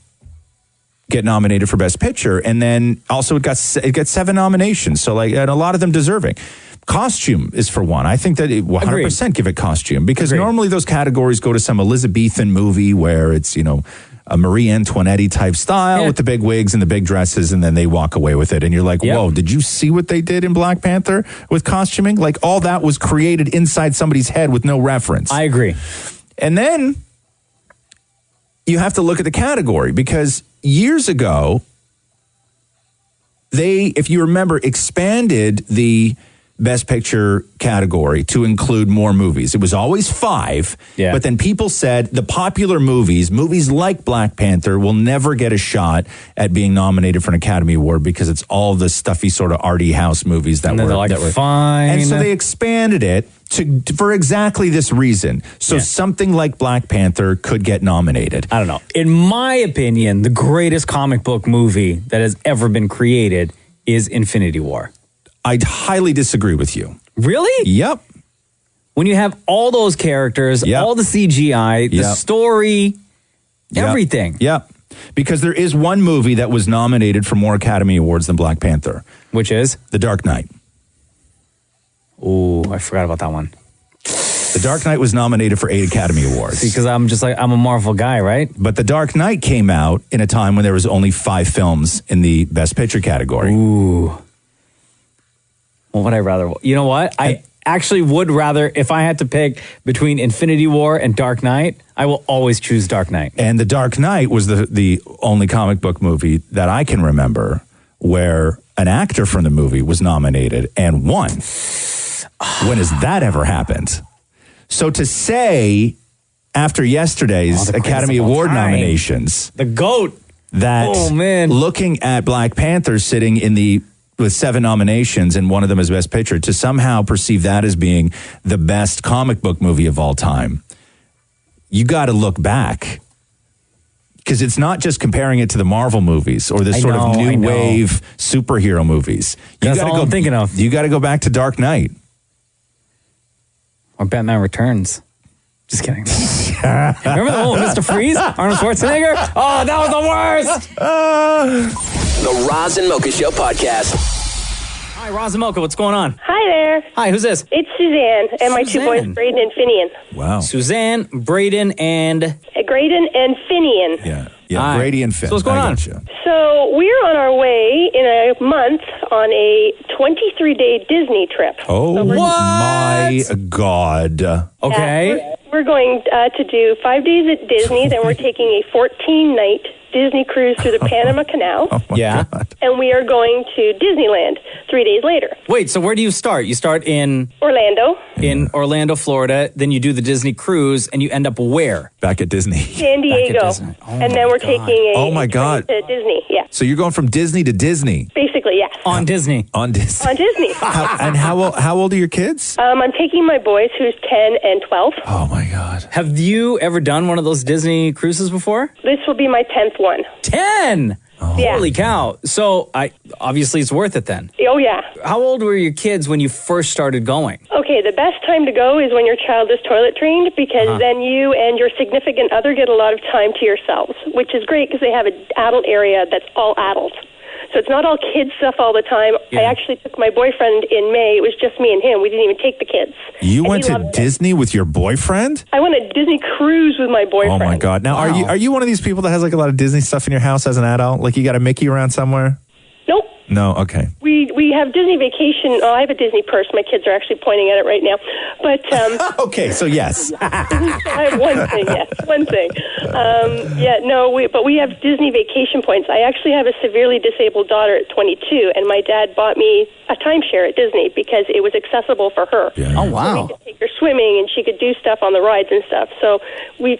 get nominated for Best Picture? And then also it got 7 nominations, so like, and a lot of them deserving. Costume is for one. I think that it 100% give it costume, because normally those categories go to some Elizabethan movie where it's, you know, a Marie Antoinette type style with the big wigs and the big dresses, and then they walk away with it. And you're like, whoa, did you see what they did in Black Panther with costuming? Like all that was created inside somebody's head with no reference. I agree. And then you have to look at the category, because years ago, they, if you remember, expanded the Best Picture category to include more movies. It was always 5, but then people said the popular movies like Black Panther, will never get a shot at being nominated for an Academy Award because it's all the stuffy sort of arty house movies that were fine. And so they expanded it for exactly this reason. So something like Black Panther could get nominated. I don't know. In my opinion, the greatest comic book movie that has ever been created is Infinity War. I'd highly disagree with you. Really? Yep. When you have all those characters, all the CGI, the story, everything. Yep. Because there is one movie that was nominated for more Academy Awards than Black Panther. Which is? The Dark Knight. Oh, I forgot about that one. The Dark Knight was nominated for 8 Academy Awards. Because I'm a Marvel guy, right? But The Dark Knight came out in a time when there was only 5 films in the Best Picture category. Ooh. What would I rather? You know what? I actually would rather, if I had to pick between Infinity War and Dark Knight, I will always choose Dark Knight. And The Dark Knight was the only comic book movie that I can remember where an actor from the movie was nominated and won. When has that ever happened? So to say, after yesterday's Academy Award nominations, the GOAT, that looking at Black Panther sitting with 7 nominations and one of them as Best Picture, to somehow perceive that as being the best comic book movie of all time, you got to look back. Because it's not just comparing it to the Marvel movies or the sort of new wave superhero movies. That's all I'm thinking of. You got to go back to Dark Knight. Or Batman Returns. Just kidding. Remember the one with Mr. Freeze? Arnold Schwarzenegger? Oh, that was the worst. The Roz and Mocha Show podcast. Hi, Roz and Mocha. What's going on? Hi there. Hi, who's this? It's Suzanne and my 2 boys, Braden and Finian. Wow. Suzanne, Braden, and... Graydon and Finian. Yeah, Brady and Finn. So what's going on? So we're on our way in a month on a 23-day Disney trip. Oh, my God. Okay. We're going to do 5 days at Disney, then we're taking a 14-night Disney cruise through the Panama Canal. Yeah. And we are going to Disneyland 3 days later. Wait, so where do you start? You start in... Orlando. In Orlando, Florida. Then you do the Disney cruise, and you end up where? Back at Disney. San Diego. And then we're taking a God. to Disney. Yeah. So you're going from Disney to Disney. Basically, yes. On Disney. On Disney. On Disney. And how old are your kids? I'm taking my boys, who's 10 and 12. Oh, my God. Have you ever done one of those Disney cruises before? This will be my 10th one. 10? Yeah. Holy cow. So obviously it's worth it then. Oh, yeah. How old were your kids when you first started going? Okay, the best time to go is when your child is toilet trained, because then you and your significant other get a lot of time to yourselves, which is great because they have an adult area that's all adult. So it's not all kids stuff all the time. Yeah. I actually took my boyfriend in May. It was just me and him. We didn't even take the kids. You went to Disney with your boyfriend? I went on a Disney cruise with my boyfriend. Oh, my God. Now, are you one of these people that has like a lot of Disney stuff in your house as an adult? Like you got a Mickey around somewhere? Nope. No, okay. We have Disney Vacation. Oh, I have a Disney purse. My kids are actually pointing at it right now. But okay, so yes. I have one thing. Yes, one thing. But we have Disney Vacation points. I actually have a severely disabled daughter at 22, and my dad bought me a timeshare at Disney because it was accessible for her. Yeah. Oh, wow. So we could take her swimming, and she could do stuff on the rides and stuff. So we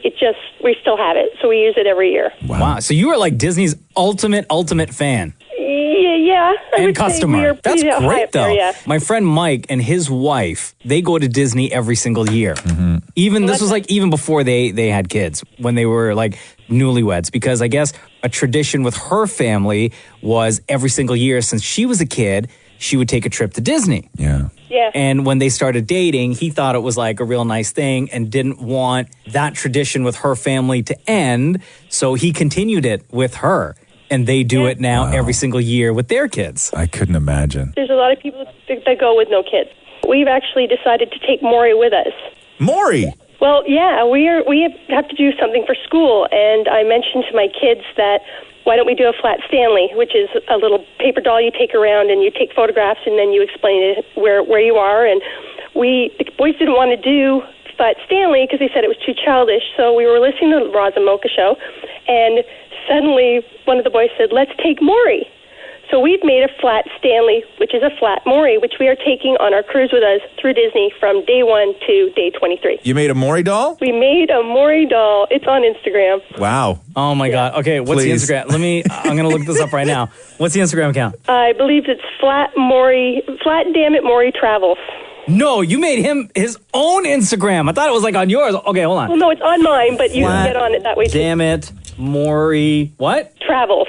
still have it. So we use it every year. Wow. So you are like Disney's ultimate fan. Yeah. And customer. That's great, though. There, yeah. My friend Mike and his wife, they go to Disney every single year. Mm-hmm. Even before they had kids, when they were like newlyweds, because I guess a tradition with her family was every single year since she was a kid, she would take a trip to Disney. Yeah. Yeah. And when they started dating, he thought it was like a real nice thing and didn't want that tradition with her family to end. So he continued it with her. And they do it now every single year with their kids. I couldn't imagine. There's a lot of people that go with no kids. We've actually decided to take Maury with us. Maury? Well, yeah, we have to do something for school, and I mentioned to my kids that why don't we do a flat Stanley, which is a little paper doll you take around and you take photographs and then you explain it where you are. And the boys didn't want to do Flat Stanley because they said it was too childish. So we were listening to the Roz and Mocha show, and suddenly one of the boys said, "Let's take Maury." So we've made a flat Stanley, which is a flat Maury, which we are taking on our cruise with us through Disney from day 1 to day 23. You made a Maury doll? We made a Maury doll. It's on Instagram. Wow. Oh, my God. Okay, what's Please. the Instagram? I'm going to look this up right now. What's the Instagram account? I believe it's Flat Damn It Maury Travels. No, you made him his own Instagram. I thought it was like on yours. Okay, hold on. Well, no, it's on mine, but you can get on it that way too. Damn it, Maury. What? Travels.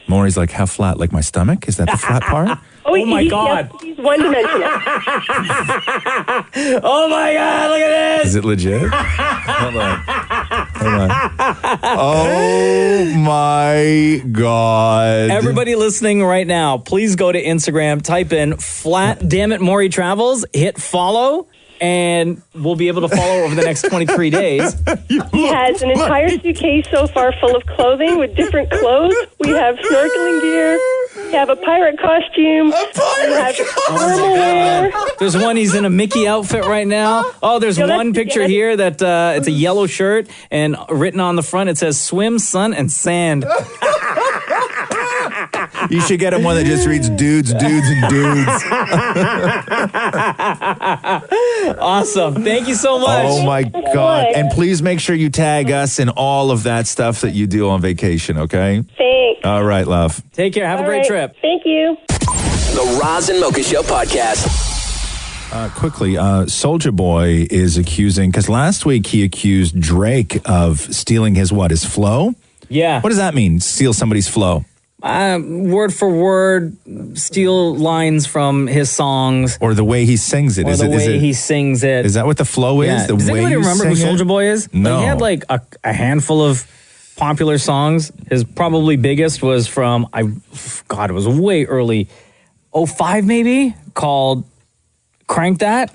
Maury's like, how flat? Like my stomach? Is that the flat part? Oh my God. Yes, he's one-dimensional. Oh, my God, look at this. Is it legit? Hold on. Oh, my God. Everybody listening right now, please go to Instagram, type in Flat Damn It Maury Travels, hit follow, and we'll be able to follow over the next 23 days. He has an entire suitcase so far full of clothing with different clothes. We have snorkeling gear. We have a pirate costume. Formal wear. There's one, he's in a Mickey outfit right now. Oh, there's one picture here that it's a yellow shirt, and written on the front it says swim, sun, and sand. You should get him one that just reads dudes, dudes, and dudes. Awesome. Thank you so much. Oh, my God. And please make sure you tag us in all of that stuff that you do on vacation, okay? Thanks. All right, love. Take care. Have a great trip. Thank you. The Roz and Mocha Show podcast. Quickly, Soulja Boy is accusing, because last week he accused Drake of stealing his flow? Yeah. What does that mean, steal somebody's flow? Word for word, steal lines from his songs. Or the way he sings it. Or the way he sings it. Is that what the flow is? Yeah. The Does way anybody you remember who sing it? Soulja Boy is? No. Like, he had like a handful of popular songs. His probably biggest was from, it was way early, 05 maybe, called Crank That.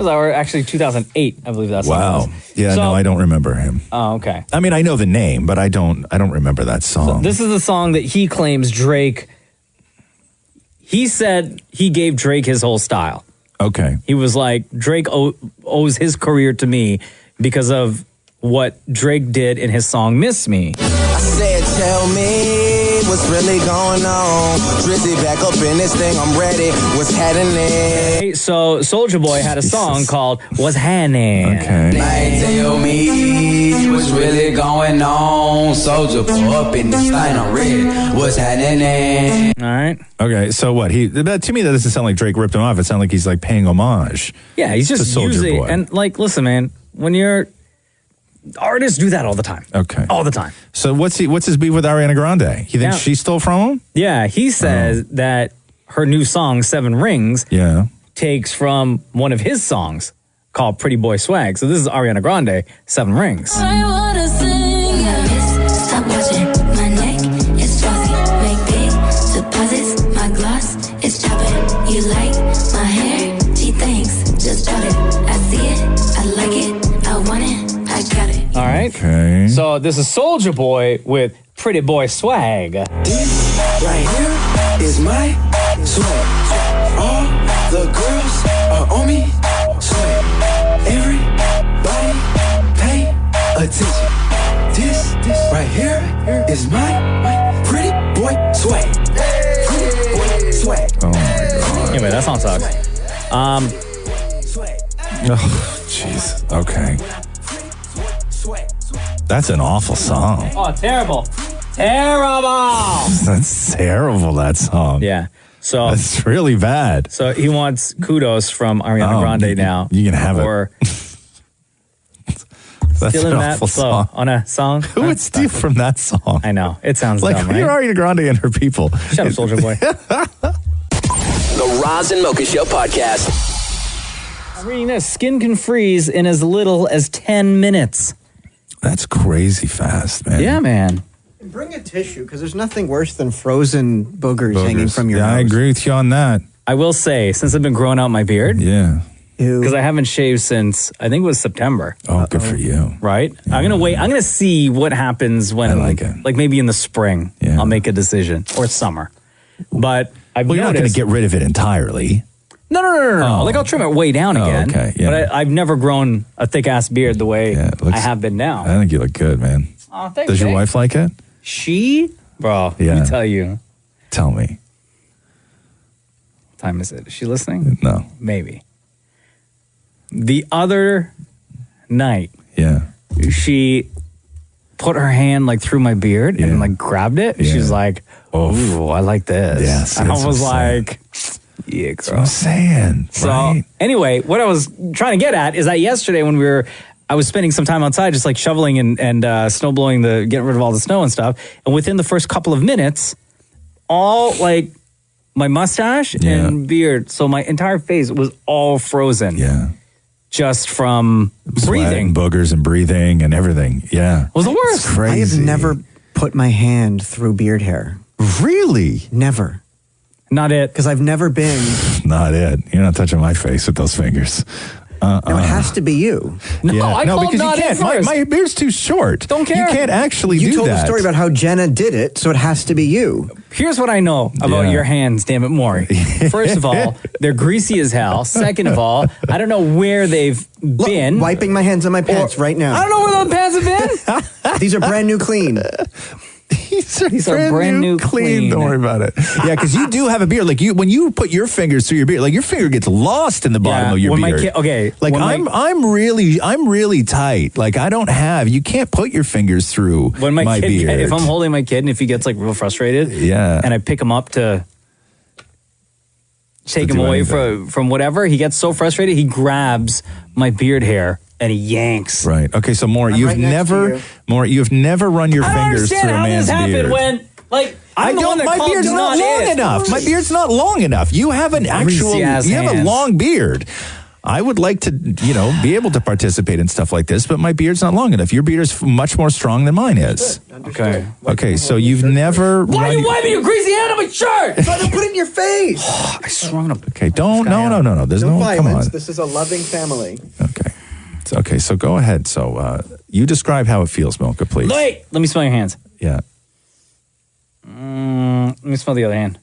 Or actually 2008, I believe that's Wow. Yeah, no, I don't remember him. Oh, okay. I mean, I know the name, but I don't remember that song. So this is the song that he claims Drake. He said he gave Drake his whole style. Okay. He was like, Drake owes his career to me because of what Drake did in his song Miss Me. I said, tell me what's really going on. Drizzy back up in this thing, I'm ready. What's happening? So Soulja Boy had a song called What's Happening. Okay. Tell me what's really going on. Soulja Boy up in this thing, I'm ready. What's happening? All right. Okay, so what? To me, that doesn't sound like Drake ripped him off. It sounds like he's like paying homage. Yeah, he's just to Soulja using Boy. and like, listen, man, when you're artists do that all the time. Okay. All the time. So what's his beef with Ariana Grande? He thinks she stole from him? Yeah, he says that her new song, Seven Rings, takes from one of his songs called Pretty Boy Swag. So this is Ariana Grande, Seven Rings. I wanna sing, yes. Stop watching, my neck is fuzzy. Make big deposits, my gloss is chopping. You like my hair? She thinks, just bought it. I see it, I like it, I want it, I got it. All right. Okay. So this is Soulja Boy with Pretty Boy Swag. This right here is my swag. All the girls are on me. Swag. Everybody pay attention. This right here is my pretty boy swag. Pretty boy swag. Oh my God. Anyway, that song sucks. Oh, jeez. Okay. That's an awful song. Oh, terrible. Terrible. That's terrible, that song. Yeah. So that's really bad. So he wants kudos from Ariana Grande now. You can have for That's stealing an that awful flow song. on a song. Who would steal from that song? I know. It sounds like dumb, you're right? Ariana Grande and her people. Shut up, Soulja Boy. The Roz and Mocha Show podcast. I'm reading this. Skin can freeze in as little as 10 minutes. That's crazy fast, man. Yeah, man. Bring a tissue, because there's nothing worse than frozen boogers hanging from your Yeah, nose. I agree with you on that. I will say, since I've been growing out my beard, Yeah. because I haven't shaved since, I think it was September. Oh, good for you. Right? I'm going to wait. I'm going to see what happens when, I like it. like maybe in the spring, I'll make a decision, or summer. But I've Well, you're not going to noticed- get rid of it entirely. No. Oh. Like I'll trim it way down again. okay, yeah. But I've never grown a thick ass beard the way I have been now. I think you look good, man. Oh, thanks. Does your Jake. wife like it? Bro, Yeah. let me tell you. Tell me. What time is it? Is she listening? No. Maybe. The other night, Yeah. she put her hand like through my beard and like grabbed it. Yeah. She's like, "Ooh, I like this." Yes, and I that's was what I'm like, "Yeah, girl." That's what I'm saying. So right? anyway, what I was trying to get at is that yesterday when I was spending some time outside, just like shoveling and snow blowing, getting rid of all the snow and stuff. And within the first couple of minutes, all like my mustache and beard, so my entire face was all frozen. Yeah. Just from breathing. Sweat and boogers and breathing and everything. Yeah. It was the worst. It's crazy. I have never put my hand through beard hair. Really? Never. Not it. Because I've never been. Not it. You're not touching my face with those fingers. No, it has to be you. because you can't. My beard's too short. Don't care. You can't actually do that. You told the story about how Jenna did it, so it has to be you. Here's what I know about your hands, damn it, Maury. First of all, they're greasy as hell. Second of all, I don't know where they've been. Wiping my hands on my pants right now. I don't know where those pants have been. These are brand new clean. These are brand new clean. Don't worry about it. Yeah, because you do have a beard. Like when you put your fingers through your beard, like your finger gets lost in the bottom of your beard. Like I'm really tight. Like I don't have. You can't put your fingers through when my kid, beard. If I'm holding my kid and if he gets like real frustrated, and I pick him up to take him away from whatever, he gets so frustrated he grabs my beard hair and he yanks. Right. Okay. So Maury, you've never run your fingers through a man's beard. My beard's not long enough. My beard's not long enough. You have an actual. You have a long beard. I would like to, be able to participate in stuff like this, but my beard's not long enough. Your beard is much more strong than mine is. Okay. Okay. So you've never. Why are you wiping your greasy hand on my shirt? Try to put it in your face. I swung up. Okay. Don't. No. There's no violence. Come on. This is a loving family. Okay, so go ahead. So you describe how it feels, Mocha, please. Wait, let me smell your hands. Yeah. Let me smell the other hand.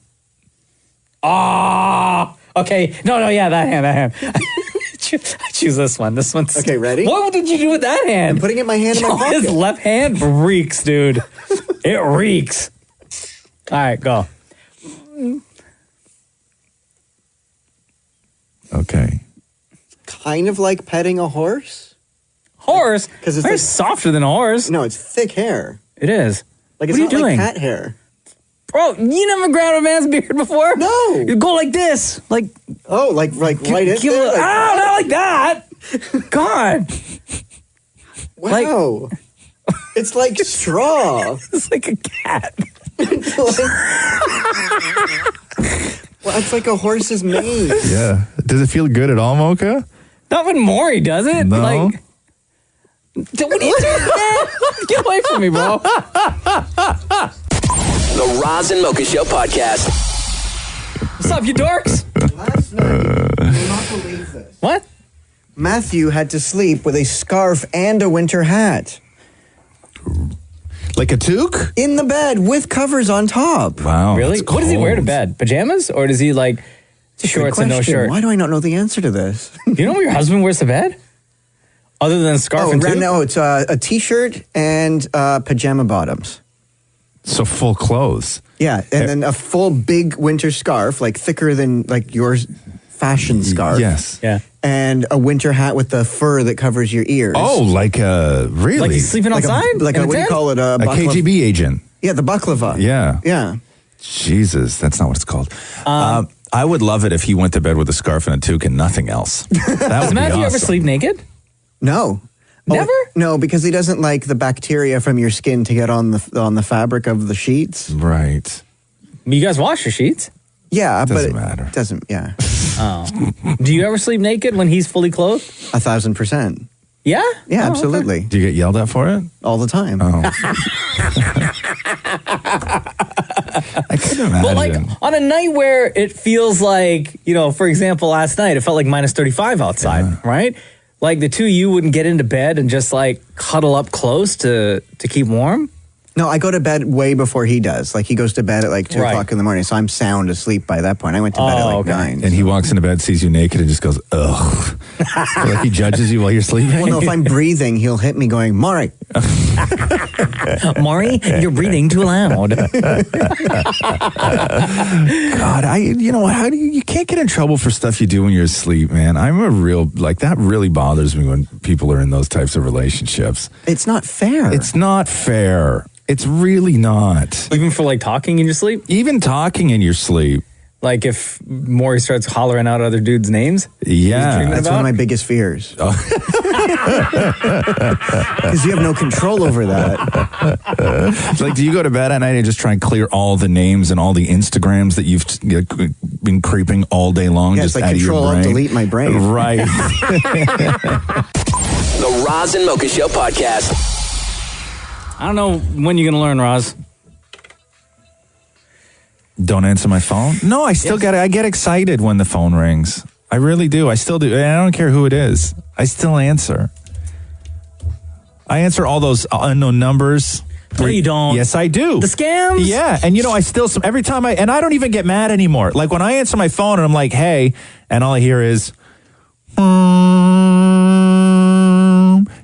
Okay. No, yeah, that hand. I choose this one. This one's... Okay, ready? What did you do with that hand? I'm putting it in my hand in my pocket. His left hand reeks, dude. It reeks. All right, go. Okay. Kind of like petting a horse. Horse? Because it's softer than a horse. No, it's thick hair. It is. Like it's what are you not doing? like cat hair. Bro, you never grabbed a man's beard before? No. You go like this. Like right in give there? not like that. God. Wow. It's like straw. It's like a cat. Well, it's like a horse's mane. Yeah. Does it feel good at all, Mocha? Not when Maury does it. No. Like, what are you doing, man? Get away from me, bro. The Roz and Mocha Show podcast. What's up, you dorks? Last night, you will not believe this. What? Matthew had to sleep with a scarf and a winter hat. Like a toque? In the bed with covers on top. Wow. Really? What does he wear to bed? Pajamas? Or does he like shorts and no shirt? Why do I not know the answer to this? You know what your husband wears to bed? Other than a scarf and toque? No, it's a t-shirt and pajama bottoms. So full clothes. Yeah, and then a full big winter scarf, like thicker than like yours fashion scarf. Yes. Yeah. And a winter hat with the fur that covers your ears. Oh, like really? Like he's sleeping outside? Like a what do you call it? A KGB agent. Yeah, the baklava. Yeah. Yeah. Jesus, that's not what it's called. I would love it if he went to bed with a scarf and a toque and nothing else. That would Does Matthew be ever awesome. sleep naked? No. Never? No, because he doesn't like the bacteria from your skin to get on the fabric of the sheets. Right. You guys wash your sheets? Yeah, Doesn't but matter. It doesn't. Yeah. Oh. Do you ever sleep naked when he's fully clothed? 1,000%. Yeah? Yeah, Oh, absolutely. Do you get yelled at for it? All the time. Oh. I can imagine. But like on a night where it feels like, for example, last night, it felt like minus 35 outside, right? Like the two of you wouldn't get into bed and just like cuddle up close to keep warm? No, I go to bed way before he does. Like he goes to bed at like 2 o'clock in the morning, so I'm sound asleep by that point. I went to bed at like 9. And he walks into bed, sees you naked, and just goes, ugh. Like he judges you while you're sleeping? Well, no, if I'm breathing, he'll hit me going, Maury. Maury, you're breathing too loud. God, how do you can't get in trouble for stuff you do when you're asleep, man. That really bothers me when people are in those types of relationships. It's not fair. It's not fair. It's really not. Even for like talking in your sleep? Even talking in your sleep. Like if Maury starts hollering out other dudes' names? Yeah. That's one of my biggest fears. Because you have no control over that. It's like, do you go to bed at night and just try and clear all the names and all the Instagrams that you've been creeping all day long? Yeah, just it's like out control, of your brain? delete my brain. Right. The Roz and Mocha Show podcast. I don't know when you're going to learn, Roz. Don't answer my phone? No, I still get it. I get excited when the phone rings. I really do. I still do. And I don't care who it is. I still answer. I answer all those unknown numbers. No, you don't. Yes, I do. The scams? Yeah. And I still, every time and I don't even get mad anymore. Like when I answer my phone and I'm like, hey, and all I hear is,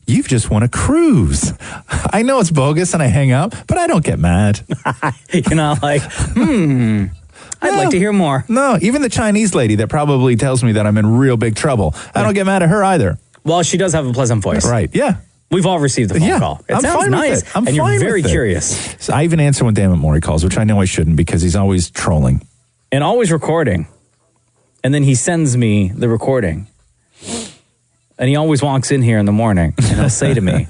you've just won a cruise. I know it's bogus and I hang up, but I don't get mad. You're not like, I'd like to hear more. No, even the Chinese lady that probably tells me that I'm in real big trouble. I don't get mad at her either. Well, she does have a pleasant voice. Right, yeah. We've all received the phone call. It I'm sounds fine with nice, it. I'm and fine you're very with it. curious. So I even answer when Dammit Maury calls, which I know I shouldn't because he's always trolling. And always recording. And then he sends me the recording. And he always walks in here in the morning and he'll say to me,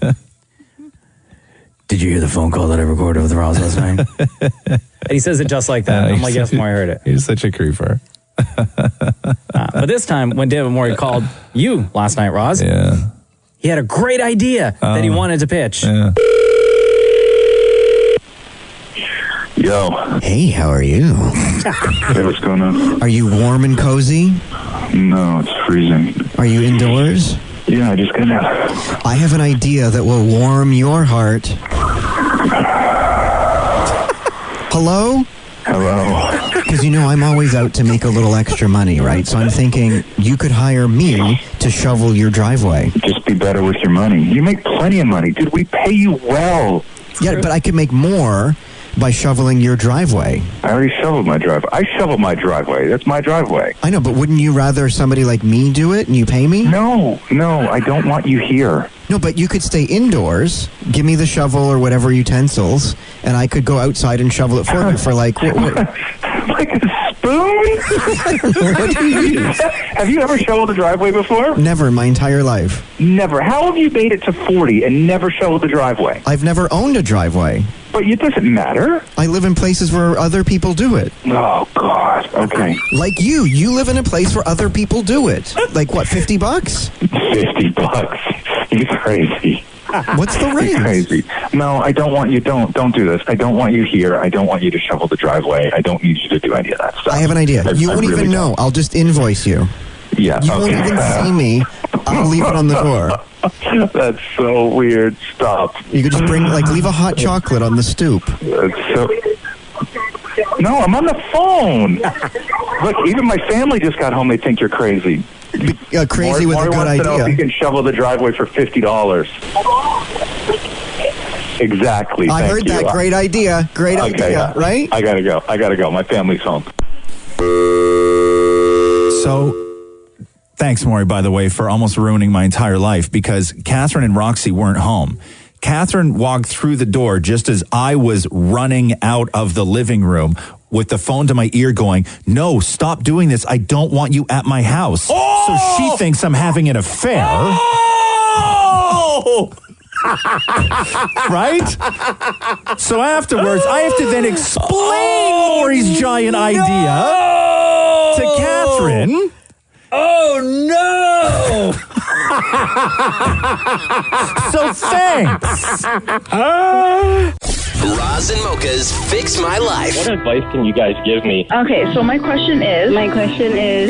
did you hear the phone call that I recorded with Roz last night? And he says it just like that. I'm like, yes, Maury heard it. He's such a creeper. But this time, when David Maury called you last night, Roz, he had a great idea that he wanted to pitch. Yeah. Yo. Hey, how are you? Hey, what's going on? Are you warm and cozy? No, it's freezing. Are you indoors? Yeah, I just got out. I have an idea that will warm your heart. Hello? Hello. Because I'm always out to make a little extra money, right? So I'm thinking you could hire me to shovel your driveway. Just be better with your money. You make plenty of money. Dude, we pay you well. Yeah, but I could make more by shoveling your driveway. I already shoveled my driveway. I shoveled my driveway. That's my driveway. I know, but wouldn't you rather somebody like me do it and you pay me? No, I don't want you here. No, but you could stay indoors, give me the shovel or whatever utensils, and I could go outside and shovel it for you for like... What? Like a spoon? What do you mean? Have you ever shoveled a driveway before? Never in my entire life. Never. How have you made it to 40 and never shoveled a driveway? I've never owned a driveway. But it doesn't matter. I live in places where other people do it. Oh, God. Okay. Like you. You live in a place where other people do it. Like, what, $50? $50. You're crazy. What's the rate? You're crazy. No, I don't want you. Don't do this. I don't want you here. I don't want you to shovel the driveway. I don't need you to do any of that stuff. I have an idea. You won't even know. I'll just invoice you. Yeah. You won't even see me. I'll leave it on the door. That's so weird. Stop. You could just leave a hot chocolate on the stoop. That's so... No, I'm on the phone. Look, even my family just got home. They think you're crazy. Crazy with a good wants idea. To know if you can shovel the driveway for $50. Exactly. I heard that. Great idea. Great idea, right? I gotta go. My family's home. So, thanks, Maury, by the way, for almost ruining my entire life because Catherine and Roxy weren't home. Catherine walked through the door just as I was running out of the living room with the phone to my ear going, no, stop doing this. I don't want you at my house. Oh! So she thinks I'm having an affair. Oh! Right? So afterwards, I have to then explain Maury's giant idea to Catherine. Oh, no! So thanks. Roz and Mocha's Fix My Life. What advice can you guys give me? Okay, so my question is...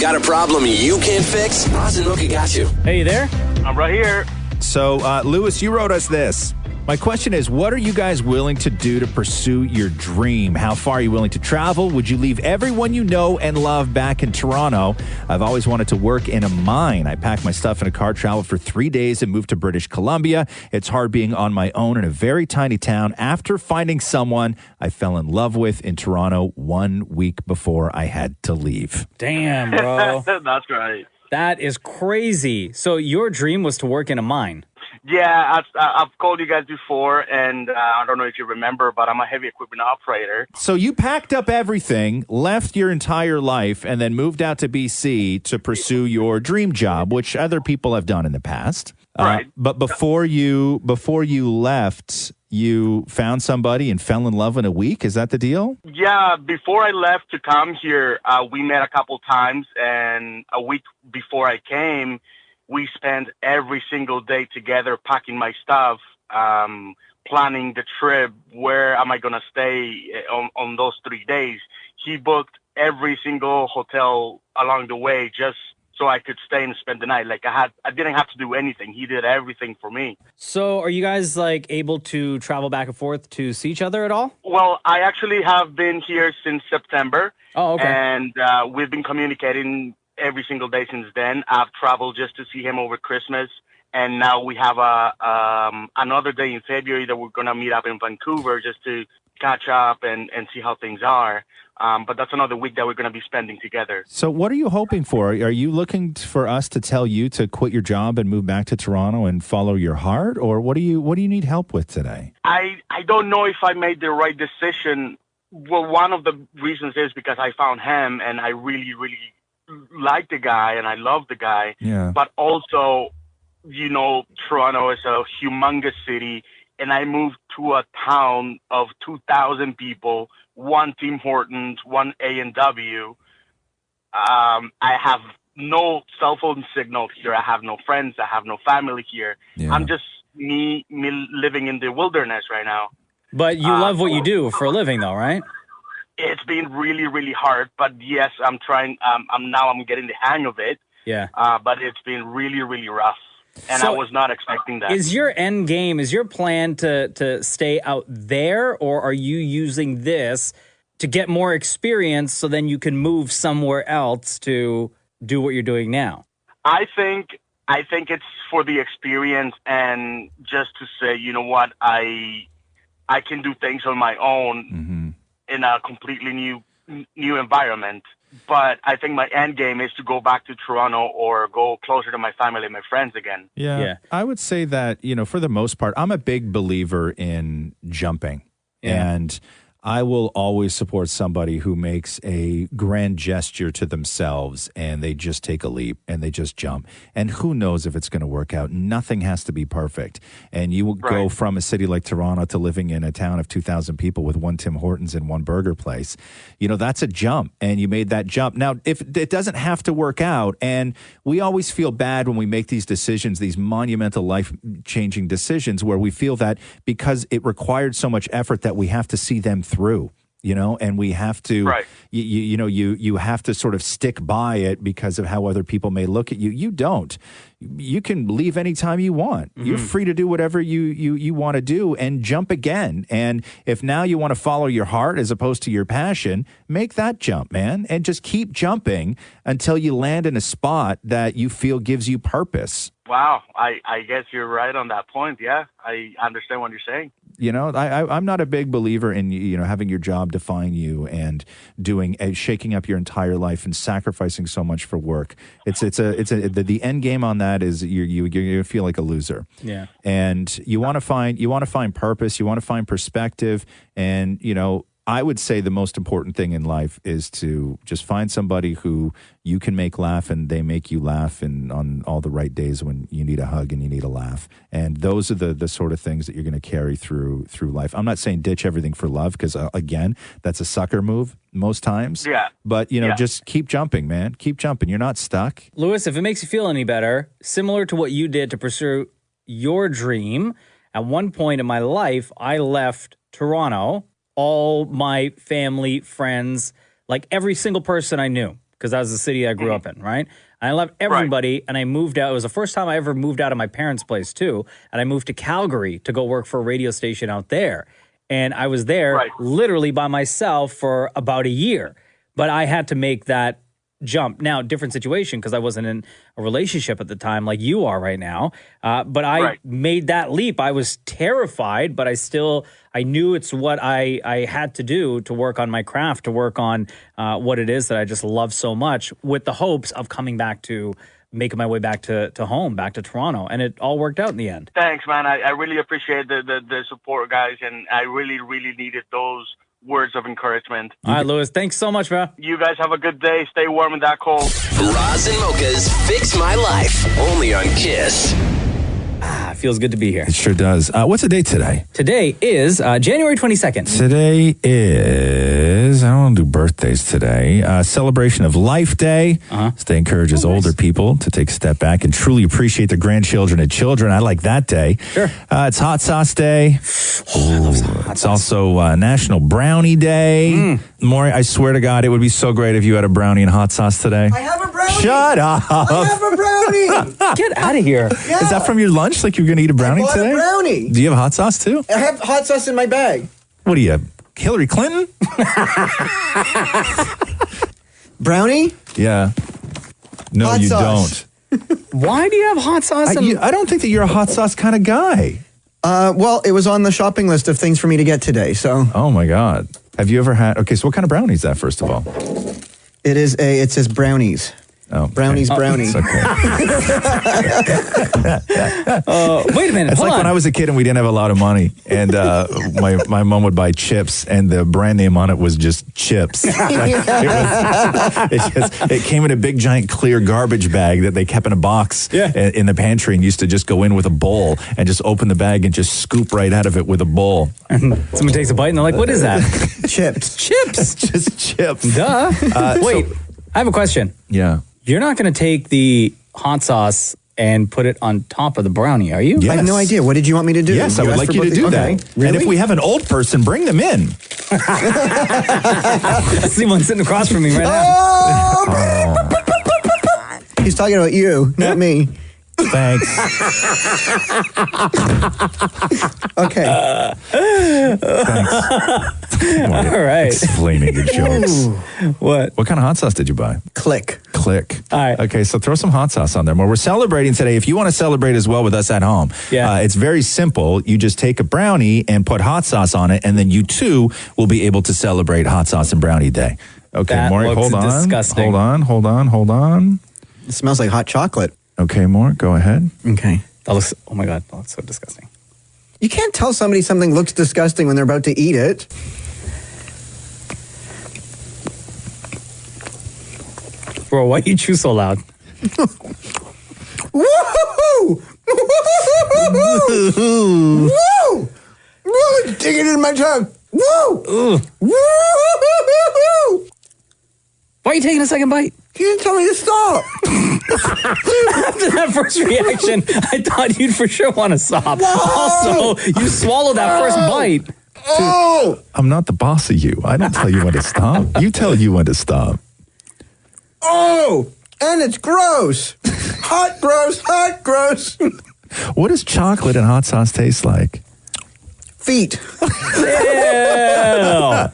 Got a problem you can't fix? Roz and Mocha got you. Hey, you there? I'm right here. So, Lewis, you wrote us this. My question is, what are you guys willing to do to pursue your dream? How far are you willing to travel? Would you leave everyone you know and love back in Toronto? I've always wanted to work in a mine. I packed my stuff in a car, traveled for 3 days, and moved to British Columbia. It's hard being on my own in a very tiny town after finding someone I fell in love with in Toronto 1 week before I had to leave. Damn, bro. That's right. That is crazy. So your dream was to work in a mine? Yeah, I've called you guys before, and I don't know if you remember, but I'm a heavy equipment operator. So you packed up everything, left your entire life, and then moved out to BC to pursue your dream job, which other people have done in the past. Right. But before you left, you found somebody and fell in love in a week. Is that the deal? Yeah, before I left to come here, we met a couple times, and a week before I came, we spent every single day together packing my stuff, planning the trip. Where am I going to stay on those 3 days? He booked every single hotel along the way just so I could stay and spend the night. Like I didn't have to do anything. He did everything for me. So are you guys like able to travel back and forth to see each other at all? Well, I actually have been here since September. Oh, okay. And we've been communicating every single day since then. I've traveled just to see him over Christmas. And now we have another day in February that we're going to meet up in Vancouver just to catch up and see how things are. But that's another week that we're going to be spending together. So what are you hoping for? Are you looking for us to tell you to quit your job and move back to Toronto and follow your heart? Or what do you need help with today? I don't know if I made the right decision. Well, one of the reasons is because I found him and I really, really like the guy and I love the guy. Yeah. But also, you know, Toronto is a humongous city, and I moved to a town of 2,000 people, one Tim Hortons, one A&W. I have no cell phone signal here. I have no friends. I have no family here. Yeah. I'm just me living in the wilderness right now. But you love what you do for a living, though, right? It's been really, really hard. But yes, I'm trying. I'm getting the hang of it. Yeah. But it's been really, really rough. And So I was not expecting that. Is your end game, is your plan to stay out there, or are you using this to get more experience so then you can move somewhere else to do what you're doing now? I think it's for the experience and just to say, you know what, I can do things on my own in a completely new environment. But I think my end game is to go back to Toronto or go closer to my family and my friends again. Yeah. I would say that, you know, for the most part, I'm a big believer in jumping. Yeah. And I will always support somebody who makes a grand gesture to themselves and they just take a leap and they just jump. And who knows if it's going to work out? Nothing has to be perfect. And you will go from a city like Toronto to living in a town of 2,000 people with one Tim Hortons and one burger place. You know, that's a jump. And you made that jump. Now, if it doesn't have to work out, and we always feel bad when we make these decisions, these monumental life-changing decisions where we feel that because it required so much effort that we have to see them through, you know, and we have to, you have to sort of stick by it because of how other people may look at you. You don't. You can leave anytime you want. You're free to do whatever you want to do and jump again. And if now you want to follow your heart as opposed to your passion, make that jump, man, and just keep jumping until you land in a spot that you feel gives you purpose. Wow. I guess you're right on that point. Yeah, I understand what you're saying. You know, I'm not a big believer in, you know, having your job define you and shaking up your entire life and sacrificing so much for work. The end game on that is you feel like a loser. Yeah. And you want to find purpose, you want to find perspective, and, you know, I would say the most important thing in life is to just find somebody who you can make laugh and they make you laugh, and on all the right days when you need a hug and you need a laugh. And those are the sort of things that you're going to carry through life. I'm not saying ditch everything for love because, again, that's a sucker move most times. Yeah. But, you know, just keep jumping, man. Keep jumping. You're not stuck. Lewis, if it makes you feel any better, similar to what you did to pursue your dream, at one point in my life, I left Toronto. All my family, friends, like every single person I knew, because that was the city I grew up in, right? And I left everybody, and I moved out. It was the first time I ever moved out of my parents' place, too. And I moved to Calgary to go work for a radio station out there. And I was there literally by myself for about a year. But I had to make that jump. Now, different situation because I wasn't in a relationship at the time like you are right now. But I made that leap. I was terrified, but I knew it's what I had to do to work on my craft, to work on what it is that I just love so much, with the hopes of coming back to making my way back to home, back to Toronto. And it all worked out in the end. Thanks, man. I really appreciate the support, guys. And I really, really needed those words of encouragement. All right, Lewis, thanks so much, man. You guys have a good day. Stay warm in that cold. Roz and Mocha's Fix My Life, only on Kiss. Feels good to be here. It sure does. What's the date today? Today is January 22nd. Today is, I don't want to do birthdays today, celebration of Life Day. This day encourages older people to take a step back and truly appreciate their grandchildren and children. I like that day. Sure. It's Hot Sauce Day. I love hot it's sauce. Also National Brownie Day. Maury, I swear to God, it would be so great if you had a brownie and hot sauce today. I have a brownie. brownie. Shut up. I have a brownie. Get out of here. Yeah. Is that from your lunch? Like you were going to eat a brownie I bought today? a brownie. Do you have hot sauce too? I have hot sauce in my bag. What are you, Hillary Clinton? Brownie? Yeah. No, Hot you sauce. don't. Why do you have hot sauce? I don't think that you're a hot sauce kind of guy. Well, it was on the shopping list of things for me to get today, so. Oh my God. Have you ever had, okay, so what kind of brownie is that, first of all? It says brownies. Oh, brownies, brownie. It's okay. Wait a minute. It's hold like on. when I was a kid and we didn't have a lot of money, and my mom would buy chips, and the brand name on it was just chips. It came in a big giant clear garbage bag that they kept in a box in the pantry, and used to just go in with a bowl and just open the bag and just scoop right out of it with a bowl. Someone takes a bite and they're like, "What is that?" Chips. Chips. Just chips. Duh. Wait, I have a question. Yeah. You're not going to take the hot sauce and put it on top of the brownie, are you? I have no idea. What did you want me to do? Yes, I would asked like for you to both do these- that. Okay. Really? And if we have an old person, bring them in. I see one sitting across from me right now. He's talking about you, not me. Thanks. Okay. All right. Explaining your jokes. What kind of hot sauce did you buy? Click. All right. Okay, so throw some hot sauce on there. Well, we're celebrating today. If you want to celebrate as well with us at home, it's very simple. You just take a brownie and put hot sauce on it, and then you too will be able to celebrate Hot Sauce and Brownie Day. Okay, That Maury, looks hold on. disgusting. Hold on. It smells like hot chocolate. Okay, Maury, go ahead. Okay. That looks, oh my God, that looks so disgusting. You can't tell somebody something looks disgusting when they're about to eat it. Bro, why you chew so loud? Woo! Woo! Woo! Dig it in my tongue. Woo! Woo! Why are you taking a second bite? You didn't tell me to stop. After that first reaction, I thought you'd for sure want to stop. Also, you swallowed that first bite. Oh! I'm not the boss of you. I don't tell you when to stop. You tell you when to stop. Oh! And it's gross. Hot, gross, hot, gross. What does chocolate and hot sauce taste like? Feet.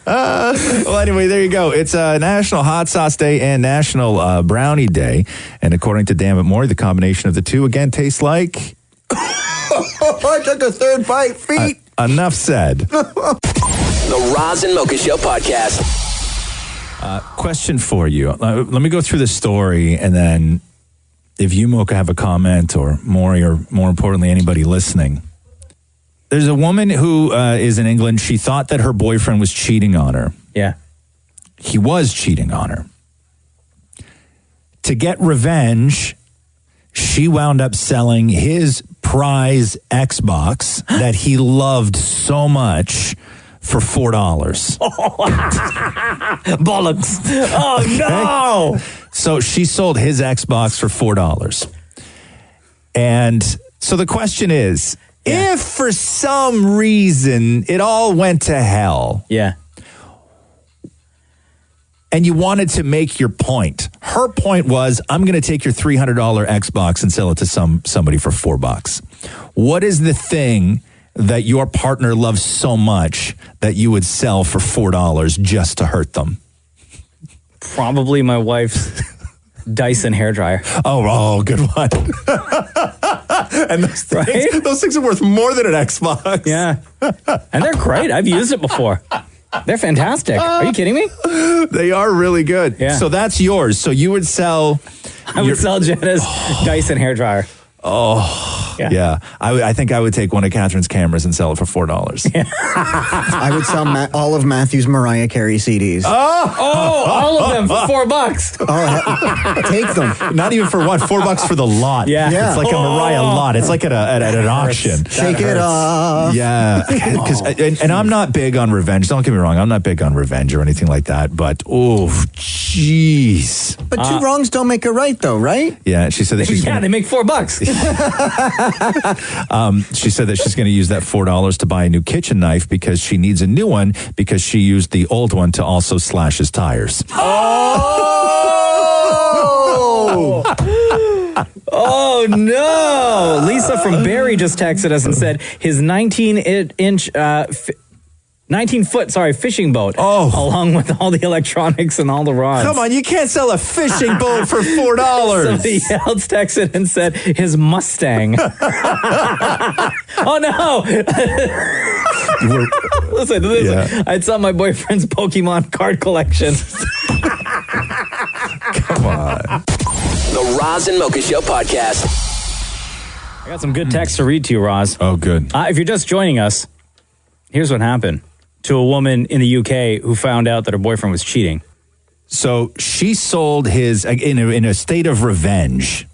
Well, anyway, there you go. It's National Hot Sauce Day and National Brownie Day. And according to Damn It Maury, the combination of the two, again, tastes like... I took a third bite. Feet. Enough said. The Roz and Mocha Show podcast. Question for you. Let me go through the story, and then if you, Mocha, have a comment, or Maury, or more importantly, anybody listening. There's a woman who is in England. She thought that her boyfriend was cheating on her. Yeah. He was cheating on her. To get revenge, she wound up selling his prize Xbox that he loved so much for $4. Bollocks. Oh, no. So she sold his Xbox for $4. And so the question is, if for some reason it all went to hell. Yeah. And you wanted to make your point. Her point was, I'm going to take your $300 Xbox and sell it to somebody for $4. What is the thing that your partner loves so much that you would sell for $4 just to hurt them? Probably my wife's Dyson hairdryer. Oh, good one. And those things are worth more than an Xbox. Yeah. And they're great. I've used it before. They're fantastic. Are you kidding me? They are really good. Yeah. So that's yours. So you would sell... I would sell Jenna's Dyson hairdryer. Oh, yeah. I think I would take one of Catherine's cameras and sell it for $4. Yeah. I would sell all of Matthew's Mariah Carey CDs. All of them for $4. Oh, take them. Not even for what? $4 for the lot. Yeah. It's like a Mariah lot. It's like at an auction. Shake it off. Yeah. And I'm not big on revenge. Don't get me wrong. I'm not big on revenge or anything like that. But, jeez. But two wrongs don't make a right, though, right? Yeah. She said that she's they make $4. She said that she's going to use that $4 to buy a new kitchen knife because she needs a new one because she used the old one to also slash his tires. Oh! Oh no! Lisa from Barrie just texted us and said his 19-foot fishing boat. Along with all the electronics and all the rods. Come on, you can't sell a fishing boat for $4. Somebody else texted and said his Mustang. Oh no! Listen. Yeah. I'd sell my boyfriend's Pokemon card collection. Come on. The Roz and Mocha Show podcast. I got some good text to read to you, Roz. Oh, good. If you're just joining us, here's what happened to a woman in the UK who found out that her boyfriend was cheating. So she sold his, in a state of revenge,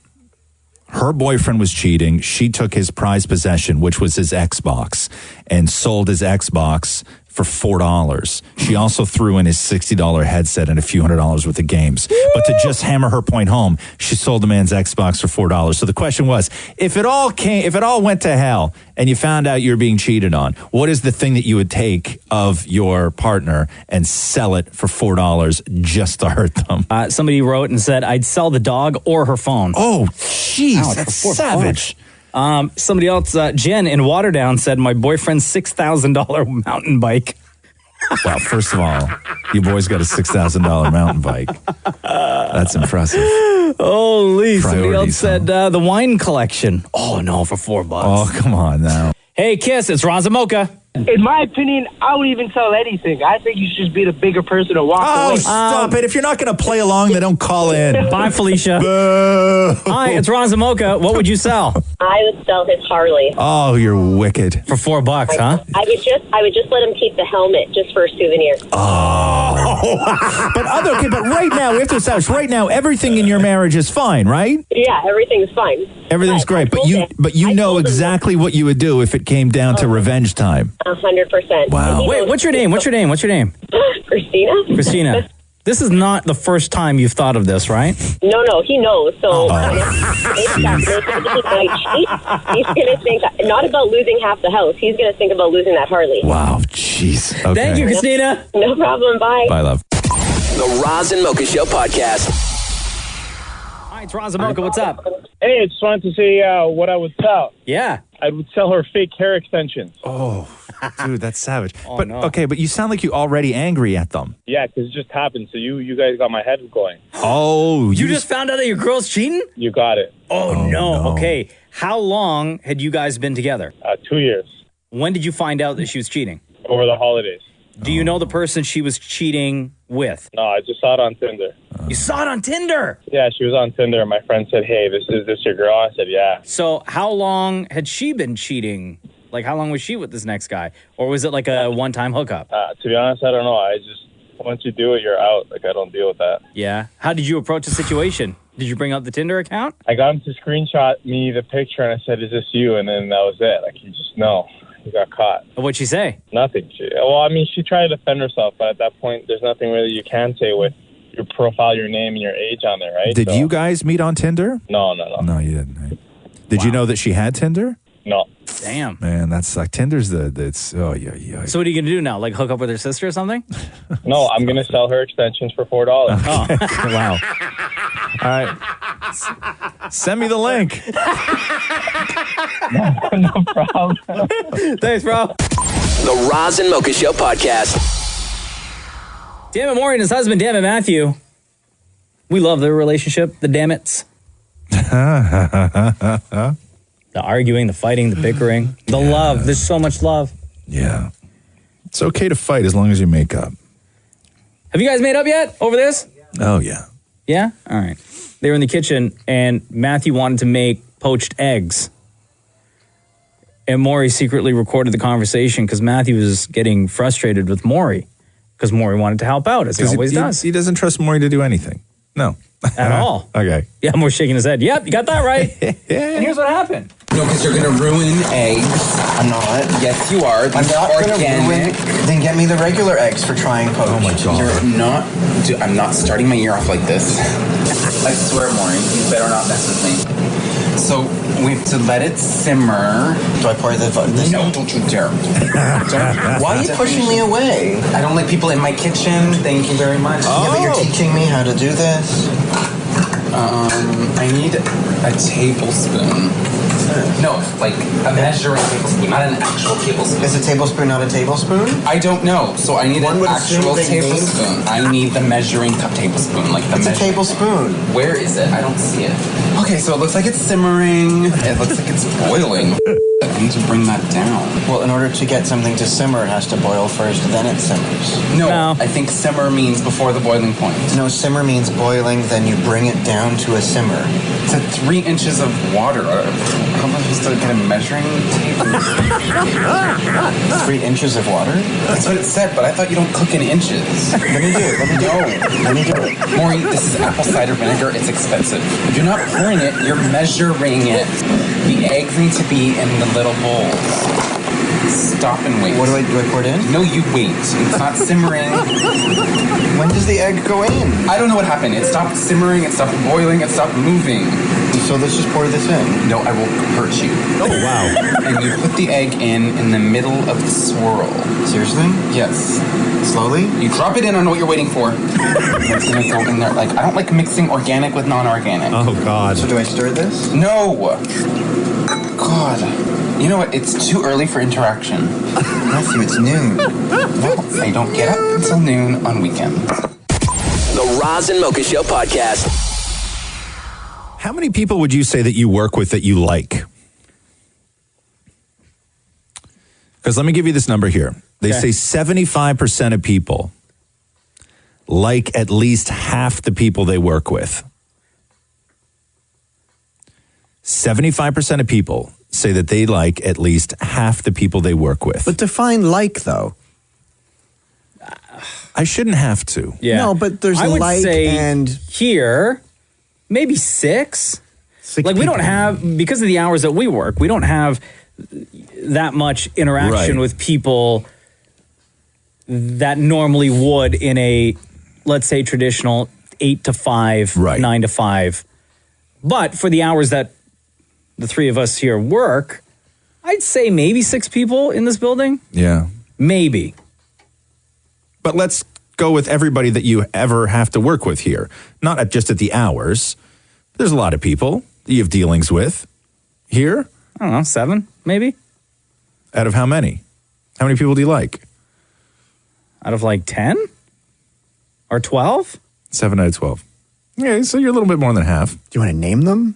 her boyfriend was cheating. She took his prized possession, which was his Xbox, and sold his Xbox for $4. She also threw in his $60 headset and a few $100s worth of games. But to just hammer her point home, she sold the man's Xbox for $4. So the question was, if it all went to hell and you found out you're being cheated on, what is the thing that you would take of your partner and sell it for $4 just to hurt them? Somebody wrote and said, I'd sell the dog or her phone. Oh, jeez, that's savage. Somebody else, Jen in Waterdown, said my boyfriend's $6,000 mountain bike. Well, first of all, your boy's got a $6,000 mountain bike. That's impressive. Holy, somebody else Priorities, said the wine collection. Oh, no, for $4. Oh, come on now. Hey, Kiss, it's Roz Mocha. In my opinion, I would even sell anything. I think you should just be the bigger person and walk away. Oh, stop it. If you're not going to play along, then don't call in. Bye, Felicia. Hi, it's Roz Mocha. What would you sell? I would sell his Harley. Oh, you're wicked. For $4, huh? I would just let him keep the helmet just for a souvenir. Oh. But right now, we have to establish, right now, everything in your marriage is fine, right? Yeah, everything's fine. Everything's great. But you know exactly what you would do if it came down to revenge time. 100%. Wow. Wait, what's your name? Christina. Christina. This is not the first time you've thought of this, right? No, he knows. So he's going to think not about losing half the house. He's going to think about losing that Harley. Wow, jeez. Okay. Thank you, Christina. No problem. Bye. Bye, love. The Roz and Mocha Show podcast. Hi, it's Roz Mocha. What's up? Hey, I just wanted to say what I would sell. Yeah. I would sell her fake hair extensions. Oh, dude, that's savage. But you sound like you're already angry at them. Yeah, because it just happened. So you guys got my head going. Oh, you just found out that your girl's cheating? You got it. Oh, no. Okay. How long had you guys been together? 2 years. When did you find out that she was cheating? Over the holidays. Do you know the person she was cheating with? No, I just saw it on Tinder. You saw it on Tinder? Yeah, she was on Tinder. My friend said, hey, is this your girl? I said, yeah. So how long had she been cheating? Like, how long was she with this next guy? Or was it like a one-time hookup? To be honest, I don't know. Once you do it, you're out. Like, I don't deal with that. Yeah? How did you approach the situation? Did you bring up the Tinder account? I got him to screenshot me the picture, and I said, is this you? And then that was it. Like, you just know. He got caught. What'd she say? Nothing. She tried to defend herself, but at that point, there's nothing really you can say with your profile, your name, and your age on there, right? Did you guys meet on Tinder? No. No, you didn't. Right? Did you know that she had Tinder? No. Damn. Man, that's like Tinder's it's oh yeah. So what are you gonna do now? Like hook up with her sister or something? No, I'm gonna sell her extensions for $4. Oh. Wow. All right. Send me the link. No problem. Thanks, bro. The Roz and Mocha Show podcast. Damn it, Maury and his husband, damn it, Matthew. We love their relationship, the damn it's. The arguing, the fighting, the bickering, the love. There's so much love. Yeah. It's okay to fight as long as you make up. Have you guys made up yet over this? Oh, yeah. Yeah? All right. They were in the kitchen, and Matthew wanted to make poached eggs. And Maury secretly recorded the conversation because Matthew was getting frustrated with Maury because Maury wanted to help out, as he always does. He doesn't trust Maury to do anything. No. At all. Okay. Yeah, Maury's shaking his head. Yep, you got that right. And here's what happened. No, because you're going to ruin eggs. I'm not. Yes, you are. I'm not going to ruin. Then get me the regular eggs for trying poached. Oh my God. You're not. Dude, I'm not starting my year off like this. I swear, Maury, you better not mess with me. So we have to let it simmer. Do I pour this? No, don't you dare. Why are you pushing me away? I don't like people in my kitchen. Thank you very much. Yeah, but you're teaching me how to do this. I need a tablespoon. No, like a measuring tablespoon, not an actual tablespoon. Is a tablespoon not a tablespoon? I don't know, so I need an actual tablespoon. I need the measuring cup tablespoon, like the It's a tablespoon. Where is it? I don't see it. Okay, so it looks like it's simmering. It looks like it's boiling. I need to bring that down. Well, in order to get something to simmer, it has to boil first, then it simmers. No, I think simmer means before the boiling point. No, simmer means boiling, then you bring it down to a simmer. It's at 3 inches of water. How am I supposed to get a measuring tape? 3 inches of water? That's what it said, but I thought you don't cook in inches. Let me do it. Let me do it. Maureen, this is apple cider vinegar. It's expensive. You're not pouring it, you're measuring it. The eggs need to be in the little bowls. Stop and wait. Do I pour it in? No, you wait. It's not simmering. When does the egg go in? I don't know what happened. It stopped simmering, it stopped boiling, it stopped moving. So let's just pour this in. No, I will hurt you. Oh, wow. And you put the egg in the middle of the swirl. Seriously? Yes. Slowly? You drop it in, I know what you're waiting for. It's gonna go in there. Like, I don't like mixing organic with non-organic. Oh, God. So do I stir this? No. God. You know what? It's too early for interaction. Matthew, it's noon. No, I don't get up until noon on weekends. The Roz and Mocha Show podcast. How many people would you say that you work with that you like? Because let me give you this number here. They say 75% of people like at least half the people they work with. 75% of people say that they like at least half the people they work with. But define like, though. I shouldn't have to. Yeah. No, but there's I would like say and here, maybe six. Like we people. don't have, because of the hours that we work, we don't have that much interaction with people that normally would in a, let's say, traditional 8 to 5, 9 to 5. But for the hours that the three of us here work, I'd say maybe 6 people in this building. Yeah. Maybe. But let's go with everybody that you ever have to work with here. Not just at the hours. There's a lot of people that you have dealings with here. I don't know, 7 maybe? Out of how many? How many people do you like? Out of like 10? Or 12? 7 out of 12. Okay, so you're a little bit more than half. Do you want to name them?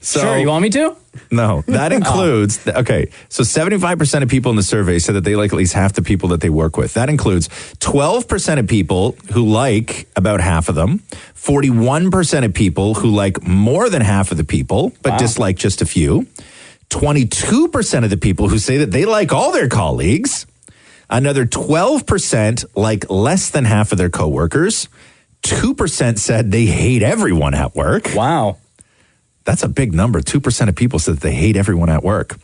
Sure, you want me to? No, that includes, okay, so 75% of people in the survey said that they like at least half the people that they work with. That includes 12% of people who like about half of them, 41% of people who like more than half of the people, but dislike just a few, 22% of the people who say that they like all their colleagues, another 12% like less than half of their coworkers, 2% said they hate everyone at work. Wow. That's a big number. 2% of people said that they hate everyone at work.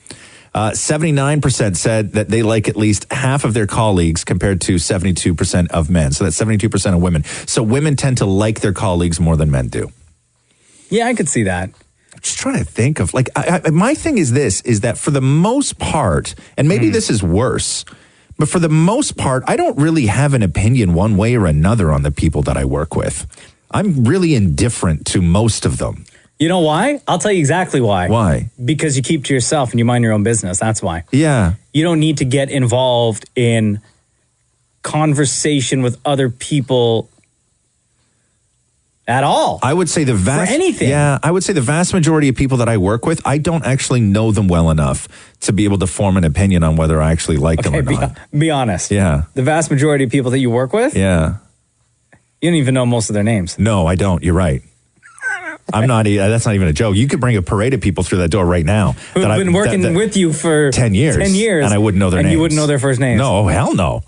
79% said that they like at least half of their colleagues compared to 72% of men. So that's 72% of women. So women tend to like their colleagues more than men do. Yeah, I could see that. I'm just trying to think of, like, my thing is this, is that for the most part, and maybe this is worse, but for the most part, I don't really have an opinion one way or another on the people that I work with. I'm really indifferent to most of them. You know why? I'll tell you exactly why. Why? Because you keep to yourself and you mind your own business. That's why. Yeah. You don't need to get involved in conversation with other people at all. I would say the vast... For anything. Yeah, I would say the vast majority of people that I work with, I don't actually know them well enough to be able to form an opinion on whether I actually like them or not. Be honest. Yeah. The vast majority of people that you work with, Yeah. you don't even know most of their names. No, I don't. You're right. I'm not. That's not even a joke. You could bring a parade of people through that door right now. Who've been working with you for 10 years. 10 years. And I wouldn't know their names. And you wouldn't know their first names. No, hell no.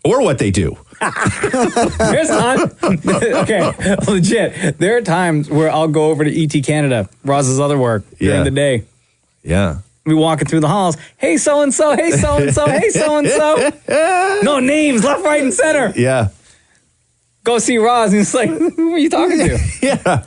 Or what they do. There's not. Okay, legit. There are times where I'll go over to ET Canada, Roz's other work, during the day. Yeah. We walking through the halls. Hey, so-and-so. Hey, so-and-so. Hey, so-and-so. No names, left, right, and center. Yeah. Go see Roz, and it's like, who are you talking to? Yeah.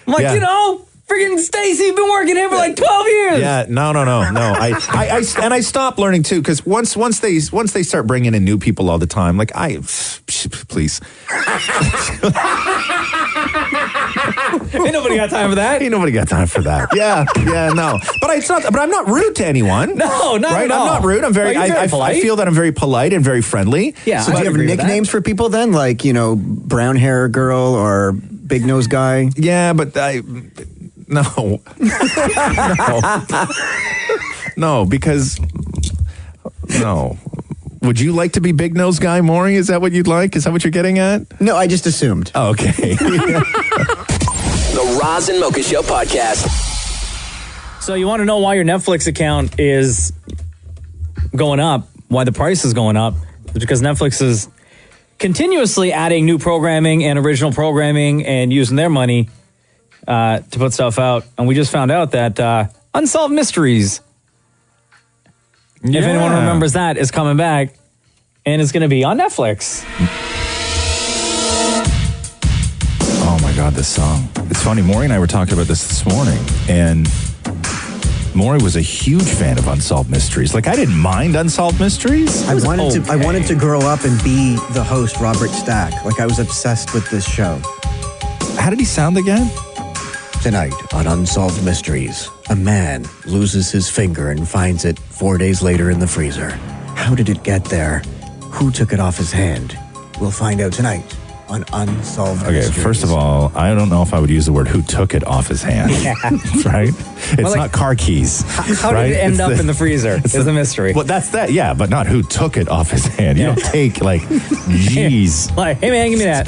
I'm like, Yeah. you know, freaking Stacy, been working here for like 12 years. Yeah, no. I stopped learning too, because once they start bringing in new people all the time, like please. Ain't nobody got time for that. Ain't nobody got time for that. Yeah, no. But it's not. But I'm not rude to anyone. No, not right. at all. I'm not rude. I'm very. Well, you're very I polite. feel that I'm very polite and very friendly. Yeah. So do you have nicknames for people then? Like, you know, brown hair girl or big nose guy? Yeah, but no. No, because no. Would you like to be big nose guy, Maury? Is that what you'd like? Is that what you're getting at? No, I just assumed. Oh, okay. The Roz and Mocha Show podcast. So you want to know why your Netflix account is going up, why the price is going up? It's because Netflix is continuously adding new programming and original programming and using their money to put stuff out. And we just found out that Unsolved Mysteries, if anyone remembers that, is coming back and it's going to be on Netflix. Oh my God, this song. It's funny, Maury and I were talking about this morning, and Maury was a huge fan of Unsolved Mysteries. Like, I didn't mind Unsolved Mysteries. I wanted to grow up and be the host, Robert Stack. Like, I was obsessed with this show. How did he sound again? Tonight on Unsolved Mysteries, a man loses his finger and finds it 4 days later in the freezer. How did it get there? Who took it off his hand? We'll find out tonight on Unsolved Mysteries. First of all, I don't know if I would use the word "who took it off his hand." Yeah. Right? It's Well, like, not car keys. How right? did it end It's up in the freezer? It's a mystery. Well, that's that. Yeah, but not who took it off his hand. You don't take like, jeez. Like, hey man, give me that.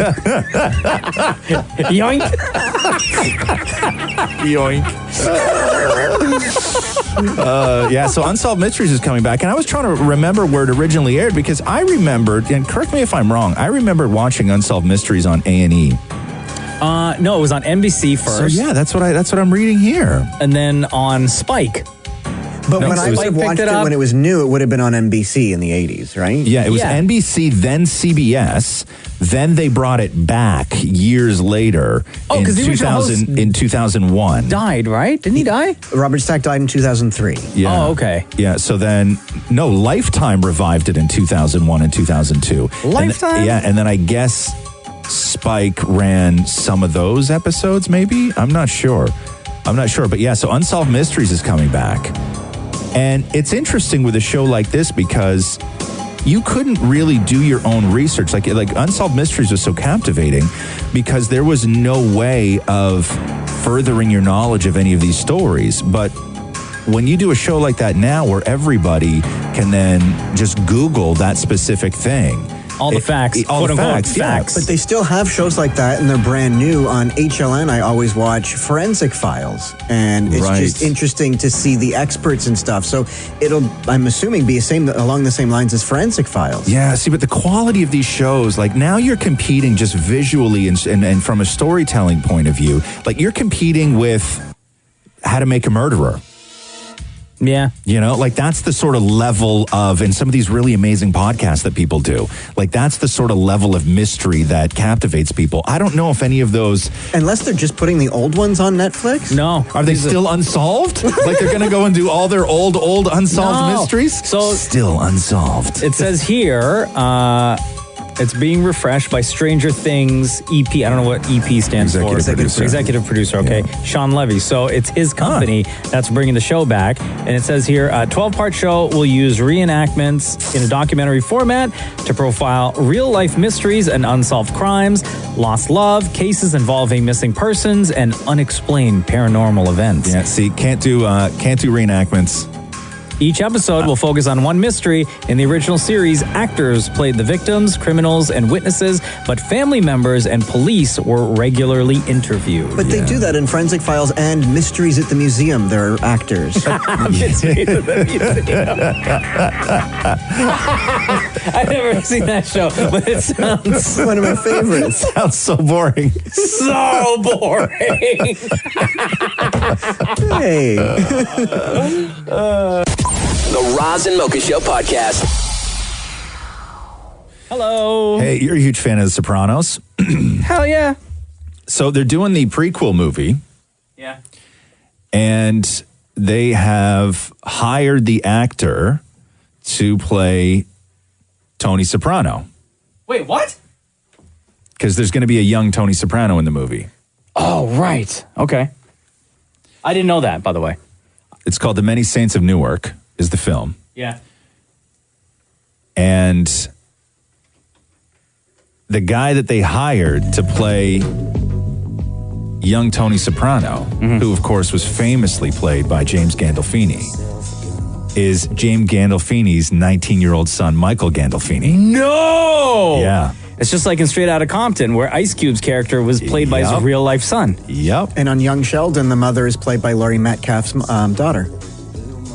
Yoink. Yoink. Yeah, so Unsolved Mysteries is coming back, and I was trying to remember where it originally aired because I remembered, and correct me if I'm wrong, I remembered watching Unsolved Mysteries on A&E. No, it was on NBC first. So yeah, that's what I'm reading here. And then on Spike. But when I would have watched it when it was new, it would have been on NBC in the 80s, right? Yeah, it was NBC, then CBS. Then they brought it back years later in 2001. Died, right? Didn't he die? Robert Stack died in 2003. Yeah. Oh, okay. Yeah, so then, no, Lifetime revived it in 2001 and 2002. Lifetime? And then I guess Spike ran some of those episodes, maybe? I'm not sure. But yeah, so Unsolved Mysteries is coming back. And it's interesting with a show like this because you couldn't really do your own research. Like Unsolved Mysteries was so captivating because there was no way of furthering your knowledge of any of these stories. But when you do a show like that now where everybody can then just Google that specific thing. All the facts. All the facts. But they still have shows like that, and they're brand new. On HLN, I always watch Forensic Files, and it's just interesting to see the experts and stuff. So it'll, I'm assuming, be along the same lines as Forensic Files. Yeah, see, but the quality of these shows, like now you're competing just visually and from a storytelling point of view. Like you're competing with How to Make a Murderer. Yeah. You know, like that's the sort of level of, and some of these really amazing podcasts that people do, like that's the sort of level of mystery that captivates people. I don't know if any of those... Unless they're just putting the old ones on Netflix? No. Are they still unsolved? Like they're going to go and do all their old unsolved mysteries? So still unsolved. It says here, it's being refreshed by Stranger Things EP. I don't know what EP stands for. Executive producer, okay. Yeah. Sean Levy. So it's his company that's bringing the show back. And it says here, a 12-part show will use reenactments in a documentary format to profile real-life mysteries and unsolved crimes, lost love, cases involving missing persons, and unexplained paranormal events. Yeah, see, can't do reenactments. Each episode will focus on one mystery. In the original series, actors played the victims, criminals, and witnesses, but family members and police were regularly interviewed. But they do that in Forensic Files and Mysteries at the Museum. They're actors. Mysteries at the Museum. I've never seen that show, but it sounds... one of my favorites. It sounds so boring. So boring. Hey. The Roz and Mocha Show podcast. Hello. Hey, you're a huge fan of The Sopranos. Hell yeah. So they're doing the prequel movie. Yeah. And they have hired the actor to play Tony Soprano. Wait, what? because there's going to be a young Tony Soprano in the movie. Oh, right. Okay. I didn't know that, by the way. It's called The Many Saints of Newark, is the film. Yeah. And the guy that they hired to play young Tony Soprano, who, of course, was famously played by James Gandolfini, is James Gandolfini's 19-year-old son, Michael Gandolfini. No! Yeah. It's just like in Straight Outta Compton, where Ice Cube's character was played by his real-life son. Yep. And on Young Sheldon, the mother is played by Laurie Metcalf's daughter.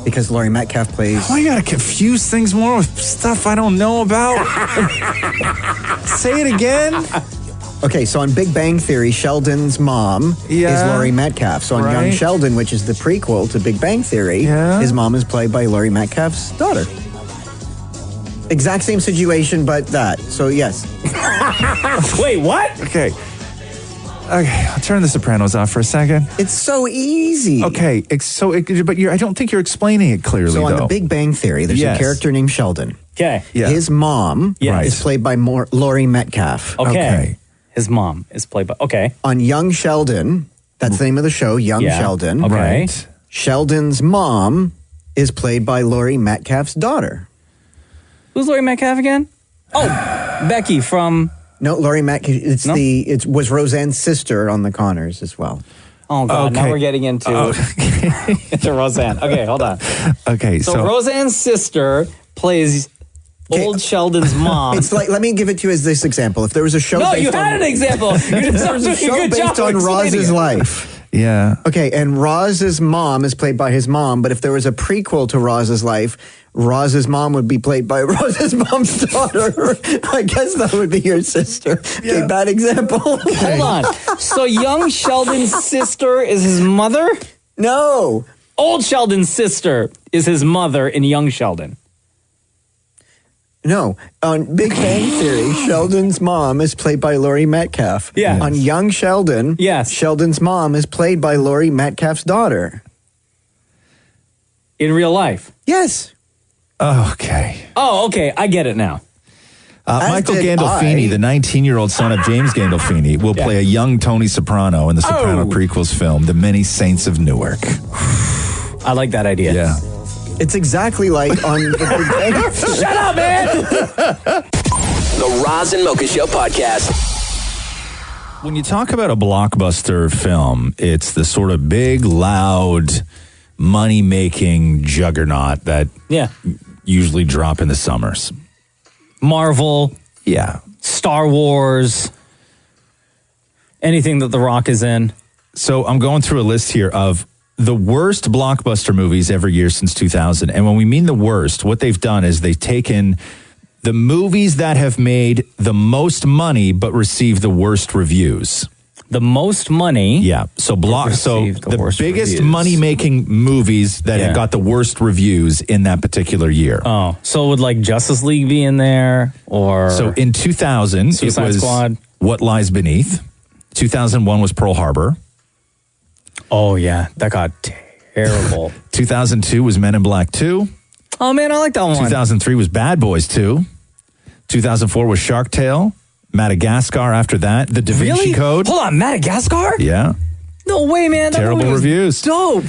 Because Laurie Metcalf plays... Why you gotta confuse things more with stuff I don't know about? Say it again. Okay, so on Big Bang Theory, Sheldon's mom is Laurie Metcalf. So on Young Sheldon, which is the prequel to Big Bang Theory, his mom is played by Laurie Metcalf's daughter. Exact same situation, but that. So yes. Wait, what? Okay, I'll turn The Sopranos off for a second. It's so easy. Okay, but I don't think you're explaining it clearly, So on though. the Big Bang Theory, there's a character named Sheldon. Okay. Yeah. His mom is played by Laurie Metcalf. Okay. His mom is played by... Okay. On Young Sheldon, that's the name of the show, Young Sheldon. Okay. Right. Sheldon's mom is played by Laurie Metcalf's daughter. Who's Laurie Metcalf again? Oh, Becky from... No, Laurie Metcalf. It was Roseanne's sister on the Connors as well. Oh, God. Now we're getting into Roseanne. Okay, hold on. Okay, so Roseanne's sister plays old Sheldon's mom. It's like, let me give it to you as this example. If there was a show No, based you had on, an example. You if just there was a doing a show good based job on explaining Roz's it. life. Yeah. Okay, and Roz's mom is played by his mom, but if there was a prequel to Roz's life, Roz's mom would be played by Roz's mom's daughter. I guess that would be your sister. Okay, bad example. Hold on. So young Sheldon's sister is his mother? No. Old Sheldon's sister is his mother in Young Sheldon. No. On Big Bang Theory, Sheldon's mom is played by Laurie Metcalf. Yeah. On Young Sheldon, Sheldon's mom is played by Laurie Metcalf's daughter. In real life? Yes. Okay. Oh, okay. I get it now. Michael Gandolfini, the 19-year-old son of James Gandolfini, will play a young Tony Soprano in the Soprano prequels film, The Many Saints of Newark. I like that idea. Yeah. It's exactly like on the Big Bang Theory. Shut up, man! The Roz and Mocha Show podcast. When you talk about a blockbuster film, it's the sort of big, loud, money-making juggernaut that usually drop in the summers. Marvel. Yeah. Star Wars. Anything that The Rock is in. So I'm going through a list here of the worst blockbuster movies every year since 2000. And when we mean the worst, what they've done is they've taken the movies that have made the most money but received the worst reviews. The most money? Yeah. So the biggest money-making movies that have got the worst reviews in that particular year. Oh, so would like Justice League be in there? Or so in 2000, Suicide it was Squad? What Lies Beneath. 2001 was Pearl Harbor. Oh, yeah. That got terrible. 2002 was Men in Black 2. Oh, man, I like that one. 2003 was Bad Boys 2. 2004 was Shark Tale. Madagascar after that. The Da Vinci Code. Hold on, Madagascar? Yeah. No way, man. That Terrible movie was reviews. Dope.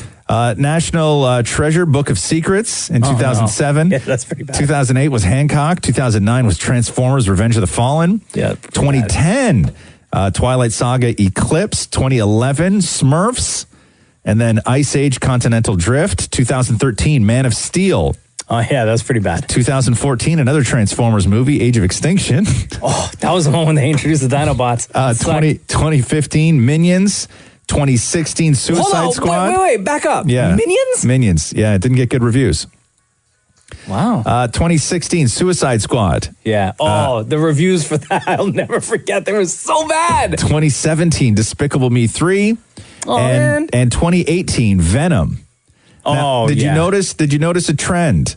National Treasure, Book of Secrets in 2007. No. Yeah, that's pretty bad. 2008 was Hancock. 2009 was Transformers, Revenge of the Fallen. Yeah. 2010, Twilight Saga, Eclipse. 2011, Smurfs. And then Ice Age, Continental Drift. 2013, Man of Steel. Oh, yeah, that's pretty bad. 2014, another Transformers movie, Age of Extinction. Oh, that was the one when they introduced the Dinobots. 2015, Minions. 2016, Suicide Squad. Wait, back up. Yeah. Minions. Yeah, it didn't get good reviews. Wow. 2016, Suicide Squad. Yeah. Oh, the reviews for that, I'll never forget. They were so bad. 2017, Despicable Me 3. Oh, man. And 2018, Venom. Now, did you notice a trend?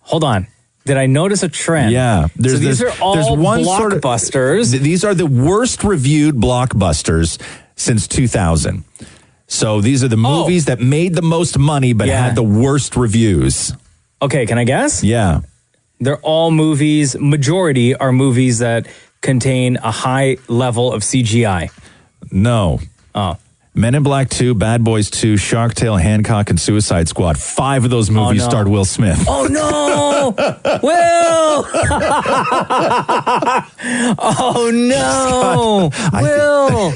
Hold on. Did I notice a trend? Yeah. These are all blockbusters. These are the worst reviewed blockbusters since 2000. So these are the movies that made the most money but had the worst reviews. Okay, can I guess? Yeah. They're all movies, majority are movies that contain a high level of CGI? No. Oh. Men in Black 2, Bad Boys 2, Shark Tale, Hancock, and Suicide Squad. 5 of those movies starred Will Smith. Oh, no! Will! Oh, no! Will!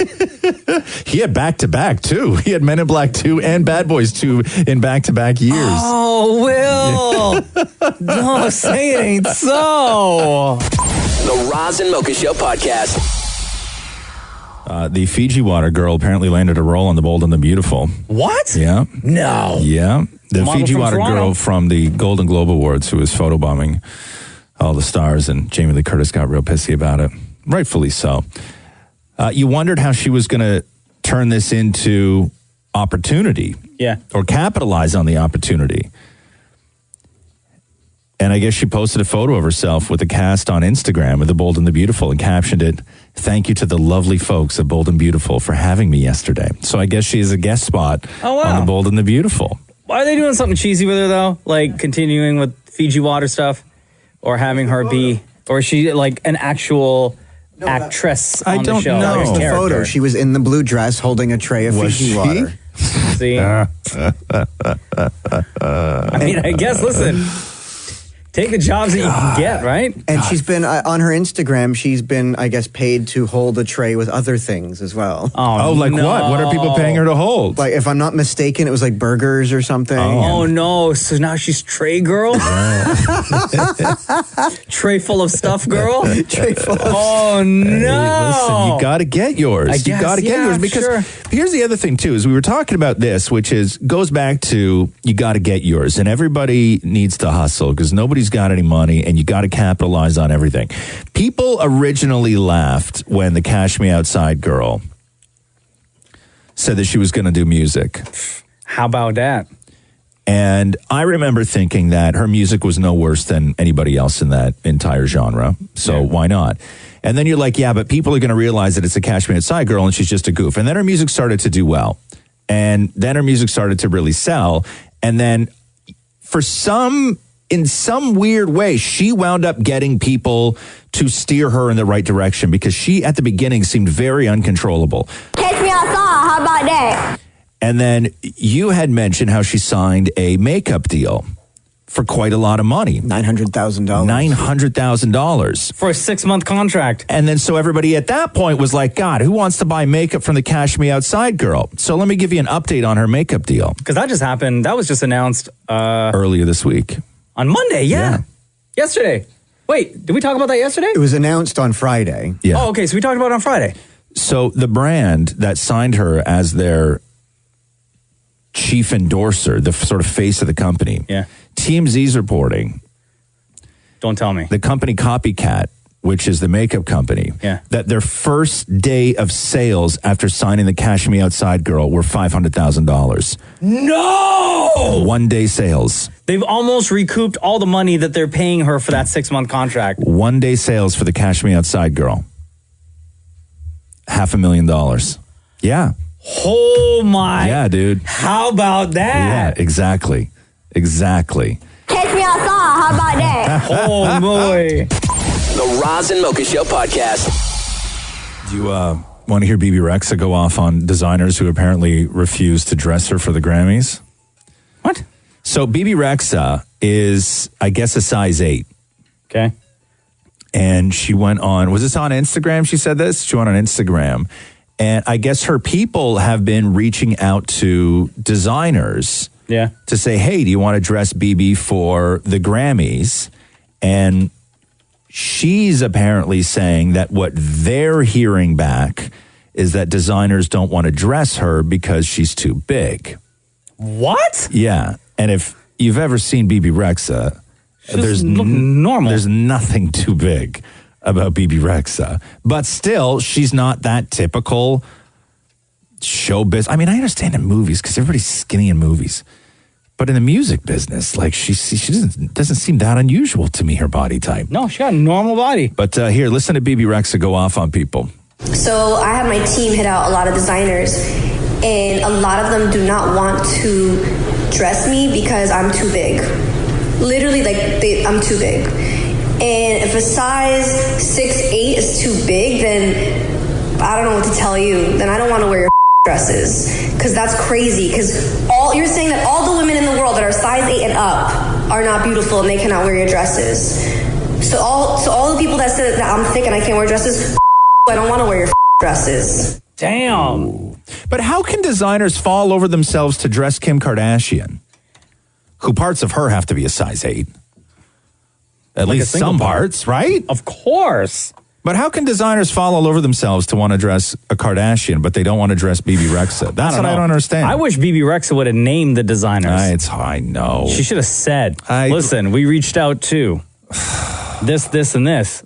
He had back-to-back, too. He had Men in Black 2 and Bad Boys 2 in back-to-back years. Oh, Will! Don't say it ain't so! The Roz and Mocha Show podcast. The Fiji Water girl apparently landed a role on The Bold and the Beautiful. What? Yeah. No. Yeah. The Model Fiji from Water Toronto. girl from the Golden Globe Awards who was photobombing all the stars, and Jamie Lee Curtis got real pissy about it. Rightfully so. You wondered how she was going to turn this into opportunity. Yeah. Or capitalize on the opportunity. And I guess she posted a photo of herself with a cast on Instagram of The Bold and the Beautiful and captioned it, "Thank you to the lovely folks at Bold and Beautiful for having me yesterday." So I guess she is a guest spot on The Bold and the Beautiful. Why are they doing something cheesy with her, though? Like continuing with Fiji Water stuff? Or having her be... Or is she like an actual actress on the show? That like was a the character? photo. She was in the blue dress holding a tray of Was Fiji she? water. See? I mean, I guess, listen... Take the jobs that you can get, right? And she's been, on her Instagram, she's been, I guess, paid to hold a tray with other things as well. Oh, like what? What are people paying her to hold? Like, if I'm not mistaken, it was like burgers or something. Oh, no. So now she's tray girl? Tray full of stuff girl? Tray full of Oh, no. Hey, listen, you got to get yours. I You guess, got to get yeah, yours because sure. here's the other thing too is we were talking about this, which is goes back to you got to get yours, and everybody needs to hustle because nobody's got any money, and you got to capitalize on everything. People originally laughed when the Cash Me Outside girl said that she was going to do music. How about that? And I remember thinking that her music was no worse than anybody else in that entire genre. So why not? And then you're like, yeah, but people are going to realize that it's a Cash Me Outside girl and she's just a goof. And then her music started to do well. And then her music started to really sell. And then in some weird way, she wound up getting people to steer her in the right direction because she, at the beginning, seemed very uncontrollable. Catch me outside. How about that? And then you had mentioned how she signed a makeup deal for quite a lot of money. $900,000. $900,000. For a 6-month contract. And then so everybody at that point was like, God, who wants to buy makeup from the Cash Me Outside girl? So let me give you an update on her makeup deal. Because that just happened. That was just announced. Earlier this week. On Monday, yeah. Yesterday. Wait, did we talk about that yesterday? It was announced on Friday. Yeah. Oh, okay. So we talked about it on Friday. So the brand that signed her as their chief endorser, the sort of face of the company. Yeah. TMZ's reporting. Don't tell me. The company Copycat, which is the makeup company, that their first day of sales after signing the Cash Me Outside girl were $500,000. No! 1 day sales. They've almost recouped all the money that they're paying her for that 6-month contract. 1 day sales for the Cash Me Outside girl. $500,000. Yeah. Oh my. Yeah, dude. How about that? Yeah, exactly. Exactly. Catch me outside. How about that? Oh boy. The Roz and Mocha Show podcast. Do you want to hear BB Rexa go off on designers who apparently refuse to dress her for the Grammys? What? So BB Rexa is, I guess, a size 8. Okay. And she went on, was this on Instagram? She said this? She went on Instagram. And I guess her people have been reaching out to designers to say, hey, do you want to dress BB for the Grammys? And she's apparently saying that what they're hearing back is that designers don't want to dress her because she's too big. What? Yeah. And if you've ever seen BB Rexa, there's normal. There's nothing too big about BB Rexa. But still, she's not that typical showbiz. I mean, I understand in movies because everybody's skinny in movies. But in the music business, like she doesn't seem that unusual to me, her body type. No, she got a normal body. But here, listen to BB Rexa go off on people. So I have my team hit out a lot of designers, and a lot of them do not want to dress me because I'm too big. Literally, I'm too big. And if a size 6'8" is too big, then I don't know what to tell you. Then I don't want to wear your dresses, because that's crazy. Because you're saying that all the women in the world that are size 8 and up are not beautiful and they cannot wear your dresses. So all the people that said that I'm thick and I can't wear dresses, I don't want to wear your dresses. Damn. But how can designers fall over themselves to dress Kim Kardashian, who parts of her have to be a size 8? At Like least a single some part. parts, right? Of course. But how can designers fall all over themselves to want to dress a Kardashian, but they don't want to dress BB Rexa? That's what I don't understand. I wish BB Rexa would have named the designers. I know. She should have said, listen, we reached out to this, and this.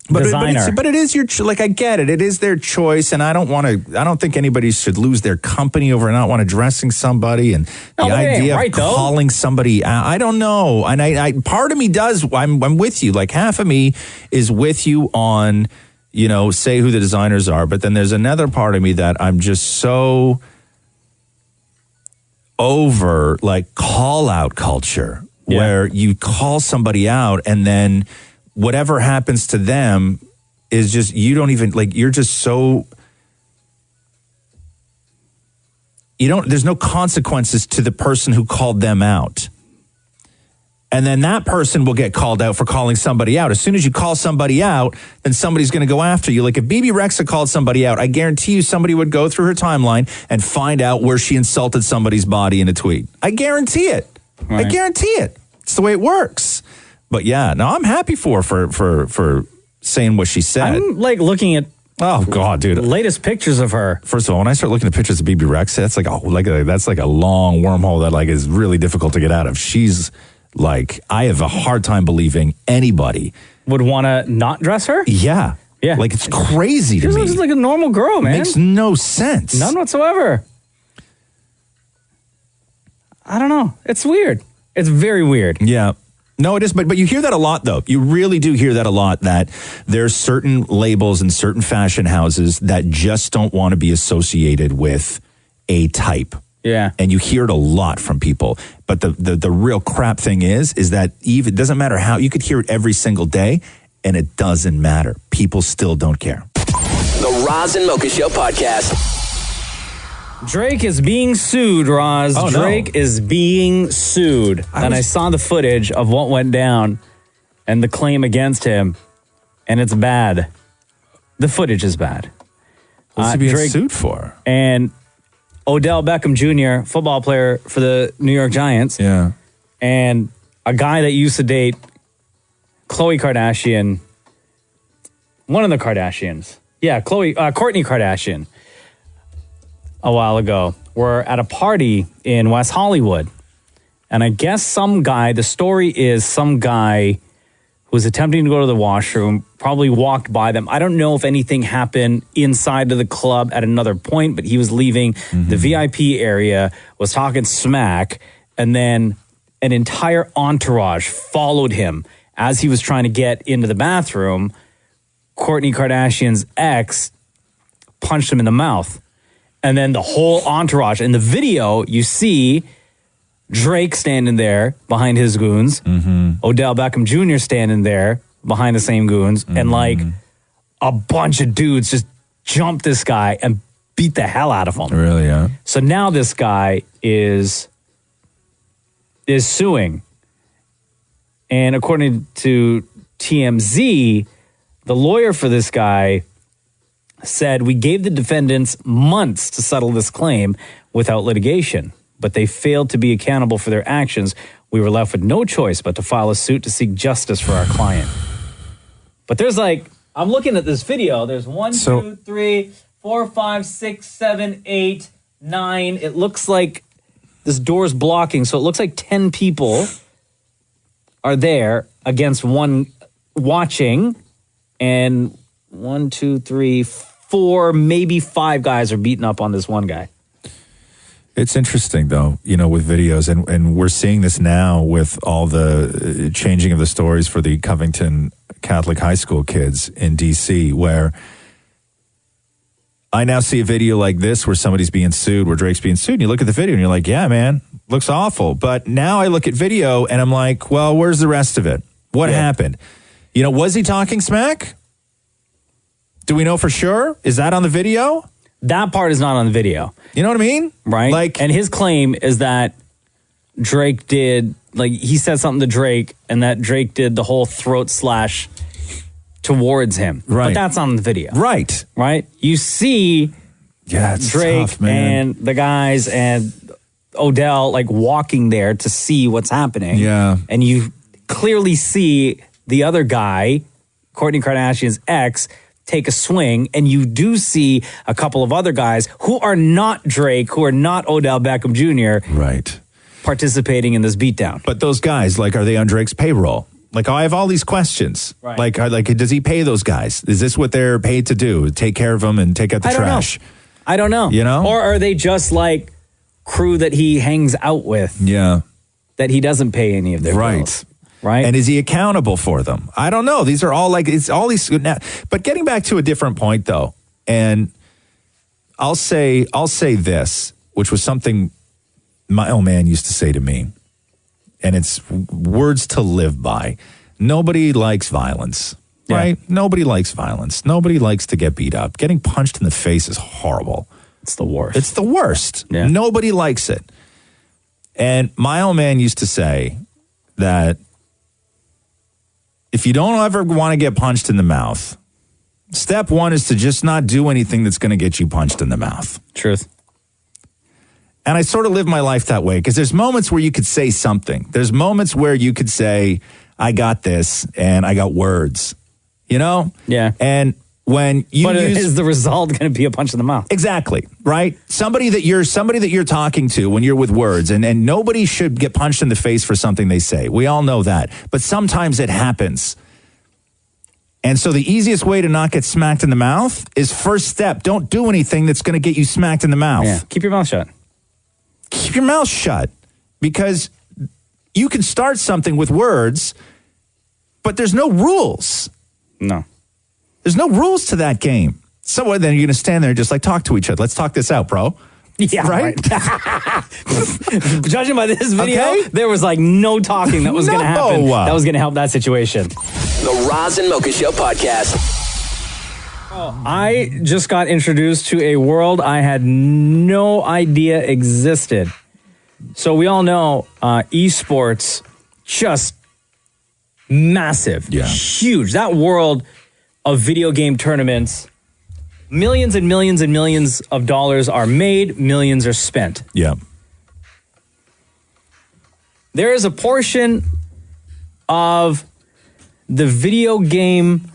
Designer. But it is your, like, I get it. It is their choice, and I don't think anybody should lose their company over not want to dressing somebody, and the idea of calling somebody out. I don't know. And I part of me does, I'm with you. Like, half of me is with you on, say who the designers are, but then there's another part of me that I'm just so over, like, call out culture, where you call somebody out and then whatever happens to them is just, you don't even, like, you're just so, there's no consequences to the person who called them out. And then that person will get called out for calling somebody out. As soon as you call somebody out, then somebody's going to go after you. Like, if BB Rexa called somebody out, I guarantee you somebody would go through her timeline and find out where she insulted somebody's body in a tweet. I guarantee it. Right. I guarantee it. It's the way it works. But yeah, no, I'm happy for saying what she said. I'm like looking at dude, latest pictures of her. First of all, when I start looking at pictures of BB Rexa, that's like a long wormhole that, like, is really difficult to get out of. She's like, I have a hard time believing anybody would want to not dress her. Yeah, like, it's crazy to me. She looks like a normal girl, man. Makes no sense. None whatsoever. I don't know. It's weird. It's very weird. Yeah. No, it is, but you hear that a lot, though. You really do hear that a lot, that there's certain labels and certain fashion houses that just don't want to be associated with a type. Yeah. And you hear it a lot from people. But the real crap thing is that it doesn't matter how, you could hear it every single day, and it doesn't matter. People still don't care. The Roz and Mocha Show podcast. Drake is being sued, Roz. Oh, Drake is being sued. I saw the footage of what went down and the claim against him, and it's bad. The footage is bad. What's he being sued for? And Odell Beckham Jr., football player for the New York Giants. Yeah. And a guy that used to date Khloe Kardashian, one of the Kardashians. Yeah, Kourtney Kardashian. A while ago, were at a party in West Hollywood. And I guess the story is some guy who was attempting to go to the washroom, probably walked by them. I don't know if anything happened inside of the club at another point, but he was leaving the VIP area, was talking smack, and then an entire entourage followed him as he was trying to get into the bathroom. Kourtney Kardashian's ex punched him in the mouth. And then the whole entourage. In the video, you see Drake standing there behind his goons. Odell Beckham Jr. standing there behind the same goons. And like a bunch of dudes just jumped this guy and beat the hell out of him. Really, yeah. So now this guy is suing. And according to TMZ, the lawyer for this guy said, we gave the defendants months to settle this claim without litigation, but they failed to be accountable for their actions. We were left with no choice but to file a suit to seek justice for our client. But there's I'm looking at this video. There's 1, 2, 3, 4, 5, 6, 7, 8, 9. It looks like this door's blocking. So it looks like 10 people are there against one watching, and 1, 2, 3, 4, maybe 5 guys are beating up on this one guy. It's interesting, though, with videos, and we're seeing this now with all the changing of the stories for the Covington Catholic High School kids in D.C., where I now see a video like this where somebody's being sued, where Drake's being sued, and you look at the video and you're like, yeah, man, looks awful. But now I look at video and I'm like, well, where's the rest of it? What happened? You know, was he talking smack? Do we know for sure? Is that on the video? That part is not on the video. You know what I mean? Right? Like, and his claim is that Drake did, like, he said something to Drake, and that Drake did the whole throat slash towards him. Right. But that's on the video. Right. Right? You see it's Drake tough, man. and the guys and Odell, like, walking there to see what's happening. Yeah. And you clearly see the other guy, Kourtney Kardashian's ex, take a swing, and you do see a couple of other guys who are not Drake, who are not Odell Beckham Jr. Right. participating in this beatdown. But those guys, like, are they on Drake's payroll? Like, I have all these questions. Right. Like, does he pay those guys? Is this what they're paid to do? Take care of them and take out the trash? I don't know. You know? Or are they just like crew that he hangs out with? Yeah. That he doesn't pay any of their bills. Right. And is he accountable for them? I don't know. These are all like, it's all these. But getting back to a different point, though, and I'll say this, which was something my old man used to say to me, and it's words to live by. Nobody likes violence, right? Nobody likes violence. Nobody likes to get beat up. Getting punched in the face is horrible. It's the worst. It's the worst. Yeah. Nobody likes it. And my old man used to say that if you don't ever want to get punched in the mouth, step one is to just not do anything that's going to get you punched in the mouth. Truth. And I sort of live my life that way because there's moments where you could say something. There's moments where you could say, I got this and I got words, you know? Yeah. And when you is the result going to be a punch in the mouth? Exactly, right? Somebody that you're talking to when you're with words, and nobody should get punched in the face for something they say. We all know that. But sometimes it happens. And so the easiest way to not get smacked in the mouth is first step. Don't do anything that's going to get you smacked in the mouth. Yeah. Keep your mouth shut. Keep your mouth shut. Because you can start something with words, but there's no rules. No. There's no rules to that game. So then you're going to stand there and just like talk to each other. Let's talk this out, bro. Yeah, right. Judging by this video, there was like no talking that was going to happen. That was going to help that situation. The Roz and Mocha Show podcast. I just got introduced to a world I had no idea existed. So we all know esports, just massive, huge. That world of video game tournaments, millions and millions and millions of dollars are made, millions are spent. Yeah. There is a portion of the video game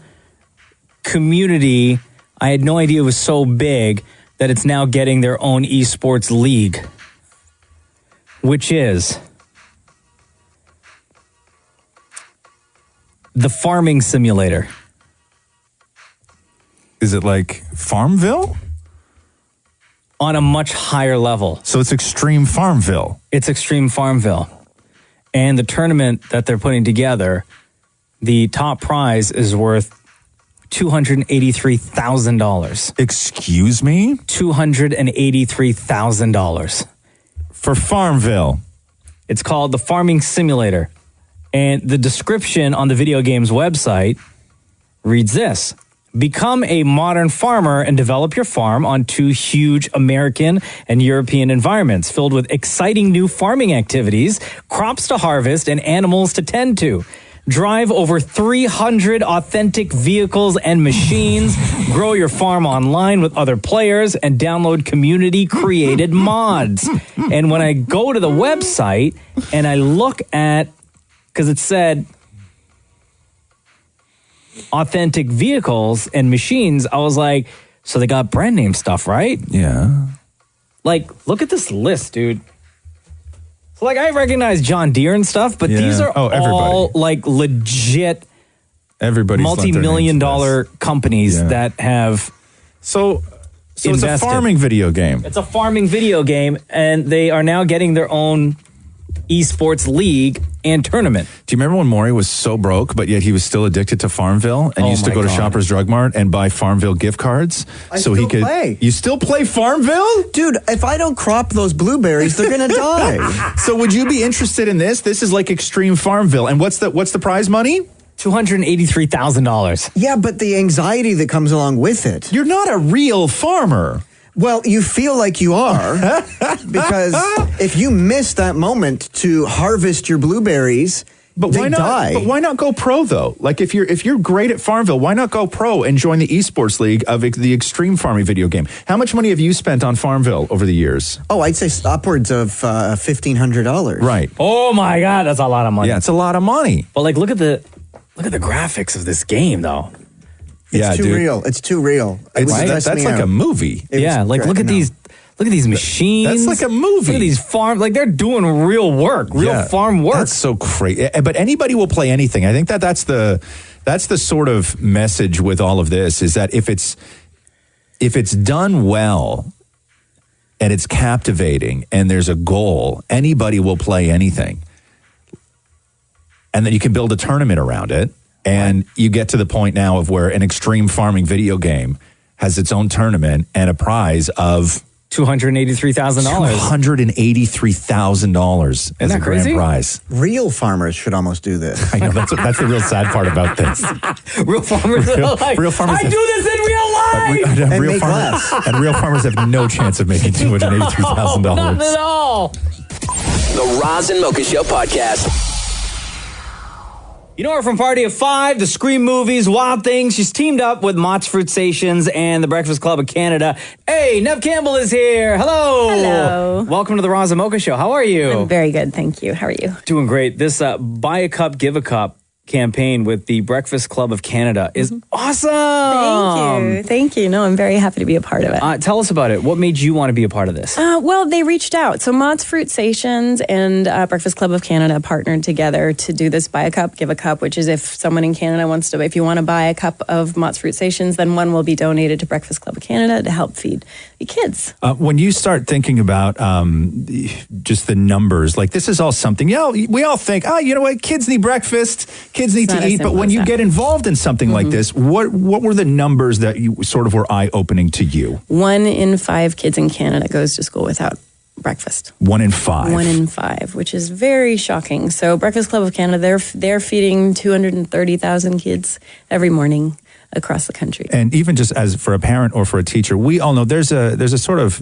community I had no idea was so big that it's now getting their own esports league, which is the farming simulator. Is it like Farmville? On a much higher level. So it's Extreme Farmville. It's Extreme Farmville. And the tournament that they're putting together, the top prize is worth $283,000. Excuse me? $283,000. For Farmville. It's called the Farming Simulator. And the description on the video game's website reads this: become a modern farmer and develop your farm on two huge American and European environments filled with exciting new farming activities, crops to harvest, and animals to tend to. Drive over 300 authentic vehicles and machines, grow your farm online with other players, and download community-created mods. And when I go to the website and I look at, because it said authentic vehicles and machines, I was like, so they got brand name stuff, right? Yeah. Like, look at this list, dude. So, like, I recognize John Deere and stuff, but these are all, like, legit everybody's multi-million-dollar companies that have So it's a farming video game. It's a farming video game, and they are now getting their own esports league and tournament. Do you remember when Maury was so broke, but yet he was still addicted to Farmville and used to go to Shoppers Drug Mart and buy Farmville gift cards so he could play. You still play Farmville? Dude, if I don't crop those blueberries, they're going to die. So would you be interested in this? This is like Extreme Farmville. And what's the prize money? $283,000. Yeah, but the anxiety that comes along with it. You're not a real farmer. Well, you feel like you are because if you miss that moment to harvest your blueberries, But they why not? die. But why not go pro though? Like if you're great at Farmville, why not go pro and join the esports league of the extreme farming video game? How much money have you spent on Farmville over the years? Oh, I'd say upwards of $1,500. Right. Oh my God, that's a lot of money. Yeah, it's a lot of money. But like, look at the graphics of this game, though. It's too real. It's too real. That's like a movie. Yeah, like look at these. Look at these machines. That's like a movie. Look at these farm. Like they're doing real work, real farm work. That's so crazy. But anybody will play anything. I think that's the sort of message with all of this is that if it's done well and it's captivating and there's a goal, anybody will play anything. And then you can build a tournament around it. And you get to the point now of where an extreme farming video game has its own tournament and a prize of $283,000. $283,000 as a grand prize. Real farmers should almost do this. I know that's the real sad part about this. Real farmers are like, real farmers I do this in real life. And make less. And real farmers have no chance of making $283,000. Not at all. The Roz and Mocha Show podcast. You know her from Party of Five, the Scream movies, Wild Things. She's teamed up with Mott's Fruit Stations and the Breakfast Club of Canada. Hey, Neve Campbell is here. Hello. Hello. Welcome to the Roz and Mocha Show. How are you? I'm very good, thank you. How are you? Doing great. This Buy a Cup, Give a Cup campaign with the Breakfast Club of Canada is awesome. Thank you. No, I'm very happy to be a part of it. Tell us about it. What made you want to be a part of this? Well, they reached out. So Mott's Fruit Stations and Breakfast Club of Canada partnered together to do this Buy a Cup, Give a Cup, which is if someone in Canada wants to, if you want to buy a cup of Mott's Fruit Stations, then one will be donated to Breakfast Club of Canada to help feed the kids. When you start thinking about just the numbers, like this is all something, we all think, you know what, kids need breakfast, kids need to eat. But when you get involved in something like this, what were the numbers that you sort of were eye-opening to you? 1 in 5 kids in Canada goes to school without breakfast. 1 in 5. 1 in 5, which is very shocking. So Breakfast Club of Canada, they're feeding 230,000 kids every morning across the country. And even just as for a parent or for a teacher, we all know there's a sort of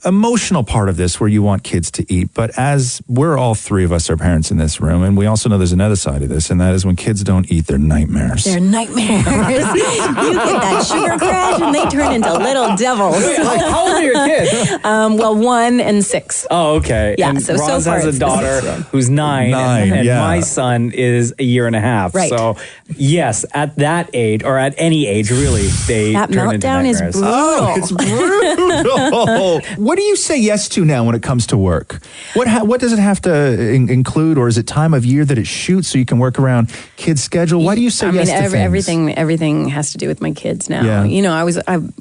emotional part of this where you want kids to eat. But as we're all three of us are parents in this room, and we also know there's another side of this, and that is when kids don't eat, they're nightmares. They're nightmares. You get that sugar crash and they turn into little devils. How old are your kids? Well, 1 and 6. Oh, okay. Yeah, and so Roz far has a it's daughter this. who's 9 and yeah. my son is a year and a half. Right. So, yes, at that age, or at any age, really, they That turn into meltdown is nightmares. brutal. Oh, it's brutal. What do you say yes to now when it comes to work? What does it have to include, or is it time of year that it shoots so you can work around kids' schedule? Why do you say yes to things? Everything has to do with my kids now. Yeah. You know, I've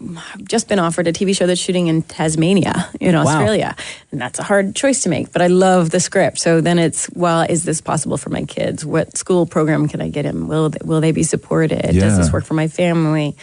just been offered a TV show that's shooting in Tasmania, in Australia, and that's a hard choice to make. But I love the script, so then it's, well, is this possible for my kids? What school program can I get in? Will they be supported? Yeah. Does this work for my family?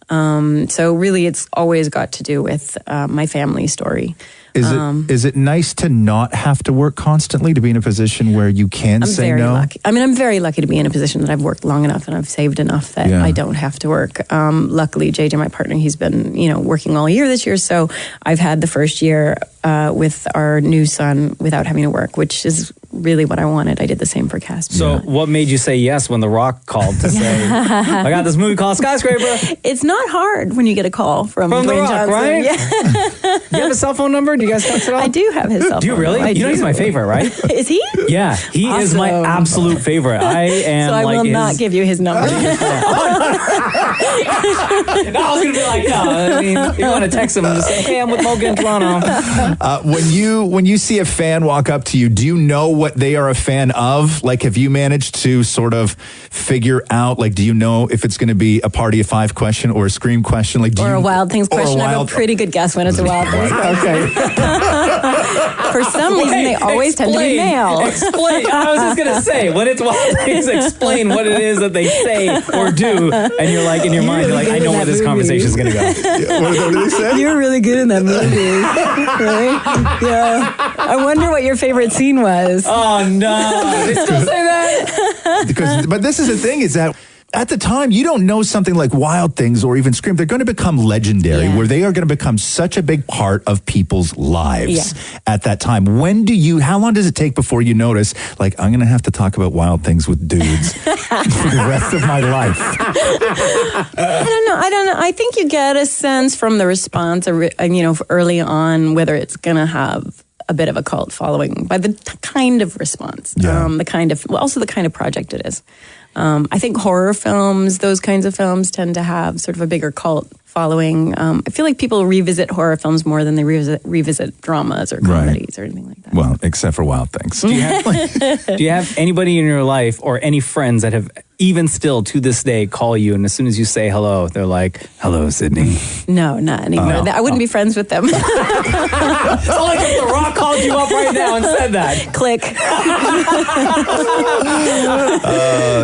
So really, it's always got to do with my family story. Is it nice to not have to work constantly, to be in a position where you can say very no? lucky. I mean, I'm very lucky to be in a position that I've worked long enough and I've saved enough that I don't have to work. Luckily, JJ, my partner, he's been, working all year this year. So I've had the first year with our new son without having to work, which is really what I wanted. I did the same for Casper. So what made you say yes when The Rock called to say, I got this movie called Skyscraper? It's not hard when you get a call from The Dwayne Rock, Johnson. right? Yeah. Do you have a cell phone number? Do you guys text it all? I do have his cell phone. Do you really? I You know do. he's my favorite, right? Is he? Yeah, he is my Awesome. absolute favorite. I am So I like will his... not give you his number. No, I was going to be like, I mean, if you want to text him and just say, hey, I'm with Mocha in Toronto. When you see a fan walk up to you, do you know what they are a fan of? Like, have you managed to sort of figure out, like, do you know if it's going to be a Party of Five question or a Scream question? Like, Or a Wild Things question. I have a pretty good guess when it's a Wild Things question. For some reason, they always tend to be male. Explain. I was just going to say, when it's Wild Things, explain what it is that they say or do. And you're like, in your mind, you're like, I know where this conversation is going to go. What did they say? You're really good in that movie. Right? Yeah. I wonder what your favorite scene was. Oh, no. They still say that? But this is the thing is that at the time, you don't know something like Wild Things or even Scream. They're going to become legendary, where they are going to become such a big part of people's lives at that time. How long does it take before you notice, like, I'm going to have to talk about Wild Things with dudes for the rest of my life? I don't know. I think you get a sense from the response, early on, whether it's going to have a bit of a cult following by the kind of response, the kind of project it is. I think horror films, those kinds of films, tend to have sort of a bigger cult following. I feel like people revisit horror films more than they revisit dramas or comedies or anything like that. Well, except for Wild Things. Do you have anybody in your life or any friends that have even still to this day call you, and as soon as you say hello, they're like, "Hello, Sydney"? No, not anymore. I wouldn't be friends with them. It's not like if The Rock called you up right now and said that. Click.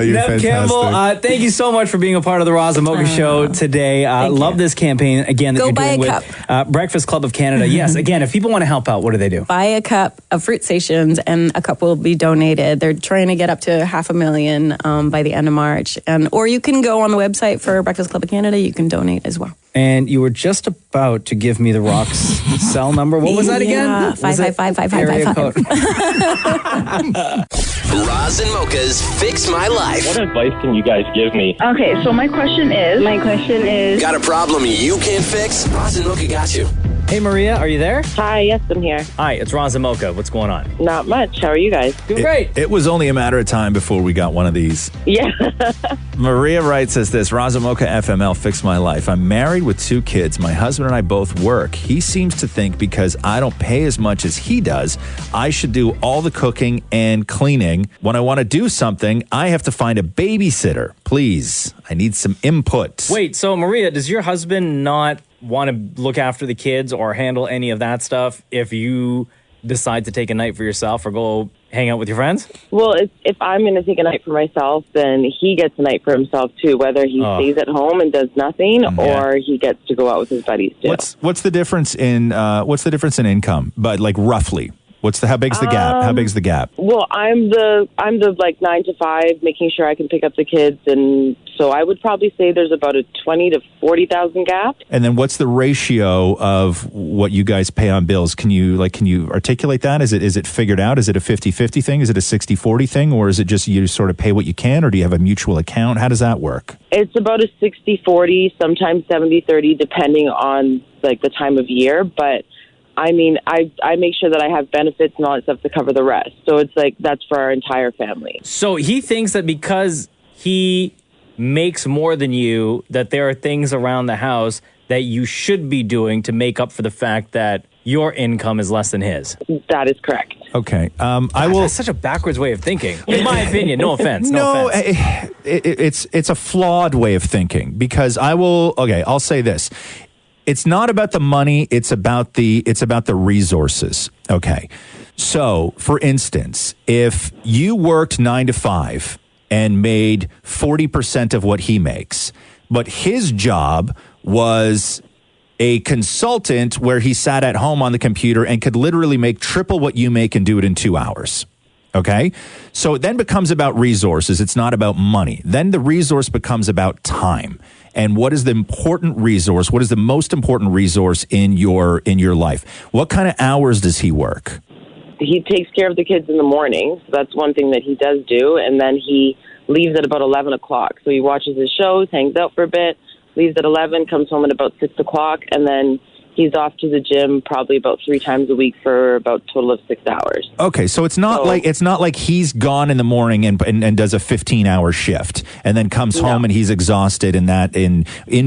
Neve Campbell, thank you so much for being a part of the Roz Mocha Show today. Love this campaign again that you're doing with Breakfast Club of Canada. Yes, again, if people want to help out, what do they do? Buy a cup of fruit stations, and a cup will be donated. They're trying to get up to $500,000 by the end of March, or you can go on the website for Breakfast Club of Canada. You can donate as well. And you were just about to give me the Rock's cell number. What was that again? 555-555-555. Roz and Mocha's Fix My Life. What advice can you guys give me? Okay, so my question is... Got a problem you can't fix? Roz and Mocha got you. Hey, Maria, are you there? Hi, yes, I'm here. Hi, it's Roz and Mocha. What's going on? Not much. How are you guys? Doing great. It was only a matter of time before we got one of these. Yeah. Maria writes us this, Roz and Mocha FML, Fix My Life. I'm married with 2 kids. My husband and I both work. He seems to think because I don't pay as much as he does, I should do all the cooking and cleaning. When I want to do something, I have to find a babysitter. Please, I need some input. Wait, so Maria, does your husband not want to look after the kids or handle any of that stuff if you decide to take a night for yourself or go hang out with your friends? Well, if I'm going to take a night for myself, then he gets a night for himself too, whether he stays at home and does nothing or he gets to go out with his buddies too. What's the difference in income? But like roughly. How big's the gap? How big's the gap? Well, I'm the like 9 to 5, making sure I can pick up the kids, and so I would probably say there's about a 20 to 40,000 gap. And then what's the ratio of what you guys pay on bills? Can you articulate that? Is it figured out? Is it a 50-50 thing? Is it a 60-40 thing, or is it just you sort of pay what you can, or do you have a mutual account? How does that work? It's about a 60-40, sometimes 70-30, depending on like the time of year, but I mean, I make sure that I have benefits and all that stuff to cover the rest. So it's like, that's for our entire family. So he thinks that because he makes more than you, that there are things around the house that you should be doing to make up for the fact that your income is less than his. That is correct. Okay. That's such a backwards way of thinking, in my opinion. No offense. It's a flawed way of thinking because I'll say this. It's not about the money, it's about the resources. Okay. So, for instance, if you worked 9 to 5 and made 40% of what he makes, but his job was a consultant where he sat at home on the computer and could literally make triple what you make and do it in 2 hours. Okay? So it then becomes about resources. It's not about money. Then the resource becomes about time. And what is the important resource? What is the most important resource in your life? What kind of hours does he work? He takes care of the kids in the morning. So that's one thing that he does do. And then he leaves at about 11 o'clock. So he watches his shows, hangs out for a bit, leaves at 11, comes home at about 6 o'clock, and then he's off to the gym probably about 3 times a week for about a total of 6 hours. Okay, so it's not like he's gone in the morning and does a 15-hour shift and then comes home and he's exhausted in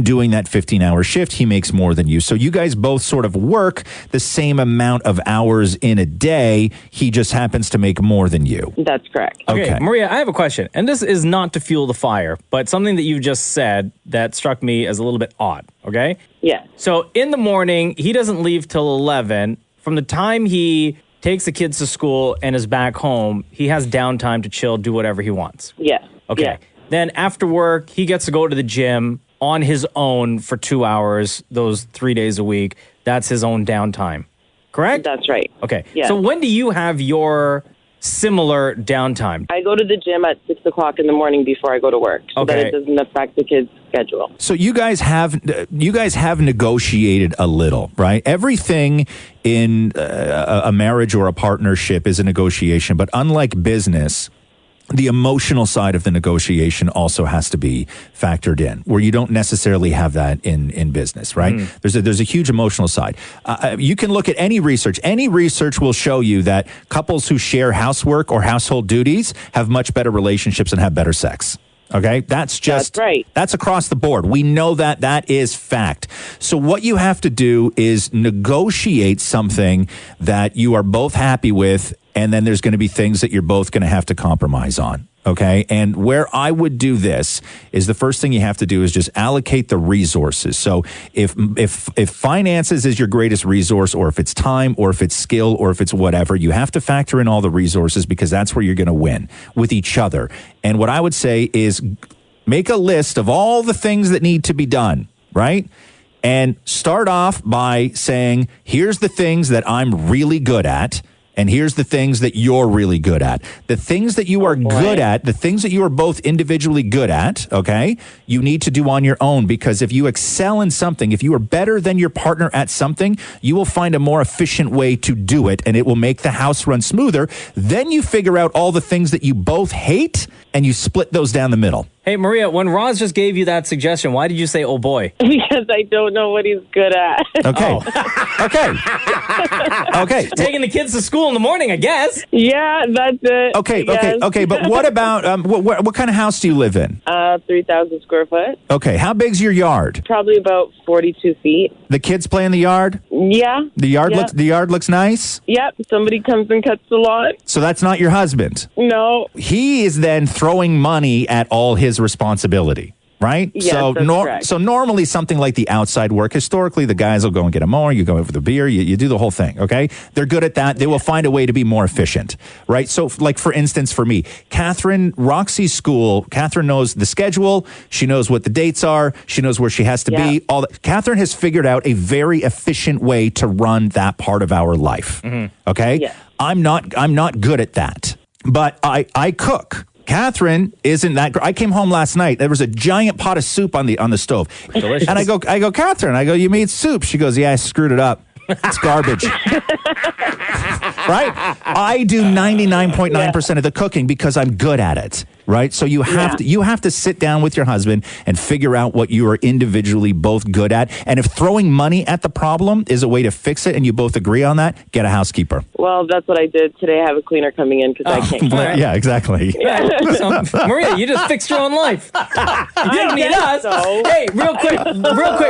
doing that 15-hour shift, he makes more than you. So you guys both sort of work the same amount of hours in a day. He just happens to make more than you. That's correct. Okay, Maria, I have a question. And this is not to fuel the fire, but something that you just said that struck me as a little bit odd, okay? Yeah. So in the morning, he doesn't leave till 11. From the time he takes the kids to school and is back home, he has downtime to chill, do whatever he wants. Yeah. Okay. Yeah. Then after work, he gets to go to the gym on his own for 2 hours, those 3 days a week. That's his own downtime. Correct? That's right. Okay. Yeah. So when do you have your similar downtime? I go to the gym at 6 o'clock in the morning before I go to work, so that it doesn't affect the kids' schedule. So you guys have negotiated a little, right? Everything in a marriage or a partnership is a negotiation, but unlike business, the emotional side of the negotiation also has to be factored in, where you don't necessarily have that in business, right? There's a huge emotional side. You can look at any research. Any research will show you that couples who share housework or household duties have much better relationships and have better sex. Okay, that's right. That's across the board. We know that is fact. So what you have to do is negotiate something that you are both happy with, and then there's going to be things that you're both going to have to compromise on. Okay. And where I would do this is the first thing you have to do is just allocate the resources. So if finances is your greatest resource, or if it's time, or if it's skill, or if it's whatever, you have to factor in all the resources, because that's where you're going to win with each other. And what I would say is make a list of all the things that need to be done, right? And start off by saying, here's the things that I'm really good at, and here's the things that you're really good at. The things that you are good at, the things that you are both individually good at, okay, you need to do on your own, because if you excel in something, if you are better than your partner at something, you will find a more efficient way to do it, and it will make the house run smoother. Then you figure out all the things that you both hate, and you split those down the middle. Hey, Maria, when Roz just gave you that suggestion, why did you say, oh boy? Because I don't know what he's good at. Okay. Okay. Taking the kids to school in the morning, I guess. Yeah, that's it. Okay. But what about, what kind of house do you live in? 3,000 square foot. Okay. How big's your yard? Probably about 42 feet. The kids play in the yard? Yeah. The yard looks nice? Yep. Somebody comes and cuts the lawn. So that's not your husband? No. He is then throwing money at all his responsibility, right? Yes, that's correct. So normally something like the outside work, historically the guys will go and get a mower, you go over the beer, you do the whole thing, okay? They're good at that. They will find a way to be more efficient, right? So like for instance, for me, Roxy's school, Catherine knows the schedule, she knows what the dates are, she knows where she has to be. Catherine has figured out a very efficient way to run that part of our life, okay? Yeah. I'm not good at that, but I cook. Catherine isn't that. I came home last night. There was a giant pot of soup on the stove. Delicious. And I go, Catherine. I go, you made soup. She goes, yeah, I screwed it up. It's garbage. Right? I do 99.9% of the cooking because I'm good at it. Right? So you have to sit down with your husband and figure out what you are individually both good at. And if throwing money at the problem is a way to fix it and you both agree on that, get a housekeeper. Well, that's what I did today. I have a cleaner coming in because I can't. Yeah, exactly. So, Maria, you just fixed your own life. You didn't need us. So. Hey, real quick,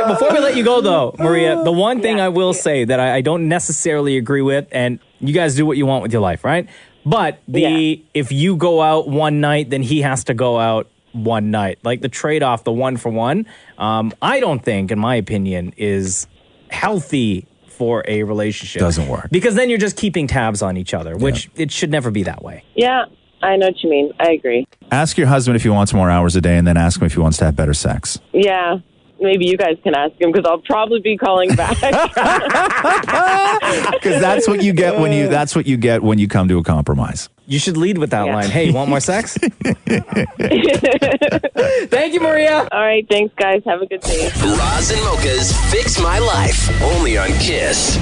before we let you go, though, Maria, the one thing I will say that I don't necessarily agree with, and you guys do what you want with your life, right? But if you go out one night, then he has to go out one night. Like the trade-off, the one for one, I don't think, in my opinion, is healthy for a relationship. Doesn't work. Because then you're just keeping tabs on each other, which it should never be that way. Yeah, I know what you mean. I agree. Ask your husband if he wants more hours a day, and then ask him if he wants to have better sex. Yeah. Maybe you guys can ask him because I'll probably be calling back. Because that's what you get when you come to a compromise. You should lead with that line. Hey, you want more sex? Thank you, Maria. All right, thanks, guys. Have a good day. Roz and Mocha's Fix My Life, only on Kiss.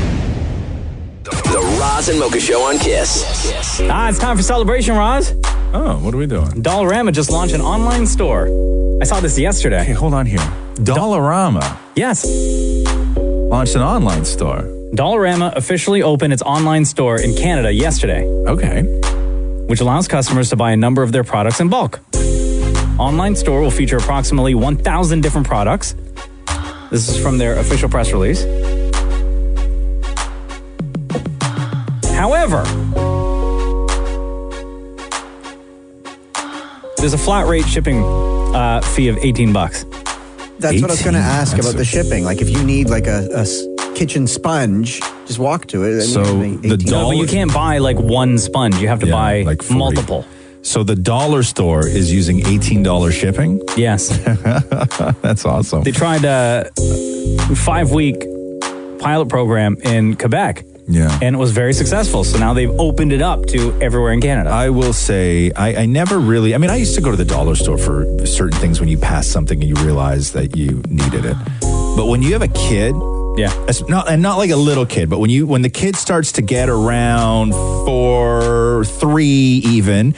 The Roz and Mocha Show on Kiss. It's time for celebration, Roz. Oh, what are we doing? Dollarama just launched an online store. I saw this yesterday. Hey, hold on here. Dollarama? Yes. Launched an online store. Dollarama officially opened its online store in Canada yesterday. Okay. Which allows customers to buy a number of their products in bulk. Online store will feature approximately 1,000 different products. This is from their official press release. However, there's a flat rate shipping fee of $18. That's what I was going to ask about the shipping. Like if you need like a kitchen sponge, just walk to it. So the No, but you can't buy like one sponge. You have to buy like 40. multiple. So the dollar store is using $18 shipping? Yes. That's awesome. They tried a 5-week pilot program in Quebec. Yeah. And it was very successful. So now they've opened it up to everywhere in Canada. I will say, I never really, I used to go to the dollar store for certain things when you pass something and you realize that you needed it. But when you have a kid, it's not like a little kid, but when the kid starts to get around 4, 3 even,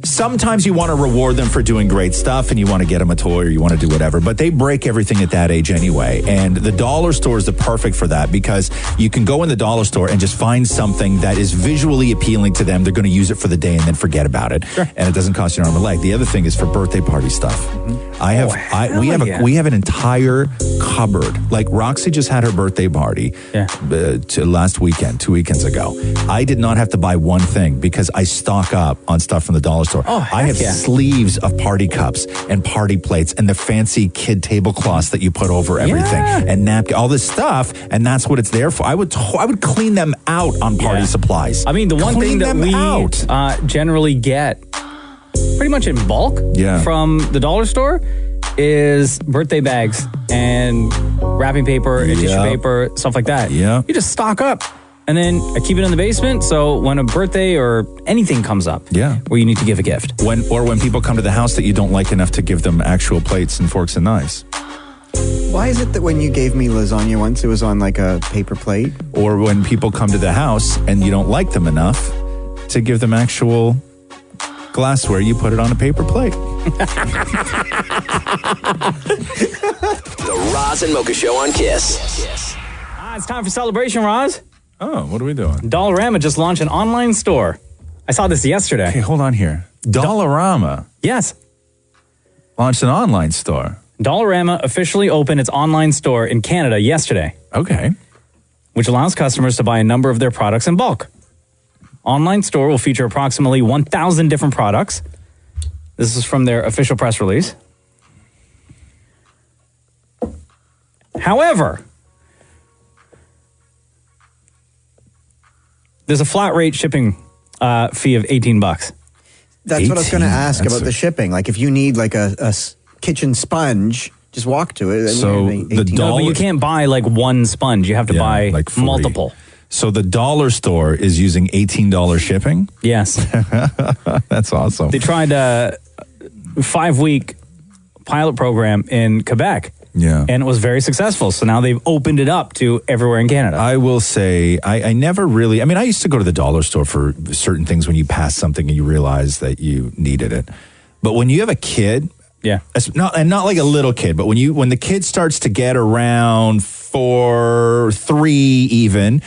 sometimes you want to reward them for doing great stuff and you want to get them a toy or you want to do whatever, but they break everything at that age anyway. And the dollar store is the perfect for that because you can go in the dollar store and just find something that is visually appealing to them. They're going to use it for the day and then forget about it. Sure. And it doesn't cost you an arm and a leg. The other thing is for birthday party stuff. We have an entire cupboard. Like Roxy just had her birthday party last weekend, 2 weekends ago. I did not have to buy one thing because I stock up on stuff from the dollar store. I have sleeves of party cups and party plates and the fancy kid tablecloths that you put over everything and napkin, all this stuff, and that's what it's there for. I would clean them out on party supplies. I mean, the one thing that we generally get pretty much in bulk from the dollar store is birthday bags and wrapping paper and tissue paper, stuff like that. Yeah. You just stock up. And then I keep it in the basement, so when a birthday or anything comes up where you need to give a gift. When people come to the house that you don't like enough to give them actual plates and forks and knives. Why is it that when you gave me lasagna once, it was on like a paper plate? Or when people come to the house and you don't like them enough to give them actual glassware, you put it on a paper plate. The Roz and Mocha Show on Kiss. It's time for celebration, Roz. Oh, what are we doing? Dollarama just launched an online store. I saw this yesterday. Hey, hold on here. Dollarama? Yes. Launched an online store. Dollarama officially opened its online store in Canada yesterday. Okay. Which allows customers to buy a number of their products in bulk. Online store will feature approximately 1,000 different products. This is from their official press release. However, there's a flat rate shipping fee of $18. That's what I was going to ask about the shipping. Like if you need like a kitchen sponge, just walk to it. So the No, but you can't buy like one sponge. You have to buy like 40. multiple. So the dollar store is using $18 shipping? Yes. That's awesome. They tried a 5-week pilot program in Quebec. Yeah. And it was very successful. So now they've opened it up to everywhere in Canada. I will say, I never really, I used to go to the dollar store for certain things when you pass something and you realize that you needed it. But when you have a kid, not like a little kid, but when the kid starts to get around 4, 3 even,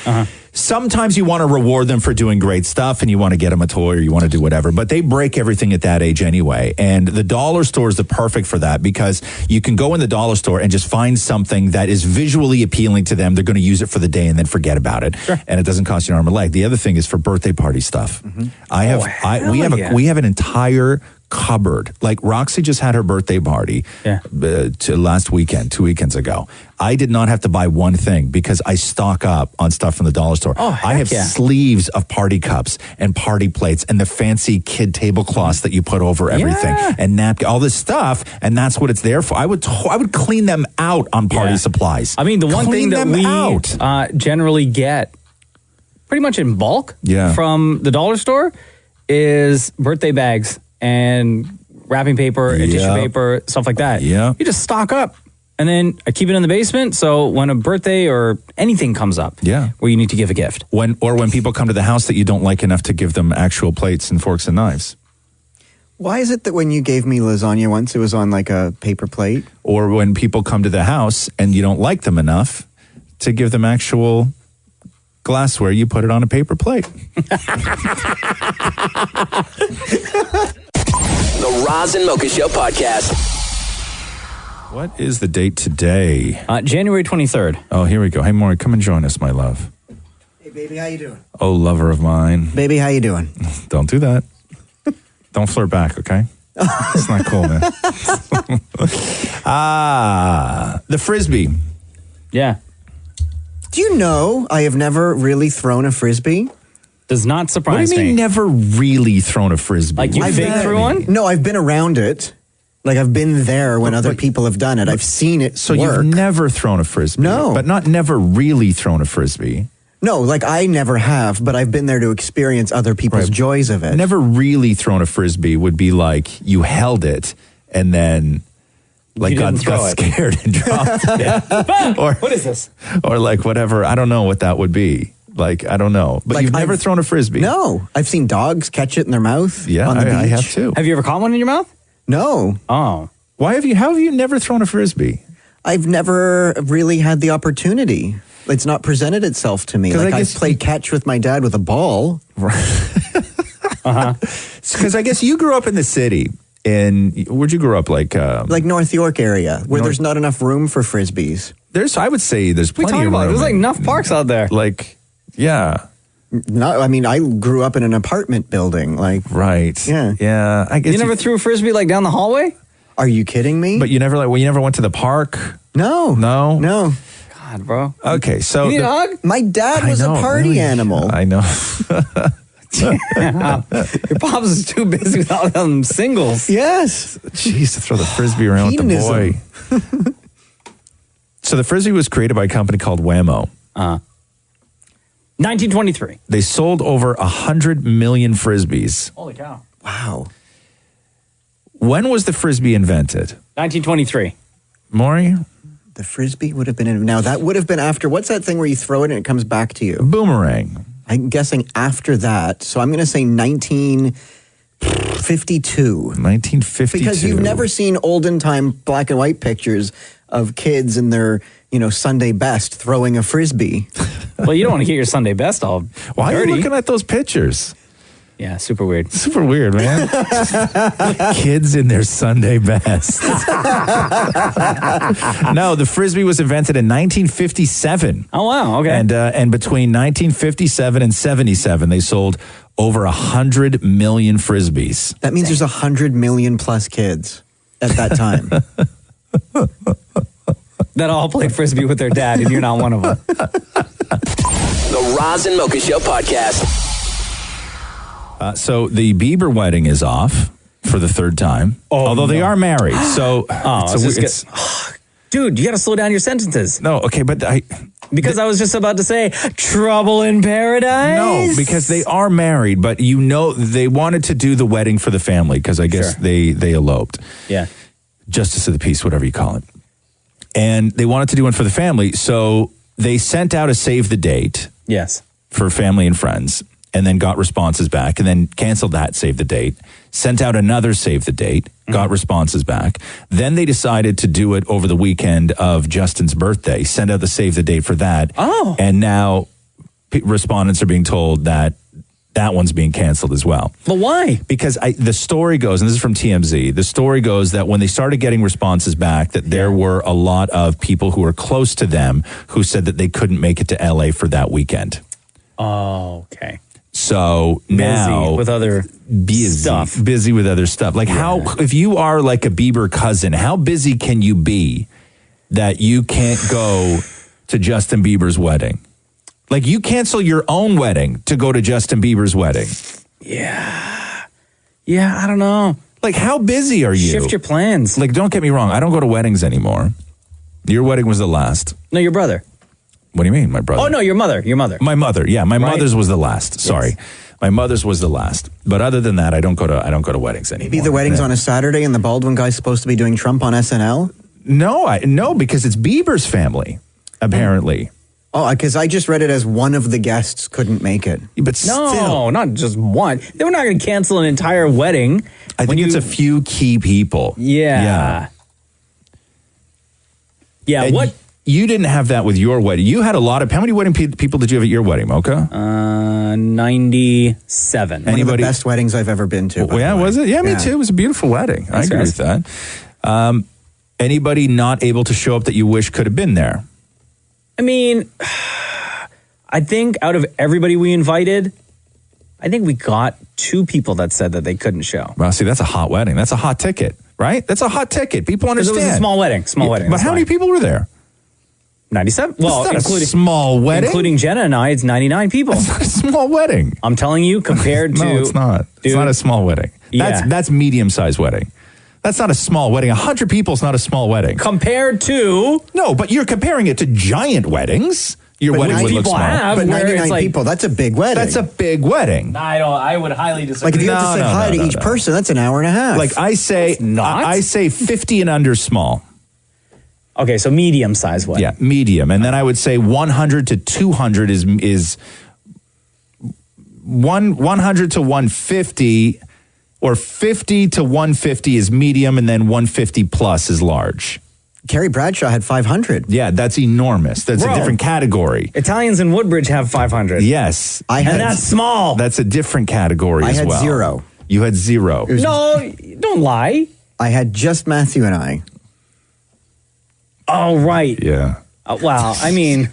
sometimes you want to reward them for doing great stuff and you want to get them a toy or you want to do whatever, but they break everything at that age anyway. And the dollar store is the perfect for that because you can go in the dollar store and just find something that is visually appealing to them. They're going to use it for the day and then forget about it. Sure. And it doesn't cost you an arm and a leg. The other thing is for birthday party stuff. We have an entire cupboard. Like Roxy just had her birthday party last weekend, 2 weekends ago. I did not have to buy one thing because I stock up on stuff from the dollar store. I have sleeves of party cups and party plates and the fancy kid tablecloths that you put over everything and napkin, all this stuff, and that's what it's there for. I would clean them out on party supplies. I mean, the one thing that we generally get pretty much in bulk from the dollar store is birthday bags and wrapping paper and tissue paper, stuff like that. Yeah. You just stock up. And then I keep it in the basement, so when a birthday or anything comes up where you need to give a gift. When people come to the house that you don't like enough to give them actual plates and forks and knives. Why is it that when you gave me lasagna once, it was on like a paper plate? Or when people come to the house and you don't like them enough to give them actual glassware, you put it on a paper plate. The Roz and Mocha Show podcast. What is the date today? January 23rd. Oh, here we go. Hey, Maury, come and join us, my love. Hey, baby, how you doing? Oh, lover of mine. Baby, how you doing? Don't do that. Don't flirt back, okay? It's not cool, man. The Frisbee. Yeah. Do you know I have never really thrown a Frisbee? Does not surprise me. What do you mean never really thrown a Frisbee? Like you fake threw one? No, I've been around it. Like I've been there when other people have done it. I've seen it So work. You've never thrown a Frisbee? No. But not never really thrown a Frisbee? No, like I never have, but I've been there to experience other people's joys of it. Never really thrown a Frisbee would be like you held it and then like got scared and dropped it. Or what is this? Or like whatever. I don't know what that would be. Like, I don't know. But Like, you've never thrown a Frisbee? No. I've seen dogs catch it in their mouth. Yeah, on the beach. I have too. Have you ever caught one in your mouth? No. Oh. How have you never thrown a Frisbee? I've never really had the opportunity. It's not presented itself to me. 'Cause Like I I guess played catch with my dad with a ball. Because I guess you grew up in the city. Where'd you grow up? Like North York area, where there's not enough room for Frisbees. I would say there's plenty of room. There's like enough parks out there. Like, yeah. No, I mean, I grew up in an apartment building. Like, right. Yeah. Yeah. I guess you never threw a Frisbee like down the hallway? Are you kidding me? But you never went to the park? No. No? God, bro. Okay, so. You need a hug? My dad was a party animal. I know. Your pops is too busy with all them singles. Yes. Jeez, to throw the Frisbee around with the boy. So the Frisbee was created by a company called Whammo. 1923. They sold over 100 million Frisbees. Holy cow. Wow. When was the Frisbee invented? 1923. Maury? The Frisbee would have been now that would have been after, what's that thing where you throw it and it comes back to you? Boomerang. I'm guessing after that. So I'm going to say 1952. 1952. Because you've never seen olden time black and white pictures of kids in their, Sunday best throwing a Frisbee. Well, you don't want to get your Sunday best all Why dirty. are you looking at those pictures? Yeah, super weird. Super weird, man. Kids in their Sunday best. No, the Frisbee was invented in 1957. Oh, wow. Okay. And between 1957 and 77, they sold over 100 million Frisbees. That means there's 100 million plus kids at that time. That all played Frisbee with their dad, and you're not one of them. The Roz and Mocha Show podcast. So the Bieber wedding is off for the third time, although they are married. So, dude, you got to slow down your sentences. No, okay, but because I was just about to say trouble in paradise. No, because they are married, but they wanted to do the wedding for the family because I guess they eloped. Yeah, justice of the peace, whatever you call it, and they wanted to do one for the family, so they sent out a save the date. Yes, for family and friends. And then got responses back, and then canceled that save the date, sent out another save the date, got responses back. Then they decided to do it over the weekend of Justin's birthday, send out the save the date for that. Oh. And now respondents are being told that one's being canceled as well. But why? Because the story goes, and this is from TMZ, the story goes that when they started getting responses back, that there were a lot of people who were close to them who said that they couldn't make it to LA for that weekend. Oh, okay. So now with other stuff. Busy with other stuff. Like if you are like a Bieber cousin, how busy can you be that you can't go to Justin Bieber's wedding? Like you cancel your own wedding to go to Justin Bieber's wedding. Yeah, I don't know. Like how busy are you? Shift your plans. Like don't get me wrong, I don't go to weddings anymore. Your wedding was the last. No, your brother. What do you mean, my brother? Oh, no, your mother. My mother, yeah. My mother's was the last. Sorry. My mother's was the last. But other than that, I don't go to weddings anymore. Maybe the wedding's on a Saturday and the Baldwin guy's supposed to be doing Trump on SNL? No, because it's Bieber's family, apparently. Oh, because I just read it as one of the guests couldn't make it. But No, not just one. They were not going to cancel an entire wedding. I think it's a few key people. Yeah. Yeah, and what? You didn't have that with your wedding. You had a lot of... How many wedding people did you have at your wedding, Mocha? 97. One of the best weddings I've ever been to. Well, yeah, was it? Yeah, me too. It was a beautiful wedding. I agree with that. Anybody not able to show up that you wish could have been there? I mean, I think out of everybody we invited, I think we got 2 people that said that they couldn't show. Well, see, that's a hot wedding. That's a hot ticket, right? That's a hot ticket. People understand. It was a small wedding. But how many people were there? 97. Well, including a small wedding, including Jenna and I, it's 99 people. It's not a small wedding. I'm telling you, compared to no, it's not. It's not a small wedding. That's medium-sized wedding. That's not a small wedding. 100 people is not a small wedding. Compared to no, but you're comparing it to giant weddings. your But wedding would look people small. have, But where it's 99 like- people, that's a big wedding. That's a big wedding. I would highly disagree. Like if you have to say hi to each person, that's an hour and a half. Like I say, I say 50 and under small. Okay, so medium size wedding. Yeah, medium. And then I would say 100 to 200 is 100 to 150, or 50 to 150 is medium, and then 150 plus is large. Carrie Bradshaw had 500. Yeah, that's enormous. That's Bro. a different category. Italians in Woodbridge have 500. Yes. And that's small. That's a different category I as had well. 0. You had 0. No, don't lie. I had just Matthew and I. Oh, right. Yeah. Wow. I mean,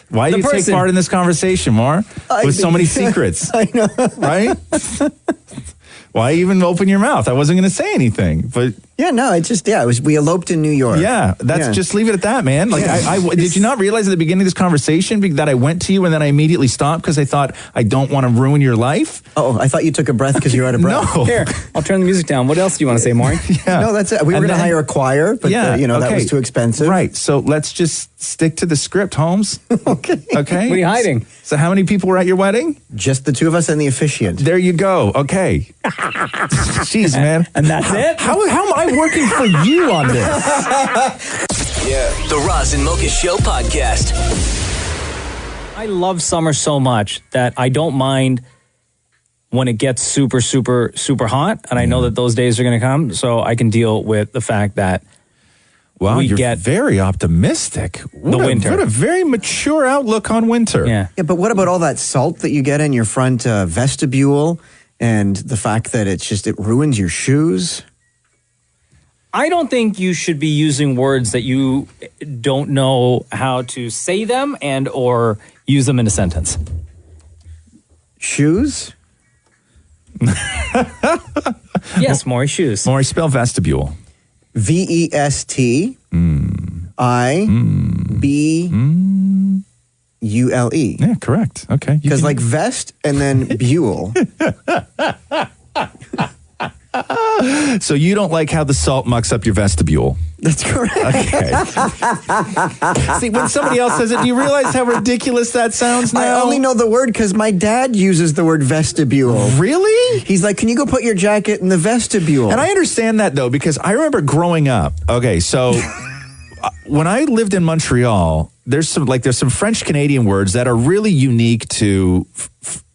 why do you take part in this conversation, Mar? With so many secrets. I know. Right? Why even open your mouth? I wasn't going to say anything, but yeah, no, it just we eloped in New York. Yeah, just leave it at that, man. Like, I did you not realize at the beginning of this conversation that I went to you and then I immediately stopped because I thought I don't want to ruin your life? Oh, I thought you took a breath because you're out of breath. No. Here, I'll turn the music down. What else do you want to say, Maury? Yeah. No, that's it. We were going to hire a choir, but that was too expensive. Right. So let's just stick to the script, Holmes. Okay. What are you hiding? So how many people were at your wedding? Just the two of us and the officiant. There you go. Okay. Jeez, man. And that's it? How am I working for you on this? Yeah. The Roz and Mocha Show podcast. I love summer so much that I don't mind when it gets super, super, super hot. And I know that those days are going to come. So I can deal with the fact that Wow, we you're get very optimistic. What winter. a very mature outlook on winter. Yeah. Yeah, but what about all that salt that you get in your front vestibule and the fact that it ruins your shoes? I don't think you should be using words that you don't know how to say them and or use them in a sentence. Shoes? Yes, Maury, shoes. Maury, spell vestibule. VESTIBULE. Yeah, correct. Okay. Because like vest and then buell. So you don't like how the salt mucks up your vestibule? That's correct. Okay. See, when somebody else says it, do you realize how ridiculous that sounds now? I only know the word because my dad uses the word vestibule. Really? He's like, can you go put your jacket in the vestibule? And I understand that, though, because I remember growing up. Okay, so when I lived in Montreal, there's some French Canadian words that are really unique to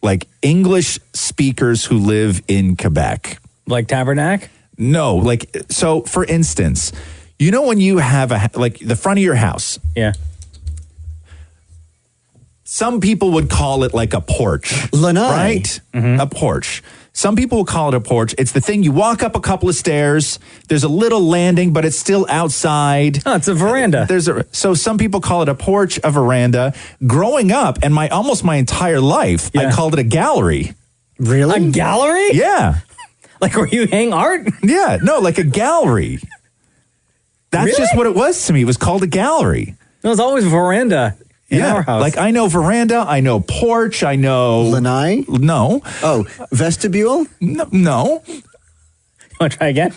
like English speakers who live in Quebec. Like tabernacle? No, like, so for instance, you know when you have the front of your house? Yeah. Some people would call it like a porch. Lanai. Right? Mm-hmm. A porch. Some people will call it a porch. It's the thing you walk up a couple of stairs. There's a little landing, but it's still outside. Oh, it's a veranda. So some people call it a porch, a veranda. Growing up, and almost my entire life, I called it a gallery. Really? A gallery? Yeah. Like where you hang art? Yeah. No, like a gallery. That's just what it was to me. It was called a gallery. It was always veranda. In our house. Like I know veranda, I know porch, I know lanai. No. Oh, vestibule. No. You want to try again?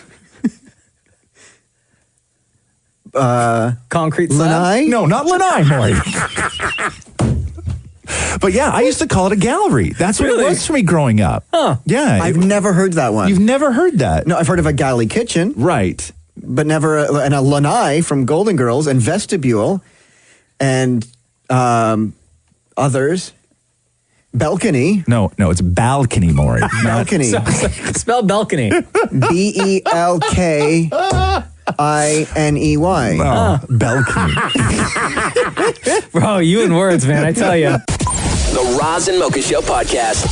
Concrete slab? Lanai. No, not lanai, Maury. But yeah, I used to call it a gallery. That's what it was for me growing up. Huh. Yeah. I've never heard that one. You've never heard that? No, I've heard of a galley kitchen. Right. But never and a lanai from Golden Girls and vestibule and others. Balcony. No, it's balcony, Maury. Balcony. Spell balcony. BELKINEY. Balcony. Bro, you and words, man, I tell you. The Roz and Mocha Show podcast.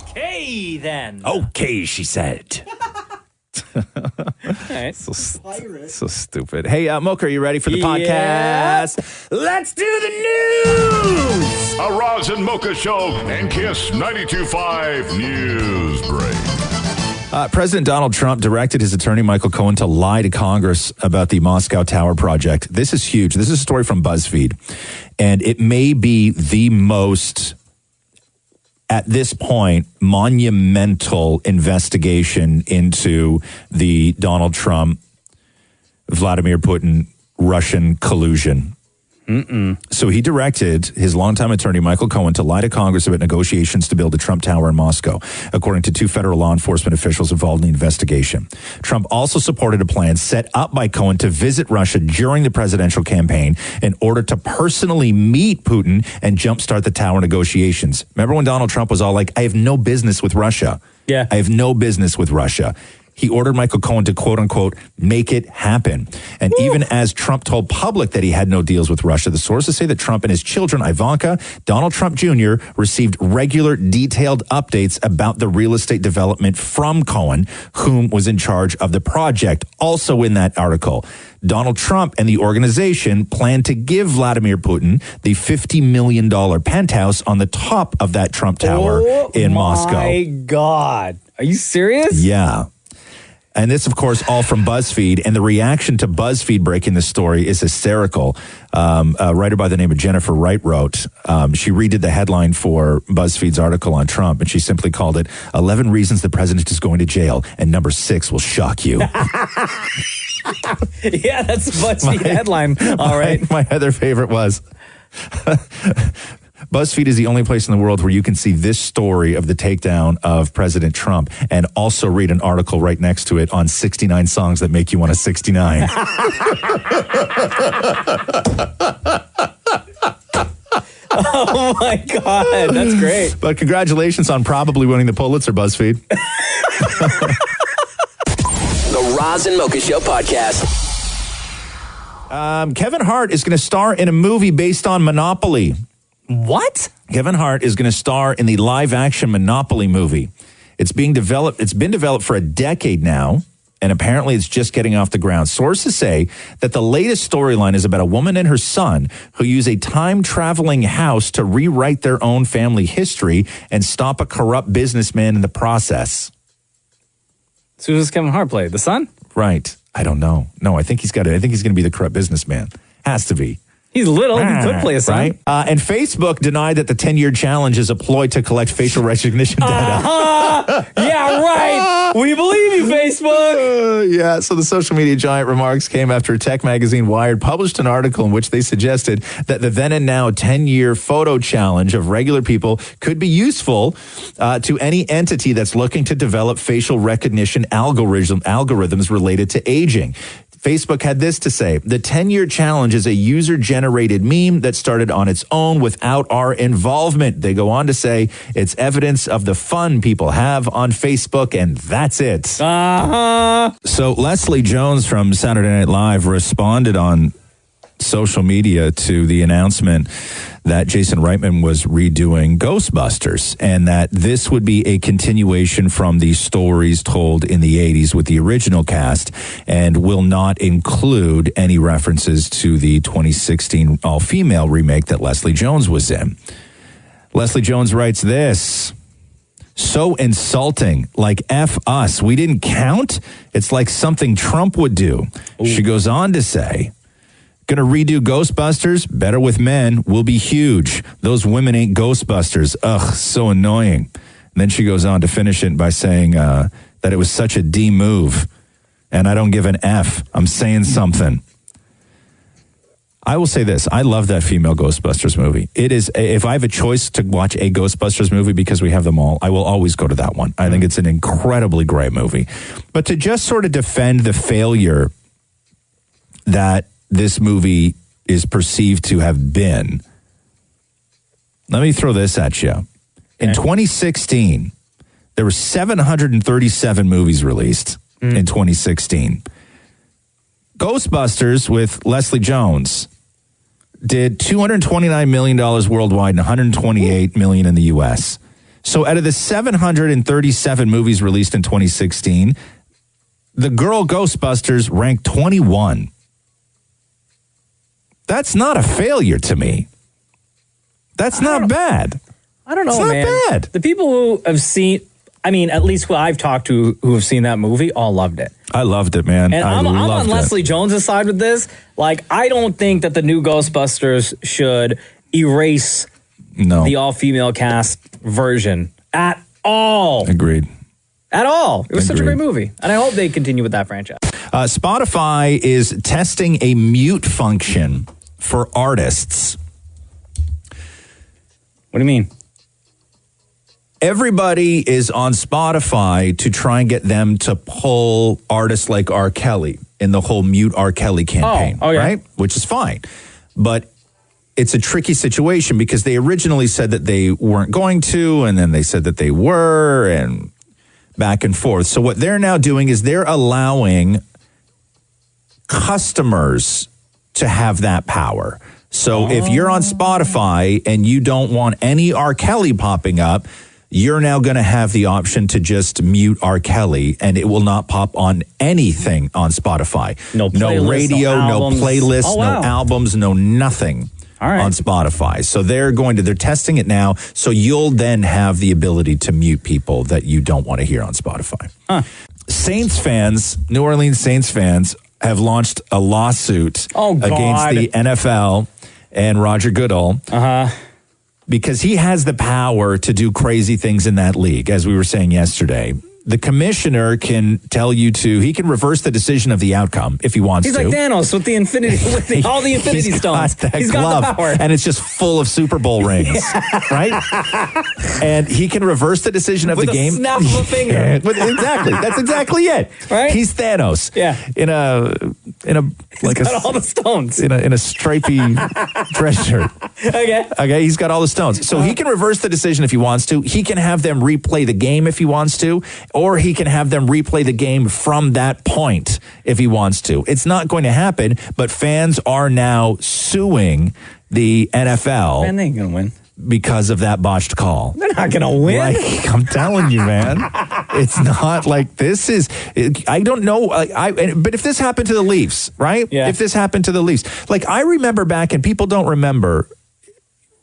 Okay, then. Okay, she said. Right. So stupid. Hey, Mocha, are you ready for the podcast? Let's do the news! A Roz and Mocha Show and Kiss 92.5 News Break. President Donald Trump directed his attorney, Michael Cohen, to lie to Congress about the Moscow Tower project. This is huge. This is a story from BuzzFeed, and it may be the most, at this point, monumental investigation into the Donald Trump, Vladimir Putin Russian collusion. So he directed his longtime attorney, Michael Cohen, to lie to Congress about negotiations to build a Trump Tower in Moscow, according to 2 federal law enforcement officials involved in the investigation. Trump also supported a plan set up by Cohen to visit Russia during the presidential campaign in order to personally meet Putin and jumpstart the tower negotiations. Remember when Donald Trump was all like, I have no business with Russia. Yeah. I have no business with Russia. He ordered Michael Cohen to, quote unquote, make it happen. And even as Trump told public that he had no deals with Russia, the sources say that Trump and his children, Ivanka, Donald Trump Jr., received regular detailed updates about the real estate development from Cohen, whom was in charge of the project. Also in that article, Donald Trump and the organization plan to give Vladimir Putin the $50 million penthouse on the top of that Trump Tower in Moscow. Oh, my God. Are you serious? Yeah. And this, of course, all from BuzzFeed. And the reaction to BuzzFeed breaking this story is hysterical. A writer by the name of Jennifer Wright wrote, she redid the headline for BuzzFeed's article on Trump, and she simply called it 11 Reasons the President is Going to Jail, and number 6 will shock you. Yeah, that's a BuzzFeed headline. All right. My other favorite was... BuzzFeed is the only place in the world where you can see this story of the takedown of President Trump and also read an article right next to it on 69 songs that make you want to 69. Oh my God, that's great. But congratulations on probably winning the Pulitzer, BuzzFeed. The Roz and Mocha Show podcast. Kevin Hart is going to star in a movie based on Monopoly. What? Kevin Hart is going to star in the live-action Monopoly movie. It's being developed. It's been developed for a decade now, and apparently it's just getting off the ground. Sources say that the latest storyline is about a woman and her son who use a time-traveling house to rewrite their own family history and stop a corrupt businessman in the process. So who does Kevin Hart play? The son? Right. I don't know. No, I think he's going to be the corrupt businessman. Has to be. He's little. He could play a son. Right? And Facebook denied that the 10-year challenge is a ploy to collect facial recognition data. Yeah, right. We believe you, Facebook. Yeah, so the social media giant remarks came after tech magazine Wired published an article in which they suggested that the then and now 10-year photo challenge of regular people could be useful to any entity that's looking to develop facial recognition algorithms related to aging. Facebook had this to say: the 10-year challenge is a user-generated meme that started on its own without our involvement. They go on to say it's evidence of the fun people have on Facebook, and that's it. So Leslie Jones from Saturday Night Live responded on social media to the announcement that Jason Reitman was redoing Ghostbusters and that this would be a continuation from the stories told in the 80s with the original cast and will not include any references to the 2016 all-female remake that Leslie Jones was in. Leslie Jones writes this: so insulting, like F us. We didn't count? It's like something Trump would do. Ooh. She goes on to say, gonna redo Ghostbusters, better with men, will be huge. Those women ain't Ghostbusters. Ugh, so annoying. And then she goes on to finish it by saying that it was such a D move. And I don't give an F. I'm saying something. I will say this. I love that female Ghostbusters movie. It is, if I have a choice to watch a Ghostbusters movie because we have them all, I will always go to that one. I think it's an incredibly great movie. But to just sort of defend the failure that this movie is perceived to have been, let me throw this at you. In 2016, there were 737 movies released in 2016. Ghostbusters with Leslie Jones did $229 million worldwide and $128 million in the U.S. So out of the 737 movies released in 2016, the girl Ghostbusters ranked 21. That's not a failure to me. That's not bad. I don't know, it's not bad. The people who have seen, I mean, at least who I've talked to who have seen that movie, all loved it. I loved it, man. And I'm on Leslie Jones' side with this. Like, I don't think that the new Ghostbusters should erase the all-female cast version at all. Agreed. At all. It was such a great movie. And I hope they continue with that franchise. Spotify is testing a mute function for artists. What do you mean? Everybody is on Spotify to try and get them to pull artists like R. Kelly in the whole Mute R. Kelly campaign, right? Which is fine. But it's a tricky situation because they originally said that they weren't going to, and then they said that they were, and back and forth. So what they're now doing is they're allowing customers to have that power. So if you're on Spotify and you don't want any R. Kelly popping up, you're now going to have the option to just mute R. Kelly, and it will not pop on anything on Spotify. No radio, no playlist, wow. no albums, no nothing on Spotify. So they're testing it now. So you'll then have the ability to mute people that you don't want to hear on Spotify. Saints fans, New Orleans Saints fans, have launched a lawsuit against the NFL and Roger Goodell. Because he has the power to do crazy things in that league, as we were saying yesterday. The commissioner can tell you he can reverse the decision of the outcome if he wants to. He's like Thanos with the infinity, all the infinity stones. He's got the power. And it's just full of Super Bowl rings, right? And he can reverse the decision of the game. With a snap of a finger. Exactly. That's exactly it. Right? He's Thanos. Yeah. He's got all the stones. In a stripy dress shirt. Okay, he's got all the stones. So he can reverse the decision if he wants to. He can have them replay the game if he wants to. Or he can have them replay the game from that point if he wants to. It's not going to happen, but fans are now suing the NFL. And they ain't going to win. Because of that botched call. They're not going to win. Like, I'm telling you, man. It's not like this is, I don't know. But if this happened to the Leafs, right? Yeah. If this happened to the Leafs. Like, I remember back, and people don't remember,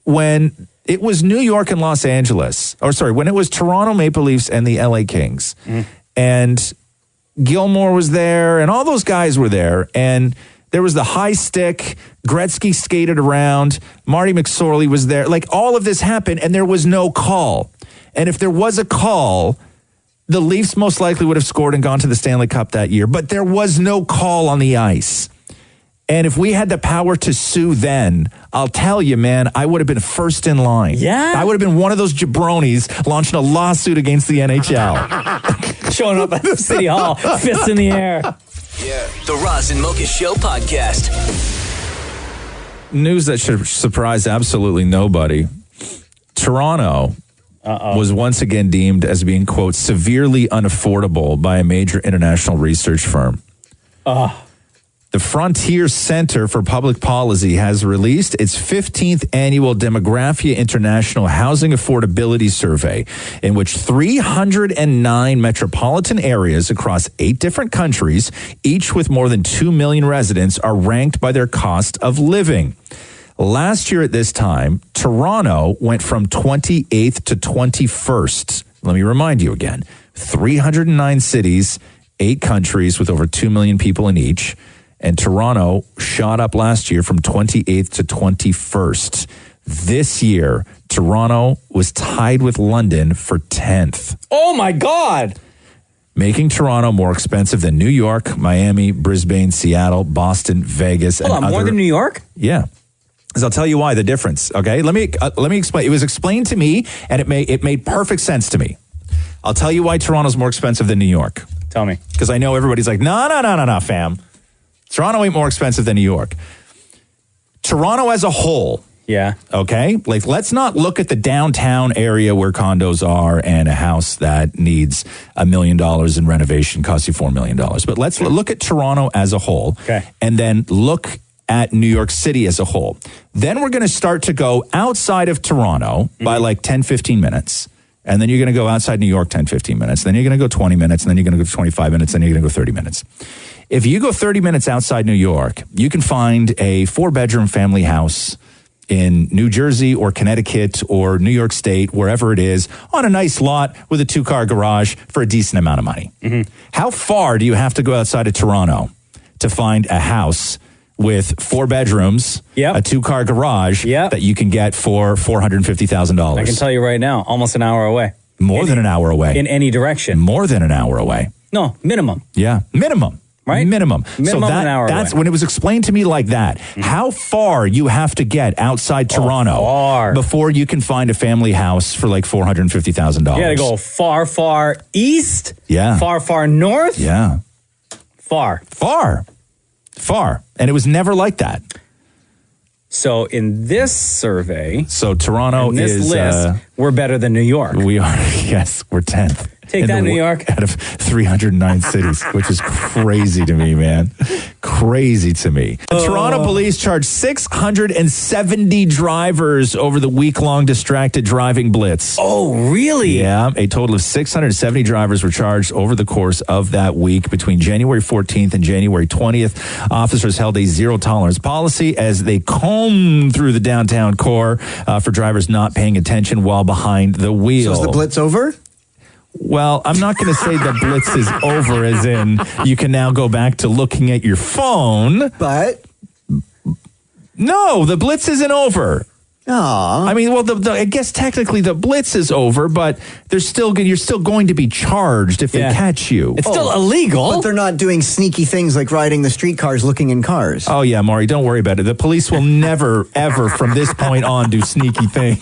when it was New York and Los Angeles, when it was Toronto Maple Leafs and the LA Kings. And Gilmore was there, and all those guys were there, and there was the high stick, Gretzky skated around, Marty McSorley was there. Like, all of this happened, and there was no call. And if there was a call, the Leafs most likely would have scored and gone to the Stanley Cup that year. But there was no call on the ice. And if we had the power to sue then, I'll tell you, man, I would have been first in line. Yeah? I would have been one of those jabronis launching a lawsuit against the NHL. Showing up at the City Hall, fists in the air. The Roz and Mocha Show podcast. News that should surprise absolutely nobody. Toronto was once again deemed as being, quote, severely unaffordable by a major international research firm. The Frontier Center for Public Policy has released its 15th annual Demographia International Housing Affordability Survey, in which 309 metropolitan areas across 8 different countries, each with more than 2 million residents, are ranked by their cost of living. Last year at this time, Toronto went from 28th to 21st. Let me remind you again, 309 cities, 8 countries with over 2 million people in each. And Toronto shot up last year from 28th to 21st. This year, Toronto was tied with London for 10th. Oh, my God. Making Toronto more expensive than New York, Miami, Brisbane, Seattle, Boston, Vegas, and other... more than New York? Yeah. Because I'll tell you why, the difference, okay? Let me explain. It was explained to me, and it made perfect sense to me. I'll tell you why Toronto's more expensive than New York. Tell me. Because I know everybody's like, no, fam. Toronto ain't more expensive than New York. Toronto as a whole. Yeah. Okay? Like, let's not look at the downtown area where condos are and a house that needs $1 million in renovation costs you $4 million. But let's look at Toronto as a whole. Okay. And then look at New York City as a whole. Then we're going to start to go outside of Toronto by like 10, 15 minutes. And then you're going to go outside New York 10, 15 minutes. Then you're going to go 20 minutes. And then you're going to go 25 minutes. Then you're going to go 30 minutes. If you go 30 minutes outside New York, you can find a 4-bedroom family house in New Jersey or Connecticut or New York State, wherever it is, on a nice lot with a 2-car garage for a decent amount of money. How far do you have to go outside of Toronto to find a house with 4 bedrooms, a 2-car garage that you can get for $450,000? I can tell you right now, almost an hour away. More than an hour away. In any direction. More than an hour away. No, minimum. Yeah, minimum. Right? Minimum. Minimum an hour That's away. when it was explained to me like that. How far you have to get outside Toronto before you can find a family house for like $450,000. You gotta go far, far east. Yeah. Far, far north. Yeah. Far. And it was never like that. So in this survey, Toronto in this is list, we're better than New York. We are. Yes, we're 10th. Take that, New York. Out of 309 cities, which is crazy to me, man. Crazy to me. The Toronto police charged 670 drivers over the week-long distracted driving blitz. Oh, really? Yeah. A total of 670 drivers were charged over the course of that week between January 14th and January 20th. Officers held a zero-tolerance policy as they combed through the downtown core for drivers not paying attention while behind the wheel. So is the blitz over? Well, I'm not going to say the blitz is over as in you can now go back to looking at your phone. But? No, the blitz isn't over. Aww. I mean, well, I guess technically the blitz is over, but you're still going to be charged if they catch you. It's still illegal. But they're not doing sneaky things like riding the streetcars looking in cars. Oh, yeah, Maury, don't worry about it. The police will never, ever from this point on do sneaky things.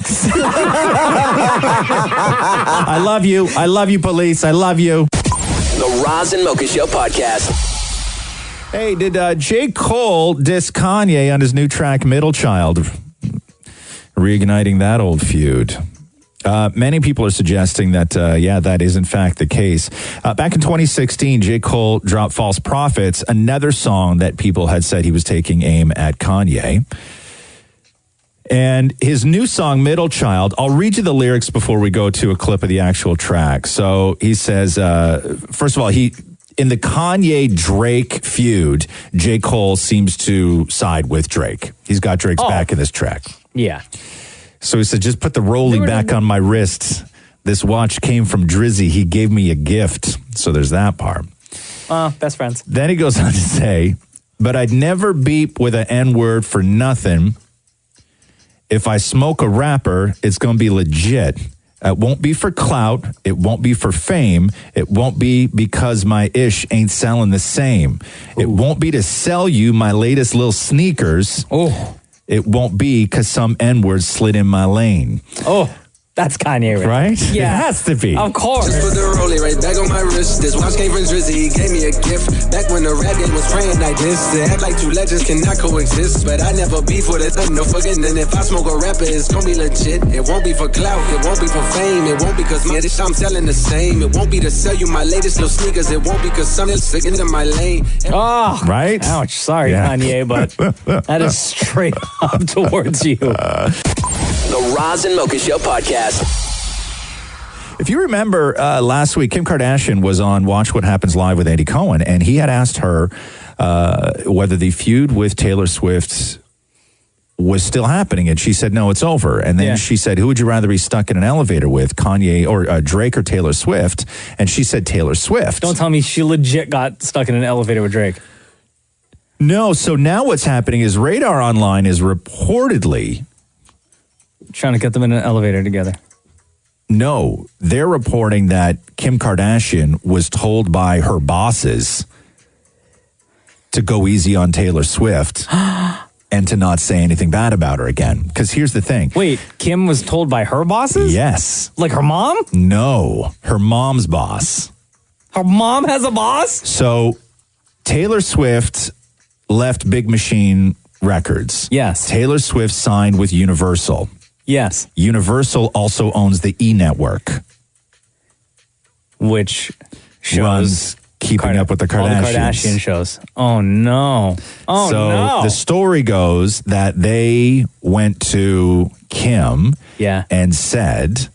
I love you. I love you, police. I love you. The Roz and Mocha Show podcast. Hey, did J. Cole diss Kanye on his new track, Middle Child? Reigniting that old feud. Many people are suggesting that, that is in fact the case. Back in 2016, J. Cole dropped False Prophets, another song that people had said he was taking aim at Kanye. And his new song, Middle Child, I'll read you the lyrics before we go to a clip of the actual track. So he says, first of all, in the Kanye-Drake feud, J. Cole seems to side with Drake. He's got Drake's back in this track. Yeah. So he said, just put the rollie back on my wrist. This watch came from Drizzy. He gave me a gift. So there's that part. Best friends. Then he goes on to say, but I'd never beep with an N-word for nothing. If I smoke a rapper, it's going to be legit. It won't be for clout. It won't be for fame. It won't be because my ish ain't selling the same. It won't be to sell you my latest little sneakers. Oh. It won't be because some N-word slid in my lane. Oh, that's Kanye, right? Yeah. It has to be. Of course. Just put the rollie right back on my wrist. This watch came from Drizzy, he gave me a gift. Back when the rap game was praying like this. To act like two legends cannot coexist. But I never beef with it, no forgetting. And if I smoke a rapper, it's gonna be legit. It won't be for clout, it won't be for fame. It won't be cause my dish I'm selling the same. It won't be to sell you my latest little sneakers. It won't be cause something's sick into my lane. Oh, right? Ouch. Sorry, Kanye, but that is straight up towards you. The Roz and Mocha Show podcast. If you remember last week, Kim Kardashian was on Watch What Happens Live with Andy Cohen, and he had asked her whether the feud with Taylor Swift was still happening, and she said, no, it's over. And then she said, who would you rather be stuck in an elevator with, Kanye or Drake or Taylor Swift? And she said Taylor Swift. Don't tell me she legit got stuck in an elevator with Drake. No, so now what's happening is Radar Online is reportedly trying to get them in an elevator together. No, they're reporting that Kim Kardashian was told by her bosses to go easy on Taylor Swift and to not say anything bad about her again. Because here's the thing. Wait, Kim was told by her bosses? Yes. Like her mom? No, her mom's boss. Her mom has a boss? So Taylor Swift left Big Machine Records. Yes. Taylor Swift signed with Universal. Yes. Universal also owns the E! Network, which runs Keeping Up with the Kardashians. All the Kardashian shows. Oh, no. Oh, so no. The story goes that they went to Kim and said,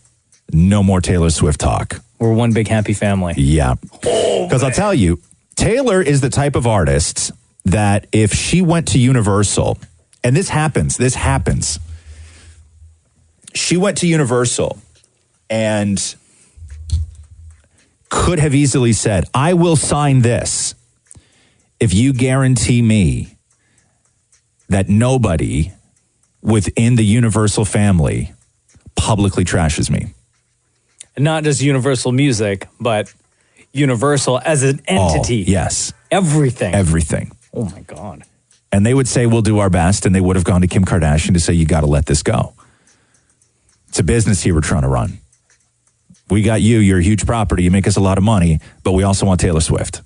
no more Taylor Swift talk. We're one big happy family. Yeah. Because I'll tell you, Taylor is the type of artist that if she went to Universal, and this happens. She went to Universal and could have easily said, I will sign this if you guarantee me that nobody within the Universal family publicly trashes me. And not just Universal Music, but Universal as an entity. Yes. Everything. Everything. Oh, my God. And they would say, we'll do our best. And they would have gone to Kim Kardashian to say, you got to let this go. It's a business here we're trying to run. We got you. You're a huge property. You make us a lot of money. But we also want Taylor Swift.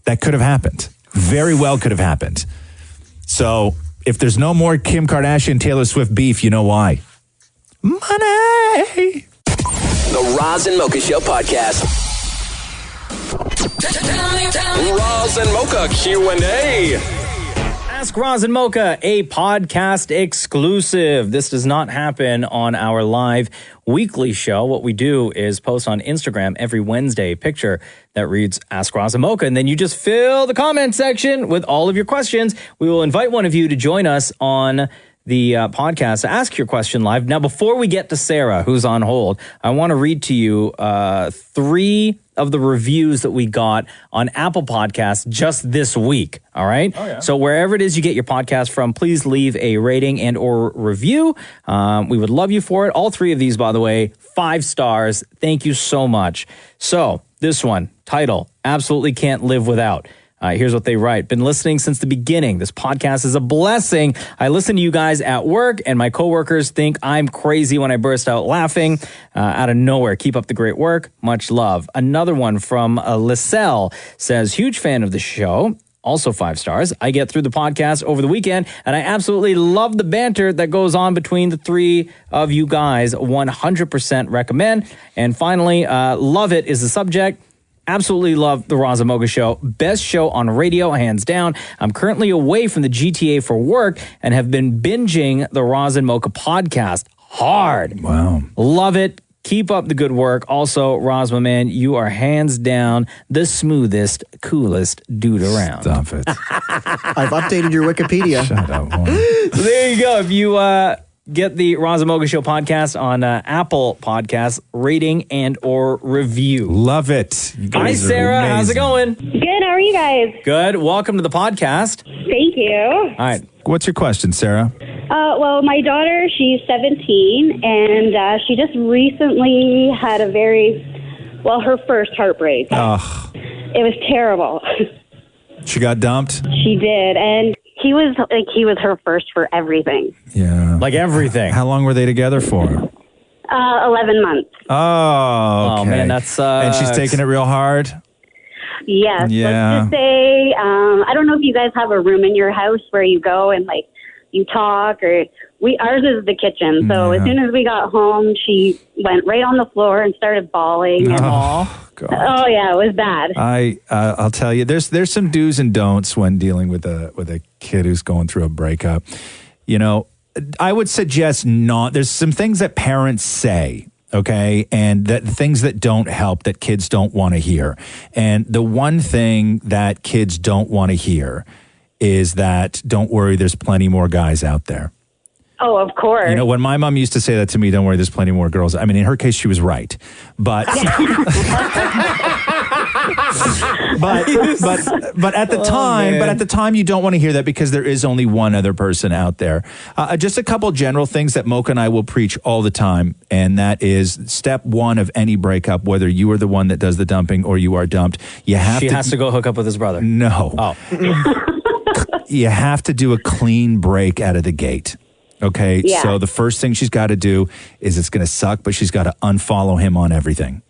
That could have happened. Very well could have happened. So if there's no more Kim Kardashian, Taylor Swift beef, you know why. Money. The Roz and Mocha Show podcast. Roz and Mocha Q&A. Ask Roz and Mocha, a podcast exclusive. This does not happen on our live weekly show. What we do is post on Instagram every Wednesday a picture that reads Ask Roz and Mocha, and then you just fill the comment section with all of your questions. We will invite one of you to join us on the podcast to ask your question live. Now, before we get to Sarah, who's on hold, I want to read to you 3 of the reviews that we got on Apple Podcasts just this week. All right. Oh, yeah. So wherever it is you get your podcast from, please leave a rating and or review. We would love you for it. All 3 of these, by the way, 5 stars. Thank you so much. So this one, title, Absolutely Can't Live Without. Here's what they write. Been listening since the beginning. This podcast is a blessing. I listen to you guys at work, and my coworkers think I'm crazy when I burst out laughing out of nowhere. Keep up the great work. Much love. Another one from Lisselle says, huge fan of the show. Also 5 stars. I get through the podcast over the weekend, and I absolutely love the banter that goes on between the 3 of you guys. 100% recommend. And finally, love it is the subject. Absolutely love the Roz and Mocha Show. Best show on radio, hands down. I'm currently away from the GTA for work and have been binging the Roz and Mocha podcast hard. Wow. Love it. Keep up the good work. Also, Roz, my man, you are hands down the smoothest, coolest dude around. Stop it. I've updated your Wikipedia. Shut up. So there you go. If you get the Roz and Mocha Show podcast on Apple Podcasts, rating and or review. Love it. Hi, Sarah. How's it going? Good. How are you guys? Good. Welcome to the podcast. Thank you. All right. What's your question, Sarah? Well, my daughter, she's 17, and she just recently had her first heartbreak. Oh. It was terrible. She got dumped? She did, and he was her first for everything. Yeah. Like everything. How long were they together for? 11 months. Oh, okay. Oh, man, that sucks. And she's taking it real hard? Yes. Yeah. Let's just say, I don't know if you guys have a room in your house where you go and, like, you talk, or ours is the kitchen. So as soon as we got home, she went right on the floor and started bawling. And, God. Oh yeah, it was bad. I'll tell you, there's some do's and don'ts when dealing with a kid who's going through a breakup. You know, I would suggest not. There's some things that parents say, okay, and that things that don't help, that kids don't want to hear. And the one thing that kids don't want to hear is that, don't worry, there's plenty more guys out there. Oh, of course. You know, when my mom used to say that to me, don't worry, there's plenty more girls. I mean, in her case, she was right. But but at the time, you don't want to hear that because there is only one other person out there. Just a couple general things that Mocha and I will preach all the time, and that is step 1 of any breakup, whether you are the one that does the dumping or you are dumped. She has to go hook up with his brother. No. Oh. You have to do a clean break out of the gate. Okay, Yeah. So the first thing she's got to do is, it's going to suck, but she's got to unfollow him on everything.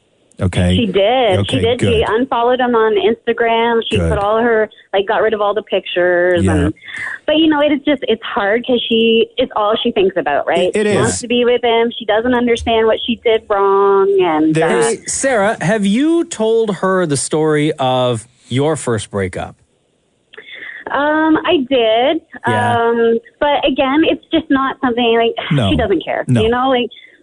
Okay? She did. Okay, She did. good. She unfollowed him on Instagram. She Good. put all her, got rid of all the pictures. Yeah. But, it's hard because it's all she thinks about, right? It she is. wants to be with him. She doesn't understand what she did wrong. And Hey, Sarah, have you told her the story of your first breakup? I did. Yeah. But again, it's just not something No. she doesn't care. No.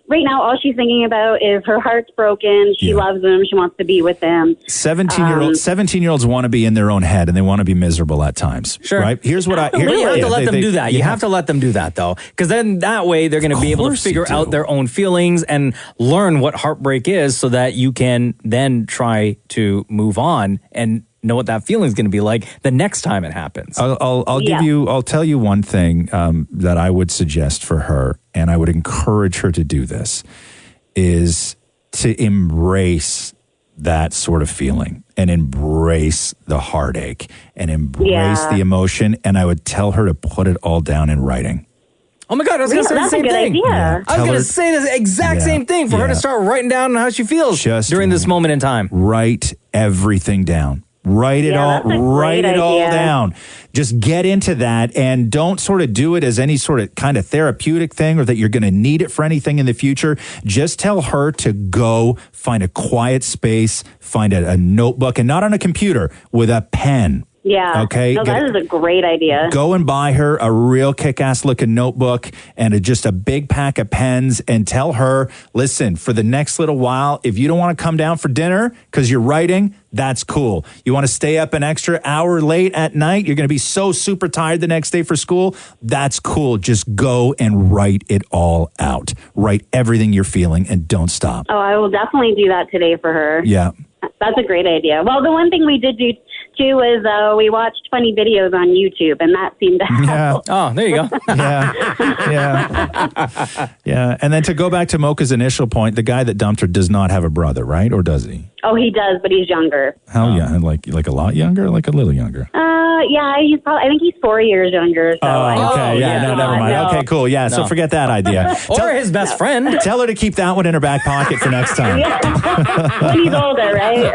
Right now, all she's thinking about is her heart's broken. She loves him. She wants to be with him. 17-year-olds want to be in their own head, and they want to be miserable at times. Sure. Right? Here's what I... You have to let them do that. You have to let them do that, though. Because then that way they're going to be able to figure out their own feelings and learn what heartbreak is so that you can then try to move on and know what that feeling is going to be like the next time it happens. I'll tell you one thing that I would suggest for her, and I would encourage her to do this, is to embrace that sort of feeling and embrace the heartache and embrace the emotion. And I would tell her to put it all down in writing. Oh my God, I was going to say the same thing. Yeah. I was going to say the exact same thing for her to start writing down how she feels during this moment in time. Write everything down. Write it all down. Just get into that and don't sort of do it as any sort of kind of therapeutic thing or that you're going to need it for anything in the future. Just tell her to go find a quiet space, find a notebook, and not on a computer, with a pen. Yeah. Okay. No, that is a great idea. Go and buy her a real kick-ass looking notebook and just a big pack of pens and tell her, listen, for the next little while, if you don't want to come down for dinner because you're writing, that's cool. You want to stay up an extra hour late at night? You're going to be so super tired the next day for school? That's cool. Just go and write it all out. Write everything you're feeling and don't stop. Oh, I will definitely do that today for her. Yeah. That's a great idea. Well, the one thing we did do too was we watched funny videos on YouTube, and that seemed to help. Yeah. Oh, there you go. Yeah. And then to go back to Mocha's initial point, the guy that dumped her does not have a brother, right? Or does he? Oh, he does, but he's younger. How young? Like a lot younger, or like a little younger? Yeah, I think he's 4 years younger. So Never mind. No. Okay, cool. Yeah, so forget that idea. Or his best friend. Tell her to keep that one in her back pocket for next time. When he's older, right?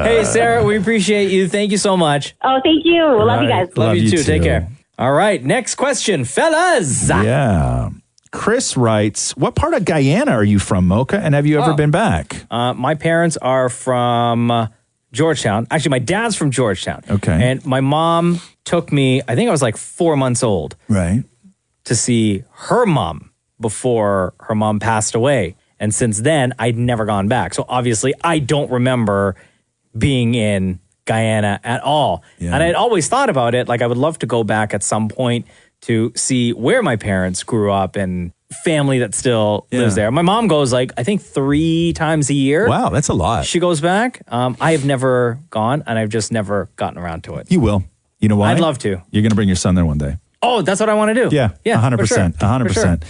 Hey, Sarah, we appreciate you. Thank you so much. Oh, thank you. Love you guys. Love you too. Take care. All right, next question, fellas. Yeah. Chris writes, what part of Guyana are you from, Mocha? And have you ever been back? My parents are from Georgetown. Actually, my dad's from Georgetown. Okay. And my mom took me, I think I was like 4 months old. Right. To see her mom before her mom passed away. And since then, I'd never gone back. So obviously, I don't remember being in Guyana at all. Yeah. And I'd always thought about it. Like, I would love to go back at some point to see where my parents grew up and family that still lives there. My mom goes I think 3 times a year. Wow, that's a lot. She goes back. I have never gone, and I've just never gotten around to it. You will. You know why? I'd love to. You're going to bring your son there one day. Oh, that's what I want to do. Yeah, 100%. for sure. 100%.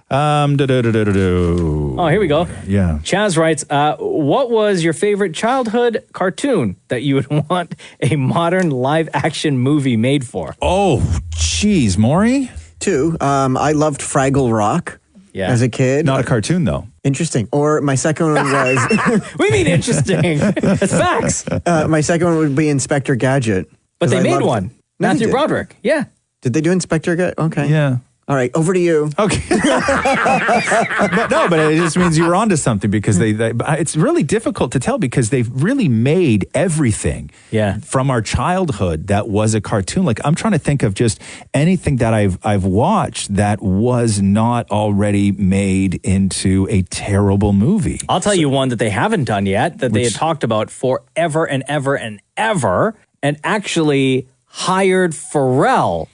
Oh, here we go. Yeah. Chaz writes, what was your favorite childhood cartoon that you would want a modern live action movie made for? Oh, geez, Maury? 2. I loved Fraggle Rock as a kid. Not a cartoon, though. Interesting. Or my second one was... We mean interesting. It's facts. My second one would be Inspector Gadget. But they I made loved one. it. No, they Matthew did. Broderick. Yeah. Did they do Inspector Gadget? Okay. Yeah. All right, over to you. Okay. but it just means you were onto something because they it's really difficult to tell because they've really made everything from our childhood that was a cartoon. Like, I'm trying to think of just anything that I've watched that was not already made into a terrible movie. I'll tell you one that they haven't done yet that they had talked about forever and ever and ever, and actually hired Pharrell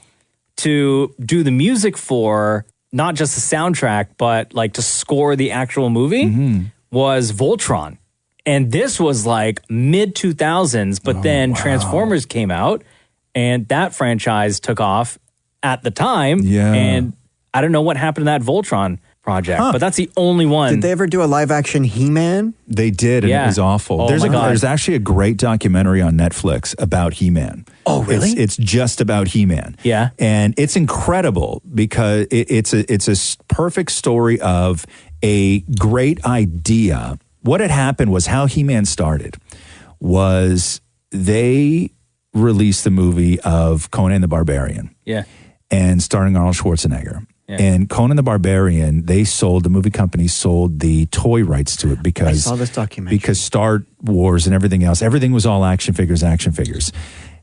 to do the music for, not just the soundtrack, but like to score the actual movie, was Voltron. And this was like mid 2000s, but then Transformers came out and that franchise took off at the time. Yeah. And I don't know what happened to that Voltron project, but that's the only one. Did they ever do a live action He-Man? They did, and it was awful. Oh, There's actually a great documentary on Netflix about He-Man. Oh, really? It's just about He-Man. Yeah. And it's incredible because it's a perfect story of a great idea. What had happened was how He-Man started was they released the movie of Conan the Barbarian. Yeah. And starring Arnold Schwarzenegger. Yeah. And Conan the Barbarian, the movie company sold the toy rights to it because I saw this documentary. Because Star Wars and everything else, everything was all action figures.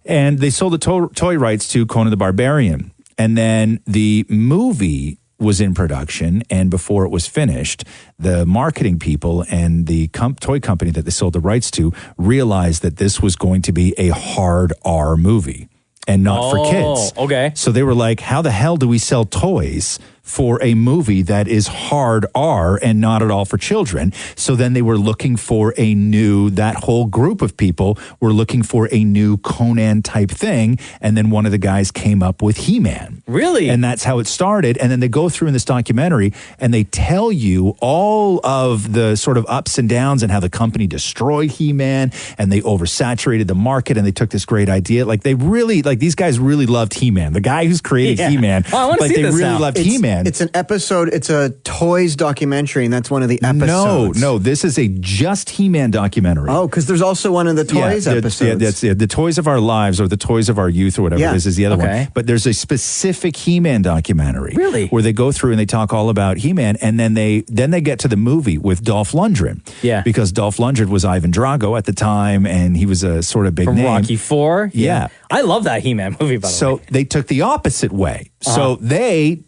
And they sold the toy rights to Conan the Barbarian. And then the movie was in production, and before it was finished, the marketing people and the toy company that they sold the rights to realized that this was going to be a hard R movie. And not for kids. Okay. So they were like, how the hell do we sell toys for a movie that is hard R and not at all for children. So then they were looking for that whole group of people were looking for a new Conan type thing. And then one of the guys came up with He-Man. Really? And that's how it started. And then they go through in this documentary and they tell you all of the sort of ups and downs and how the company destroyed He-Man and they oversaturated the market and they took this great idea. Like these guys really loved He-Man. The guy who's created He-Man. Oh, I want to see this They really now. loved He-Man. It's an episode. It's a toys documentary, and that's one of the episodes. No, this is a just He-Man documentary. Oh, because there's also one of the toys episodes. The Toys of Our Lives or the Toys of Our Youth or whatever this is the other one. But there's a specific He-Man documentary. Really? Where they go through and they talk all about He-Man, and then they get to the movie with Dolph Lundgren. Yeah. Because Dolph Lundgren was Ivan Drago at the time, and he was a sort of big From name. Rocky IV. Yeah. I love that He-Man movie, by the way. So they took the opposite way. So they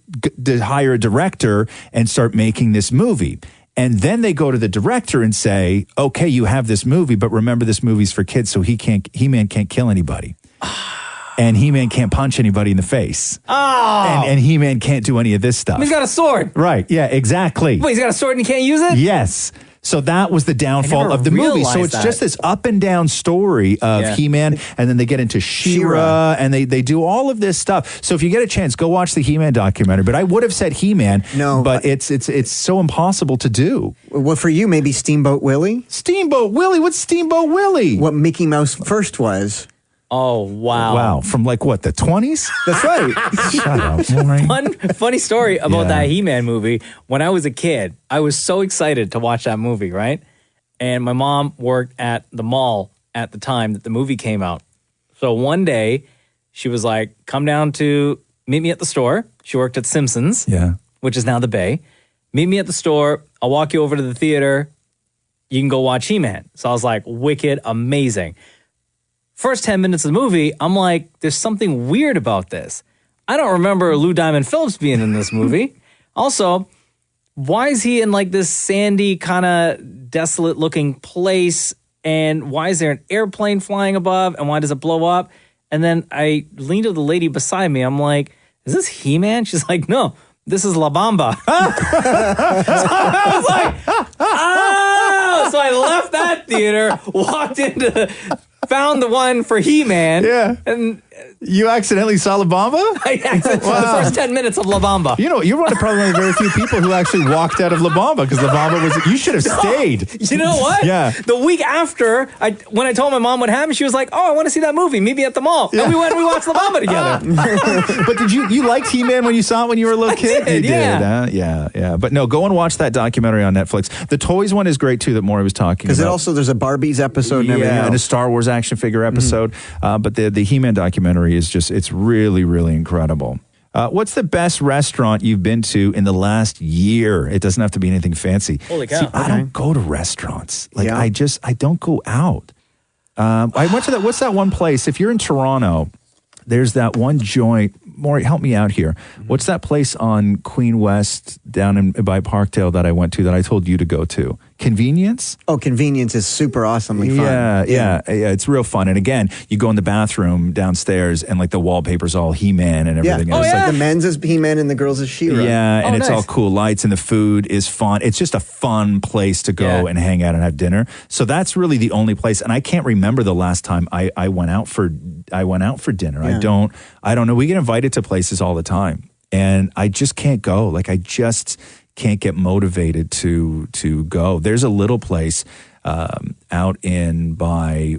hire a director and start making this movie. And then they go to the director and say, okay, you have this movie, but remember this movie's for kids, so He-Man can't kill anybody. And He-Man can't punch anybody in the face. Oh! And He-Man can't do any of this stuff. He's got a sword. Right, yeah, exactly. Wait, he's got a sword and he can't use it? Yes. So that was the downfall of the movie. So it's just this up and down story of He-Man, and then they get into She-Ra, and they do all of this stuff. So if you get a chance, go watch the He-Man documentary. But I would have said He-Man, but it's so impossible to do. Well, for you, maybe Steamboat Willie? Steamboat Willie? What's Steamboat Willie? What Mickey Mouse first was. Oh, wow. Wow. From like what, the 20s? That's right. Shut up. Right? Funny story about that He-Man movie. When I was a kid, I was so excited to watch that movie, right? And my mom worked at the mall at the time that the movie came out. So one day, she was like, come down to meet me at the store. She worked at Simpsons, which is now the Bay. Meet me at the store. I'll walk you over to the theater. You can go watch He-Man. So I was like, wicked, amazing. First 10 minutes of the movie, I'm like, there's something weird about this. I don't remember Lou Diamond Phillips being in this movie. Also, why is he in like this sandy, kind of desolate looking place? And why is there an airplane flying above? And why does it blow up? And then I leaned to the lady beside me. I'm like, is this He-Man? She's like, no, this is La Bamba. So I was like, oh! So I left that theater, walked into... found the one for He-Man. Yeah. And you accidentally saw La Bamba? I accidentally saw the first 10 minutes of La Bamba. You know, you're probably one of the very few people who actually walked out of La Bamba because La Bamba was, you should have stayed. You know what? Yeah. The week after, when I told my mom what happened, she was like, oh, I want to see that movie. Meet me at the mall. Yeah. And we went and we watched La Bamba together. But did you liked He-Man when you saw it when you were a little kid? Did, you yeah. did, yeah. But no, go and watch that documentary on Netflix. The Toys one is great too that Maury was talking about. Because there's a Barbies episode and everything else. And a Star Wars action figure episode. But the He-Man documentary is just, it's really, really incredible. What's the best restaurant you've been to in the last year? It doesn't have to be anything fancy. Holy cow. See, I don't go to restaurants. I don't go out. I went to what's that one place? If you're in Toronto, there's that one joint. Maury, help me out here. What's that place on Queen West down by Parkdale that I went to that I told you to go to? Convenience? Oh, Convenience is super awesomely fun. Yeah, it's real fun. And again, you go in the bathroom downstairs and like the wallpaper's all He-Man and everything. Yeah. And it's like the men's is He-Man and the girls is She-Ra. Yeah, and it's nice. all cool lights and the food is fun. It's just a fun place to go and hang out and have dinner. So that's really the only place. And I can't remember the last time I went out for dinner. Yeah. I don't know. We get invited to places all the time, and I just can't go. Like I just can't get motivated to go. There's a little place out in by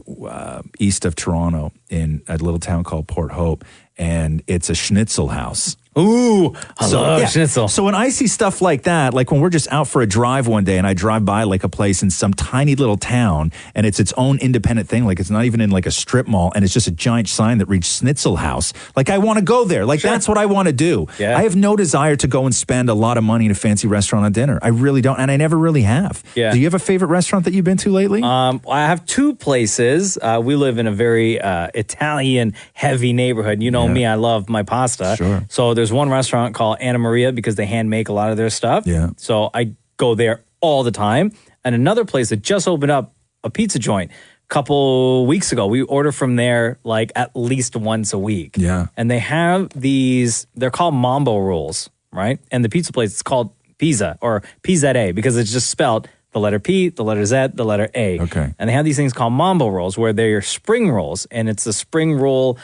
east of Toronto in a little town called Port Hope, and it's a schnitzel house. Ooh, I love schnitzel. So when I see stuff like that, like when we're just out for a drive one day and I drive by like a place in some tiny little town and it's its own independent thing, like it's not even in like a strip mall and it's just a giant sign that reads Schnitzel House. Like I want to go there. Like that's what I want to do. Yeah. I have no desire to go and spend a lot of money in a fancy restaurant on dinner. I really don't. And I never really have. Yeah. Do you have a favorite restaurant that you've been to lately? I have two places. We live in a very Italian heavy neighborhood. You know me, I love my pasta. Sure. So there's one restaurant called Anna Maria because they hand make a lot of their stuff. Yeah. So I go there all the time. And another place that just opened up, a pizza joint, a couple weeks ago. We order from there like at least once a week. Yeah. And they have these, they're called Mambo rolls, right? And the pizza place is called Pizza or PZA because it's just spelled the letter P, the letter Z, the letter A. Okay. And they have these things called mambo rolls where they're spring rolls, and it's a spring roll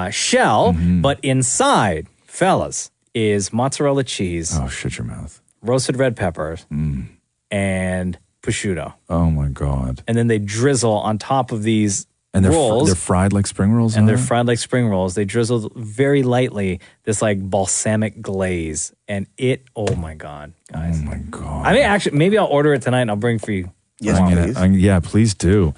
shell, but inside, fellas, is mozzarella cheese. Oh, shut your mouth. Roasted red peppers and prosciutto. Oh, my God. And then they drizzle on top of these And rolls. they're fried like spring rolls? And they're fried like spring rolls. They drizzle very lightly this like balsamic glaze. And it, oh my God, guys. Oh my God. I mean, actually, maybe I'll order it tonight and I'll bring for you. Yes, tomorrow. please. Yeah, please do.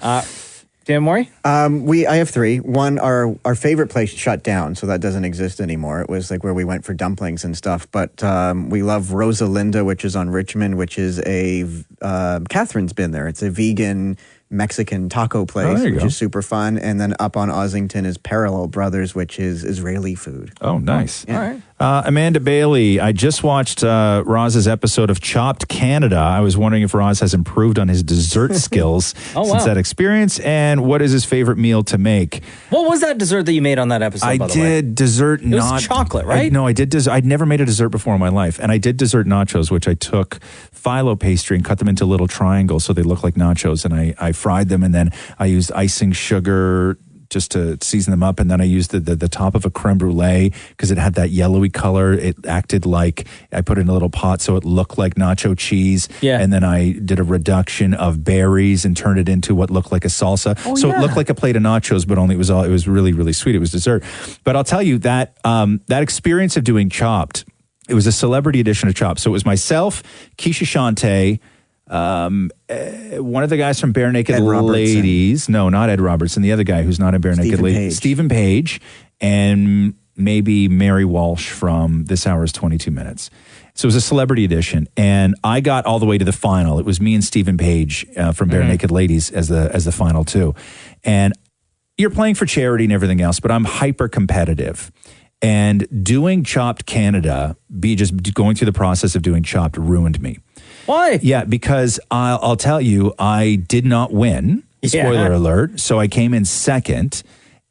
Dan Maury? I have three. One, our favorite place shut down, so that doesn't exist anymore. It was like where we went for dumplings and stuff. But we love Rosalinda, which is on Richmond, which is a Catherine's been there. It's a vegan Mexican taco place, which is super fun. And then up on Ossington is Parallel Brothers, which is Israeli food. Oh, nice. Yeah. All right. Amanda Bailey, I just watched Roz's episode of Chopped Canada. I was wondering if Roz has improved on his dessert skills since that experience, and what is his favorite meal to make. What was that dessert that you made on that episode, by the way? I did dessert It was chocolate, right? I did dessert. I'd never made a dessert before in my life, and I did dessert nachos, which I took phyllo pastry and cut them into little triangles so they look like nachos, and I fried them, and then I used icing sugar just to season them up, and then I used the top of a creme brulee because it had that yellowy color. It acted like I put it in a little pot so it looked like nacho cheese. Yeah. And then I did a reduction of berries and turned it into what looked like a salsa. It looked like a plate of nachos, but only it was really, really sweet. It was dessert. But I'll tell you that that experience of doing Chopped, it was a celebrity edition of Chopped. So it was myself, Keisha Shante, one of the guys from Bare Naked Ladies. No, not Ed Robertson. The other guy who's not in Bare Naked Ladies. Stephen Page. And maybe Mary Walsh from This Hour is 22 Minutes. So it was a celebrity edition. And I got all the way to the final. It was me and Stephen Page from Bare Naked Ladies as the final two. And you're playing for charity and everything else, but I'm hyper competitive. And doing Chopped Canada, just going through the process of doing Chopped ruined me. Why? Yeah, because I'll tell you, I did not win. Spoiler alert. So I came in second,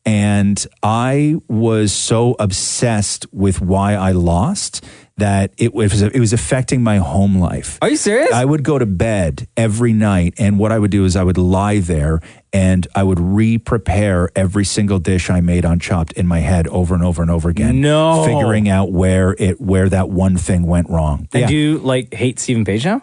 and I was so obsessed with why I lost that it was affecting my home life. Are you serious? I would go to bed every night, and what I would do is I would lie there and I would re-prepare every single dish I made on Chopped in my head over and over and over again. No. Figuring out where that one thing went wrong. And do you hate Stephen Page now?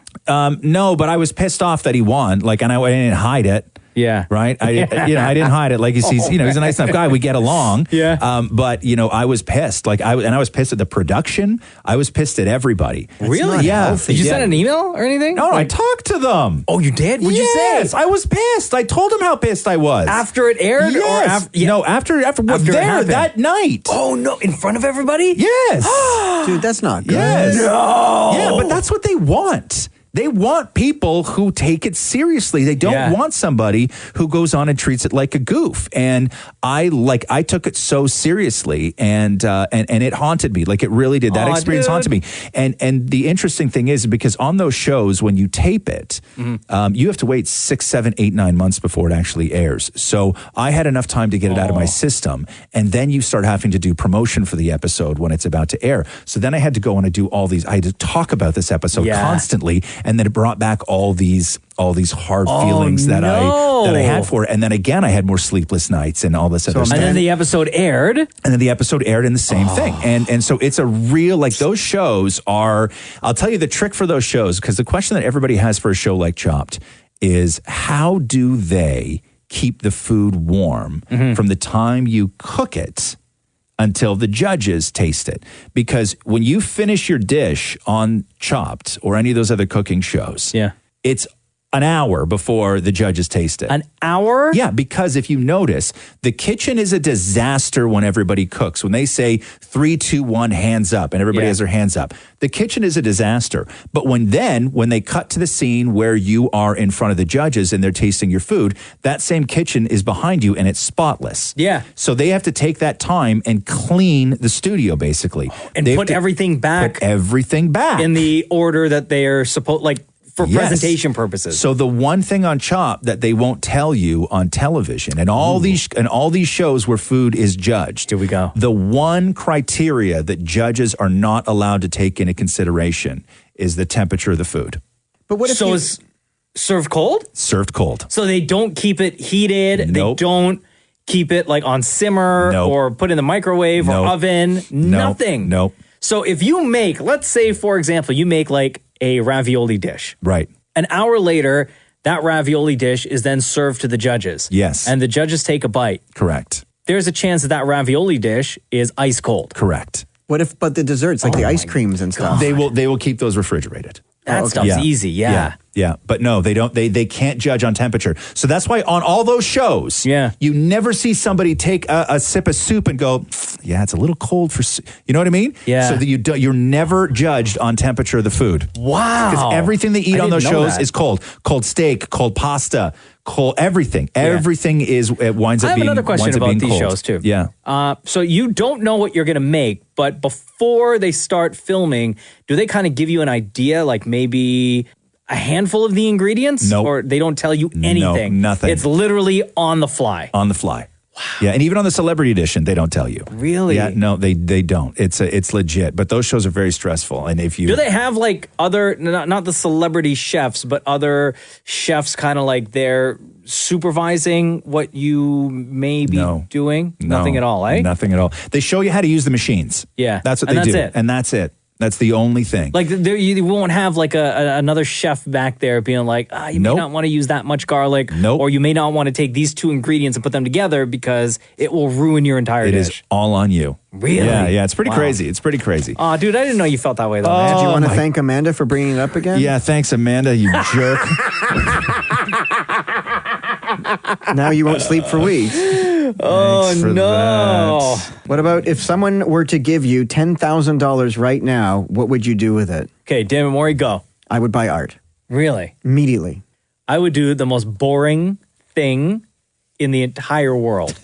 No, but I was pissed off that he won. And I didn't hide it. Yeah. Right? I didn't hide it. He's a nice enough guy. We get along. Yeah. But I was pissed. I was pissed at the production. I was pissed at everybody. Really? Yeah. Did you send an email or anything? No, I talked to them. Oh, you did? What'd you say? Yes, I was pissed. I told them how pissed I was. After it aired? Yes. Or after it there happened? that night. Oh, no. In front of everybody? Yes. Dude, that's not good. Yes. No. Yeah, but that's what they want. They want people who take it seriously. They don't want somebody who goes on and treats it like a goof. And I took it so seriously, and it haunted me. It really did. That experience haunted me. And the interesting thing is because on those shows when you tape it, you have to wait 6, 7, 8, 9 months before it actually airs. So I had enough time to get it out of my system, and then you start having to do promotion for the episode when it's about to air. So then I had to go on and do all these. I had to talk about this episode constantly. And then it brought back all these hard feelings that I had for it. And then again, I had more sleepless nights and all this other stuff. And then the episode aired. And then the episode aired in the same thing. And so it's a real, those shows are, I'll tell you the trick for those shows, because the question that everybody has for a show like Chopped is how do they keep the food warm from the time you cook it until the judges taste it? Because when you finish your dish on Chopped or any of those other cooking shows, it's an hour before the judges taste it. An hour? Yeah, because if you notice, the kitchen is a disaster when everybody cooks. When they say 3, 2, 1, hands up, and everybody has their hands up, the kitchen is a disaster. But when they cut to the scene where you are in front of the judges and they're tasting your food, that same kitchen is behind you and it's spotless. Yeah. So they have to take that time and clean the studio, basically. And put everything back. Put everything back. In the order that they are supposed, for presentation purposes. So the one thing on Chop that they won't tell you on television and all these shows where food is judged. Here we go. The one criteria that judges are not allowed to take into consideration is the temperature of the food. But what if it's served cold? Served cold. So they don't keep it heated. Nope. They don't keep it like on simmer or put in the microwave or oven. Nothing. Nope. So if you make, let's say, for example, you make like a ravioli dish. Right. An hour later, that ravioli dish is then served to the judges. Yes. And the judges take a bite. Correct. There's a chance that that ravioli dish is ice cold. Correct. What if, but the desserts, like the ice creams and stuff? They will keep those refrigerated. That stuff's easy, yeah. Yeah, but no, they don't. They can't judge on temperature. So that's why on all those shows, you never see somebody take a sip of soup and go, yeah, it's a little cold for. You know what I mean? Yeah. So that you're never judged on temperature of the food. Wow. Because everything they eat I on those didn't know shows that. is cold. Cold steak, cold pasta, cold everything. Everything is it winds up I have being. another question winds up about being these cold. shows too. Yeah. So you don't know what you're going to make, but before they start filming, do they kind of give you an idea, like maybe a handful of the ingredients? Nope. Or they don't tell you anything? No, nothing. It's literally on the fly. On the fly. Wow. Yeah, and even on the Celebrity Edition, they don't tell you. Really? Yeah, no, they don't. It's legit. But those shows are very stressful. And if you Do they have like other, not the celebrity chefs, but other chefs kind of like they're supervising what you may be doing? Nothing at all, eh? Nothing at all. They show you how to use the machines. Yeah. That's what And they that's do. it. And that's it. That's the only thing. Like you won't have like another chef back there being like, you may not want to use that much garlic, or you may not want to take these two ingredients and put them together because it will ruin your entire It dish. is all on you. Really? Yeah, it's pretty Wow. crazy. It's pretty crazy. Oh, dude, I didn't know you felt that way though, man. Do you want to thank Amanda for bringing it up again? Yeah, thanks, Amanda, you jerk. Now you won't sleep for weeks. Oh, Thanks for no. that. What about if someone were to give you $10,000 right now, what would you do with it? Okay, Dammit Maury, go. I would buy art. Really? Immediately. I would do the most boring thing in the entire world.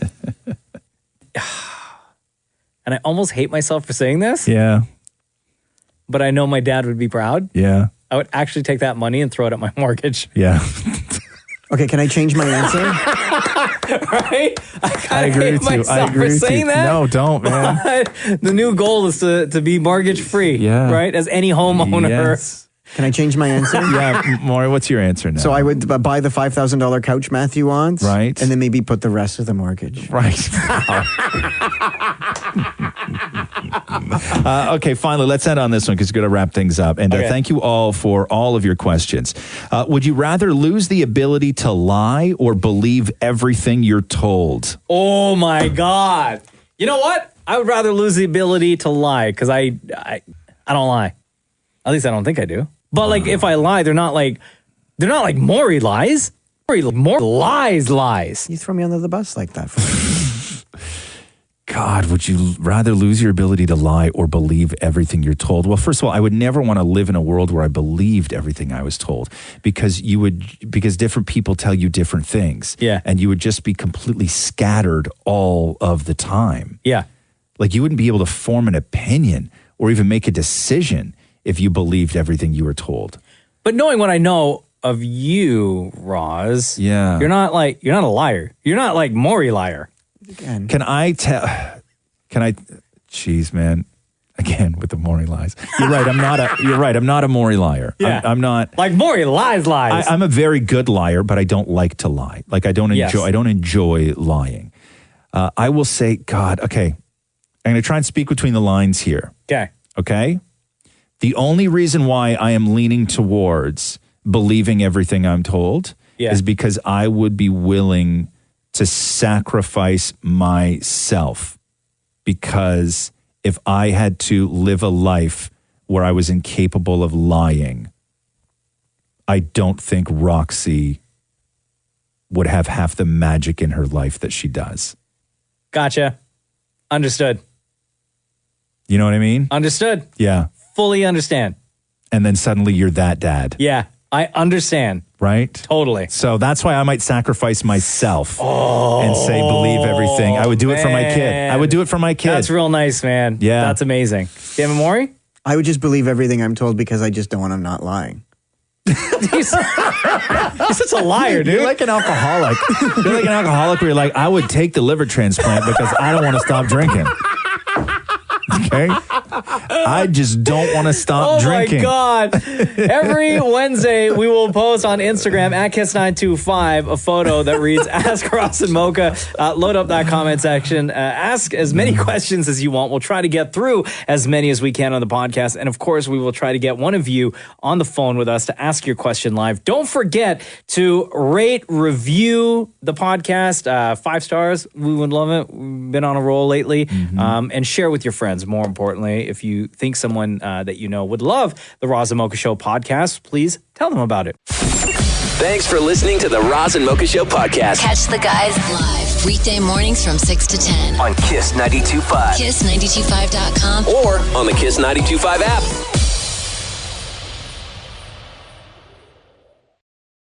And I almost hate myself for saying this. Yeah. But I know my dad would be proud. Yeah. I would actually take that money and throw it at my mortgage. Yeah. Okay, can I change my answer? Right? I agree with you. I agree with you. That. No, don't, man. But the new goal is to be mortgage free. Yeah. Right? As any homeowner. Yes. Can I change my answer? Yeah, Maury, what's your answer now? So I would buy the $5,000 couch Matthew wants. Right. And then maybe put the rest of the mortgage. Right. Okay, finally, let's end on this one because we're going to wrap things up. And Okay. thank you all for all of your questions. Would you rather lose the ability to lie or believe everything you're told? Oh my God. You know what? I would rather lose the ability to lie because I don't lie. At least I don't think I do. But like if I lie, they're not like Maury lies. More lies. You throw me under the bus like that. God, would you rather lose your ability to lie or believe everything you're told? Well, first of all, I would never want to live in a world where I believed everything I was told because different people tell you different things. Yeah. And you would just be completely scattered all of the time. Yeah. Like you wouldn't be able to form an opinion or even make a decision if you believed everything you were told. But knowing what I know of you, Roz, Yeah. you're not a liar. You're not like Maury liar. Again. Jeez, man. Again, with the Maury lies. You're right. I'm not a Maury liar. Yeah. I'm not. Like Maury lies. I'm a very good liar, but I don't like to lie. Like I don't enjoy lying. I will say, God, okay. I'm going to try and speak between the lines here. Okay. Okay? The only reason why I am leaning towards believing everything I'm told is because I would be willing to sacrifice myself. Because if I had to live a life where I was incapable of lying, I don't think Roxy would have half the magic in her life that she does. Gotcha. Understood. You know what I mean? Understood. Yeah. Fully understand. And then suddenly you're that dad. Yeah. I understand. Right? Totally. So that's why I might sacrifice myself and say, believe everything. I would do it for my kid. I would do it for my kid. That's real nice, man. Yeah. That's amazing. Dammit Maury? I would just believe everything I'm told because I just don't want to not lying. He's such a liar, dude. You're like an alcoholic. You're like an alcoholic where you're like, I would take the liver transplant because I don't want to stop drinking. Okay? I just don't want to stop drinking. Oh, my God. Every Wednesday, we will post on Instagram at Kiss925 a photo that reads, Ask Roz and Mocha. Load up that comment section. Ask as many questions as you want. We'll try to get through as many as we can on the podcast. And, of course, we will try to get one of you on the phone with us to ask your question live. Don't forget to rate, review the podcast. 5 stars. We would love it. We've been on a roll lately. And share with your friends. More importantly, if you think someone that you know would love the Roz and Mocha Show podcast, please tell them about it. Thanks for listening to the Roz and Mocha Show podcast. Catch the guys live weekday mornings from 6 to 10 on Kiss 92.5, Kiss925.com, or on the Kiss 92.5 app.